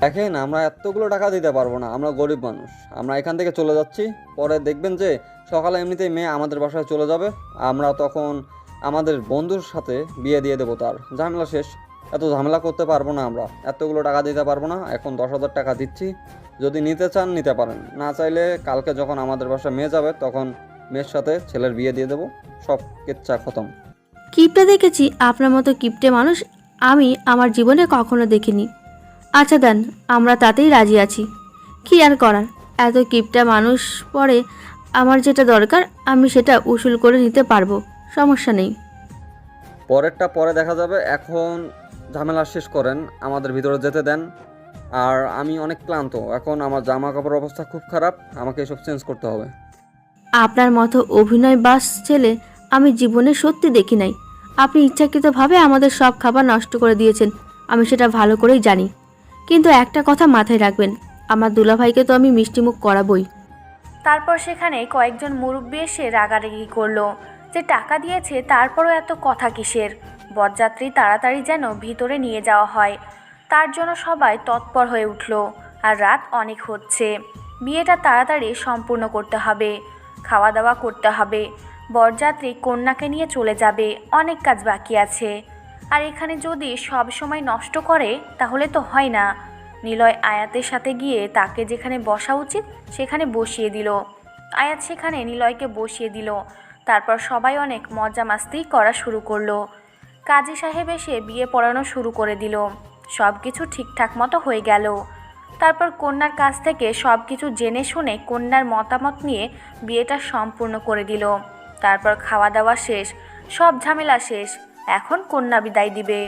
দেখেন, আমরা এতগুলো টাকা দিতে পারবো না, আমরা গরিব মানুষ। আমরা এখান থেকে চলে যাচ্ছি, পরে দেখবেন যে সকালে এমনিতেই মেয়ে আমাদের বাসায় চলে যাবে, আমরা তখন আমাদের বন্ধুর সাথে বিয়ে দিয়ে দেবো, তার ঝামেলা শেষ। এত ঝামেলা করতে পারবো না, আমরা এতগুলো টাকা দিতে পারবো না। এখন 10,000 টাকা দিচ্ছি, যদি নিতে চান নিতে পারেন, না চাইলে কালকে যখন আমাদের বাসায় মেয়ে যাবে তখন মেয়ের সাথে ছেলের বিয়ে দিয়ে দেবো, সব কিচ্ছা খতম। কিপটে দেখেছি, আপনার মতো কিপটে মানুষ আমি আমার জীবনে কখনো দেখিনি। আচ্ছা দেন, আমরা তাতেই রাজি আছি। কি আর করার, এত কিপটা মানুষ পরে আমার যেটা দরকার আমি সেটা উসুল করে নিতে পারবো, সমস্যা নেই। পরেরটা পরে দেখা যাবে, এখন ঝামেলা শেষ করেন, আমাদের ভিতরে যেতে দেন। আর আমি অনেক ক্লান্ত, এখন আমার জামা কাপড়ের অবস্থা খুব খারাপ, আমাকে এসব চেঞ্জ করতে হবে। আপনার মতো অভিনয় বাস ছেলে আমি জীবনে সত্যি দেখি নাই। আপনি ইচ্ছাকৃতভাবে আমাদের সব খাবার নষ্ট করে দিয়েছেন, আমি সেটা ভালো করেই জানি। কিন্তু একটা কথা মাথায় রাখবেন, আমার দুলাভাইকে তো আমি মিষ্টিমুখ করাবই। তারপর সেখানে কয়েকজন মুরব্বি এসে রাগারাগি করলো যে টাকা দিয়েছে তারপরও এত কথা কিসের। বরযাত্রী তাড়াতাড়ি যেন ভিতরে নিয়ে যাওয়া হয়, তার জন্য সবাই তৎপর হয়ে উঠল। আর রাত অনেক হচ্ছে, বিয়েটা তাড়াতাড়ি সম্পূর্ণ করতে হবে, খাওয়া দাওয়া করতে হবে। বরযাত্রী কন্যাকে নিয়ে চলে যাবে, অনেক কাজ বাকি আছে। আর এখানে যদি সব সময় নষ্ট করে তাহলে তো হয় না। নিলয় আয়াতের সাথে গিয়ে তাকে যেখানে বসা উচিত সেখানে বসিয়ে দিল। আয়াত সেখানে নিলয়কে বসিয়ে দিল। তারপর সবাই অনেক মজা মাস্তি করা শুরু করলো। কাজী সাহেব এসে বিয়ে পড়ানো শুরু করে দিল। সব কিছু ঠিকঠাক মতো হয়ে গেল। তারপর কন্যার কাছ থেকে সব কিছু জেনে শুনে কন্যার মতামত নিয়ে বিয়েটা সম্পূর্ণ করে দিল। তারপর খাওয়া দাওয়া শেষ, সব ঝামেলা শেষ, এখন কন্যা বিদায় দিবে।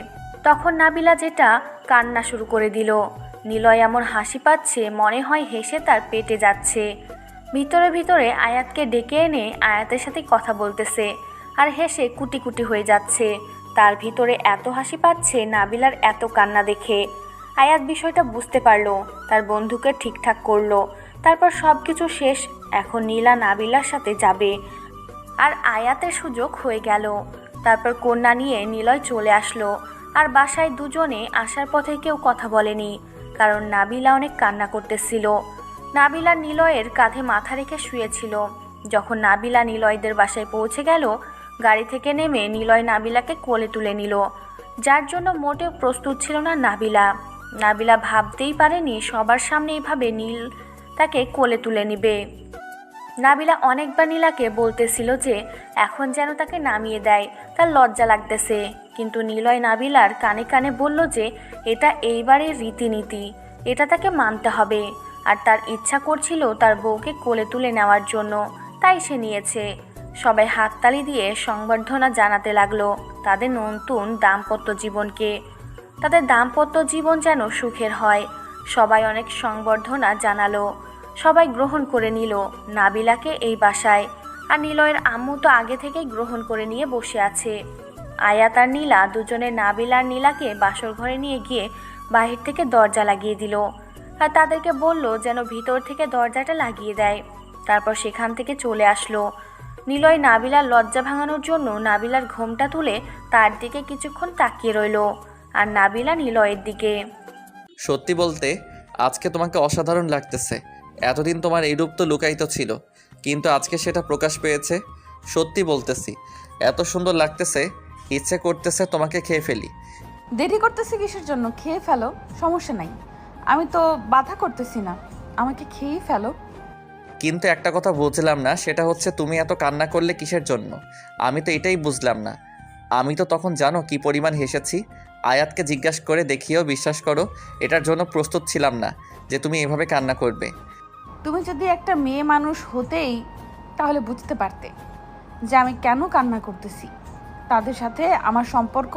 তখন নাবিলা যেটা কান্না শুরু করে দিল। নিলয় এমন হাসি পাচ্ছে, মনে হয় হেসে তার পেটে যাচ্ছে। ভিতরে ভিতরে আয়াতকে ডেকে এনে আয়াতের সাথে কথা বলতেছে আর হেসে কুটি কুটি হয়ে যাচ্ছে। তার ভিতরে এত হাসি পাচ্ছে নাবিলার এত কান্না দেখে। আয়াত বিষয়টা বুঝতে পারলো, তার বন্ধুকে ঠিকঠাক করলো। তারপর সব কিছু শেষ, এখন নীলা নাবিলার সাথে যাবে আর আয়াতের সুযোগ হয়ে গেল। তারপর কন্যা নিয়ে নিলয় চলে আসলো। আর বাসায় দুজনে আসার পথে কেউ কথা বলেনি, কারণ নাবিলা অনেক কান্না করতেছিল। নাবিলা নিলয়ের কাঁধে মাথা রেখে শুয়েছিল। যখন নাবিলা নিলয়দের বাসায় পৌঁছে গেল, গাড়ি থেকে নেমে নিলয় নাবিলাকে কোলে তুলে নিল, যার জন্য মোটেও প্রস্তুত ছিল না নাবিলা। নাবিলা ভাবতেই পারেনি সবার সামনে এইভাবে নীল তাকে কোলে তুলে নিবে। নাবিলা অনেকবার নীলাকে বলতেছিল যে এখন যেন তাকে নামিয়ে দেয়, তার লজ্জা লাগতেছে। কিন্তু নিলয় নাবিলার কানে কানে বলল যে এটা এইবারের রীতিনীতি, এটা তাকে মানতে হবে। আর তার ইচ্ছা করছিল তার বউকে কোলে তুলে নেওয়ার জন্য, তাই সে নিয়েছে। সবাই হাততালি দিয়ে সংবর্ধনা জানাতে লাগলো তাদের নতুন দাম্পত্য জীবনকে। তাদের দাম্পত্য জীবন যেন সুখের হয়। সবাই অনেক সংবর্ধনা জানালো, সবাই গ্রহণ করে নিল নাবিলাকে এই বাসায়। আর নিলয়ের আম্মু তো আগে থেকেই গ্রহণ করে নিয়ে বসে আছে। আয়াত আর নীলা দুজনে নাবিলা আর নীলাকে বাসর ঘরে নিয়ে গিয়ে বাহির থেকে দরজা লাগিয়ে দিল আর তাদেরকে বলল যেন ভিতর থেকে দরজাটা লাগিয়ে দেয়। তারপর সেখান থেকে চলে আসলো। নিলয় নাবিলার লজ্জা ভাঙানোর জন্য নাবিলার ঘোমটা তুলে তার দিকে কিছুক্ষণ তাকিয়ে রইল, আর নাবিলা নিলয়ের দিকে। সত্যি বলতে আজকে তোমাকে অসাধারণ লাগতেছে। এতদিন তোমার এই রূপ তো লুকায়িত ছিল, কিন্তু আজকে সেটা প্রকাশ পেয়েছে। সত্যি বলতেছি, এত সুন্দর লাগতেছে, ইচ্ছে করতেছে তোমাকে খেয়ে ফেলি। দেরি করতেছি কিসের জন্য? খেয়ে ফেলো, সমস্যা নাই। আমি তো বাধা করতেছি না, আমাকে খেয়েই ফেলো। কিন্তু একটা কথা বুঝলাম না, সেটা হচ্ছে তুমি এত কান্না করলে কিসের জন্য? আমি তো এটাই বুঝলাম না। আমি তো তখন জানো কি পরিমাণ হেসেছি, আয়াতকে জিজ্ঞাসা করে দেখিও, বিশ্বাস করো এটার জন্য প্রস্তুত ছিলাম না যে তুমি এভাবে কান্না করবে। তুমি যদি একটা মেয়ে মানুষ হতেই তাহলে বুঝতে পারতে যে আমি কেন কান্না করতেছি। তাদের সাথে আমার সম্পর্ক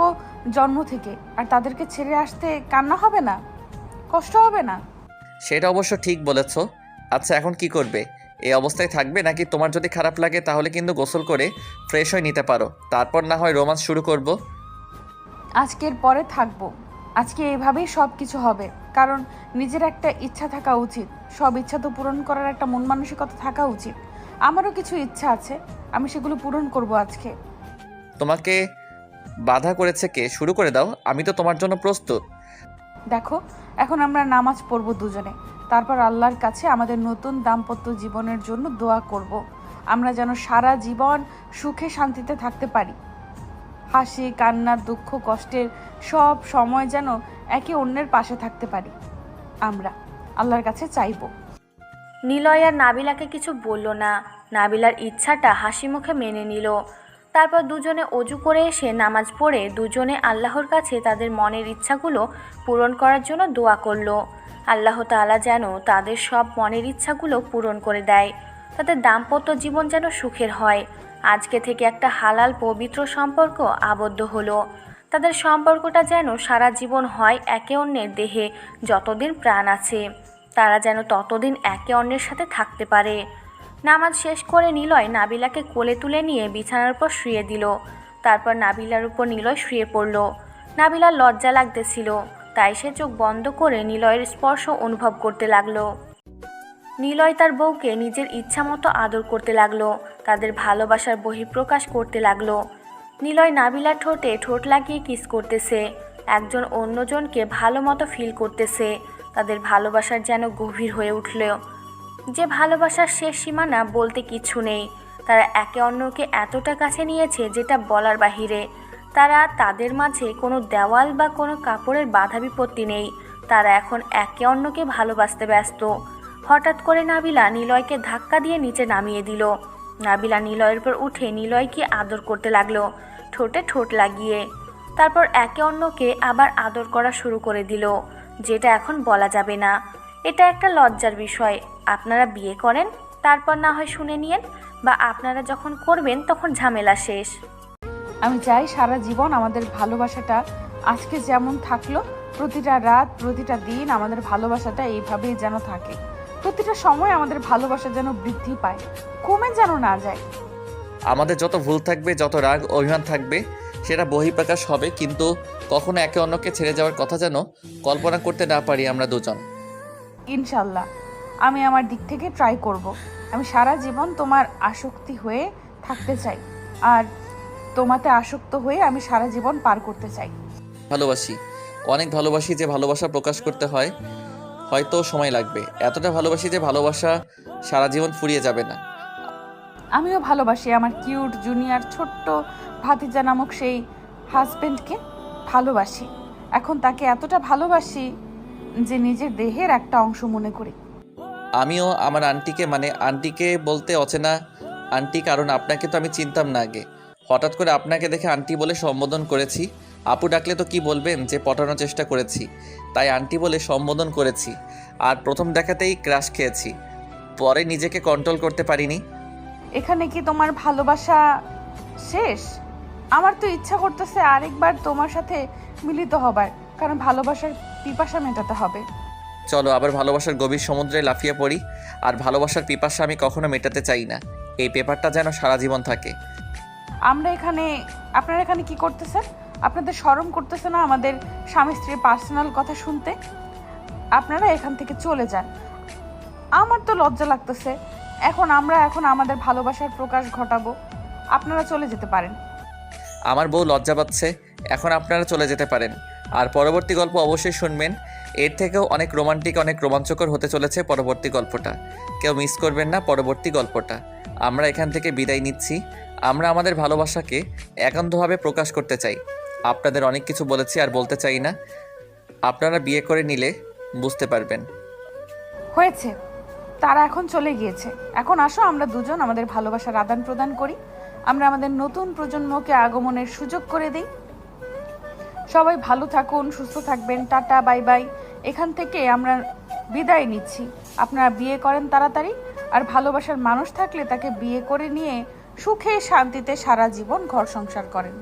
জন্ম থেকে, আর তাদেরকে ছেড়ে আসতে কান্না হবে না, কষ্ট হবে না? সেটা অবশ্য ঠিক বলেছ। আচ্ছা এখন কি করবে? এই অবস্থায় থাকবে নাকি তোমার যদি খারাপ লাগে তাহলে কিন্তু গোসল করে ফ্রেশ হয়ে নিতে পারো, তারপর না হয় রোমান্স শুরু করব। আজকের পরে থাকবো। আজকে এইভাবেই সব কিছু হবে, কারণ নিজের একটা ইচ্ছা থাকা উচিত। সব ইচ্ছা তো পূরণ করার একটা মন মানসিকতা থাকা উচিত। আমারও কিছু ইচ্ছা আছে, আমি সেগুলো পূরণ করব আজকে। তোমাকে বাধা করেছে কে? শুরু করে দাও, আমি তো তোমার জন্য প্রস্তুত। দেখো, এখন আমরা নামাজ পড়ব দুজনে, তারপর আল্লাহর কাছে আমাদের নতুন দাম্পত্য জীবনের জন্য দোয়া করব। আমরা যেন সারা জীবন সুখে শান্তিতে থাকতে পারি। হাসি, কান্না, দুঃখ, কষ্টের সব সময় যেন একে অন্যের পাশে থাকতে পারি। আমরা আল্লাহর কাছে চাইবো। নিলয় আর নাবিলাকে কিছু বলল না। নাবিলার ইচ্ছাটা হাসি মুখে মেনে নিল। তারপর দুজনে অজু করে এসে নামাজ পড়ে দুজনে আল্লাহর কাছে তাদের মনের ইচ্ছাগুলো পূরণ করার জন্য দোয়া করলো। আল্লাহ তাআলা যেন তাদের সব মনের ইচ্ছাগুলো পূরণ করে দেয়, তাদের দাম্পত্য জীবন যেন সুখের হয়। আজকে থেকে একটা হালাল পবিত্র সম্পর্ক আবদ্ধ হলো। তাদের সম্পর্কটা যেন সারা জীবন হয়, একে অন্যের দেহে যতদিন প্রাণ আছে তারা যেন ততদিন একে অন্যের সাথে থাকতে পারে। নামাজ শেষ করে নিলয় নাবিলাকে কোলে তুলে নিয়ে বিছানার উপর শুয়ে দিল। তারপর নাবিলার উপর নিলয় শুয়ে পড়ল। নাবিলার লজ্জা লাগতেছিল, তাই সে চোখ বন্ধ করে নিলয়ের স্পর্শ অনুভব করতে লাগলো। নিলয় তার বউকে নিজের ইচ্ছা মতো আদর করতে লাগলো, তাদের ভালোবাসার বহিঃপ্রকাশ করতে লাগলো। নিলয় নাবিলার ঠোঁটে ঠোঁট লাগিয়ে কিস করতেছে, একজন অন্যজনকে ভালো মতো ফিল করতেছে। তাদের ভালোবাসার যেন গভীর হয়ে উঠল, যে ভালোবাসার শেষ সীমানা বলতে কিছু নেই। তারা একে অন্যকে এতটা কাছে নিয়েছে যেটা বলার বাহিরে। তাদের মাঝে কোনো দেওয়াল বা কোনো কাপড়ের বাধা বিপত্তি নেই। তারা এখন একে অন্যকে ভালোবাসতে ব্যস্ত। হঠাৎ করে নাবিলা নিলয়কে ধাক্কা দিয়ে নিচে নামিয়ে দিল। নাবিলা নিলয়ের উপর উঠে নিলয়কে আদর করতে লাগলো, ঠোঁটে ঠোঁট লাগিয়ে। তারপর একে অন্যকে আবার আদর করা শুরু করে দিল, যেটা এখন বলা যাবে না। এটা একটা লজ্জার বিষয়। আপনারা বিয়ে করেন, তারপর না হয় শুনে নিয়েন, বা আপনারা যখন করবেন তখন ঝামেলা শেষ। আমি চাই সারা জীবন আমাদের ভালোবাসাটা আজকে যেমন থাকলো, প্রতিটা রাত প্রতিটা দিন আমাদের ভালোবাসাটা এইভাবেই যেন থাকে। প্রতিটা সময় আমাদের ভালোবাসা যেন বৃদ্ধি পায়, কমে যেন না যায়। আমাদের যত ভুল থাকবে, যত রাগ অভিমান থাকবে, সেটা বহিঃপ্রকাশ হবে, কিন্তু কখনো একে অন্যকে ছেড়ে যাওয়ার কথা যেন কল্পনা করতে না পারি আমরা দুজন। ইনশাল্লাহ আমি আমার দিক থেকে ট্রাই করব। আমি সারা জীবন তোমার আসক্তি হয়ে থাকতে চাই, আর তোমাতে আসক্ত হয়ে আমি সারা জীবন পার করতে চাই। ভালোবাসি, অনেক ভালোবাসি। যে ভালোবাসা প্রকাশ করতে হয় হয়তো সময় লাগবে, এতটা ভালোবাসি যে ভালোবাসা সারা জীবন ফুরিয়ে যাবে না। আমিও ভালোবাসি আমার কিউট জুনিয়র ছোট্ট ভাতিজা নামক সেই হাজবেন্ডকে। ভালোবাসি, এখন তাকে এতটা ভালোবাসি যে নিজের দেহের একটা অংশ মনে করি। আমিও আমার আন্টিকে, মানে আন্টিকে বলতে অচেনা আন্টি, কারণ আপনাকে তো আমি চিনতাম না আগে। হঠাৎ করে আপনাকে দেখে আন্টি বলে সম্বোধন করেছি। আপু ডাকলে তো কি বলবেন যে পটানোর চেষ্টা করেছি, তাই আন্টি বলে সম্বোধন করেছি। আর প্রথম দেখাতেই ক্রাশ খেয়েছি, পরে নিজেকে কন্ট্রোল করতে পারিনি। এখানে কি তোমার ভালোবাসা শেষ? আমার তো ইচ্ছা করতেছে আরেকবার তোমার সাথে মিলিত হবার, কারণ ভালোবাসার পিপাসা মেটাতে হবে। চলো আবার ভালোবাসার গভীর সমুদ্রে লাফিয়ে পড়ি। আর ভালোবাসার পিপাসা আমি কখনো মেটাতে চাই না, এই পেপারটা যেন সারা জীবন থাকে। আপনারা এখানে কি করতেছেন? আপনাদের শরম করতেছে না আমাদের স্বামী স্ত্রীর পার্সোনাল কথা শুনতে? আপনারা এখান থেকে চলে যান, আমার তো লজ্জা লাগতেছে। এখন আমাদের ভালোবাসার প্রকাশ ঘটাবো, আপনারা চলে যেতে পারেন। আমার বউ লজ্জা পাচ্ছে, এখন আপনারা চলে যেতে পারেন। আর পরবর্তী গল্প অবশ্যই শুনবেন, এর থেকেও অনেক রোমান্টিক, অনেক রোমাঞ্চকর হতে চলেছে পরবর্তী গল্পটা। কেউ মিস করবেন না পরবর্তী গল্পটা। আমরা এখান থেকে বিদায় নিচ্ছি। আমরা আমাদের ভালোবাসাকে একান্তভাবে প্রকাশ করতে চাই। আপনাদের অনেক কিছু বলেছি আর বলতে চাই না, আপনারা বিয়ে করে নিলে বুঝতে পারবেন। হয়েছে, তারা এখন চলে গিয়েছে। এখন আসো আমরা দুজন আমাদের ভালোবাসার আদান প্রদান করি। আমরা আমাদের নতুন প্রজন্মকে আগমনের সুযোগ করে দিই। সবাই ভালো থাকুন, সুস্থ থাকবেন। Tata, bye bye. এখান থেকে আমরা বিদায় নিচ্ছি। আপনারা বিয়ে করেন তাড়াতাড়ি, আর ভালোবাসার মানুষ থাকলে তাকে বিয়ে করে নিয়ে সুখে শান্তিতে সারা জীবন ঘর সংসার করেন।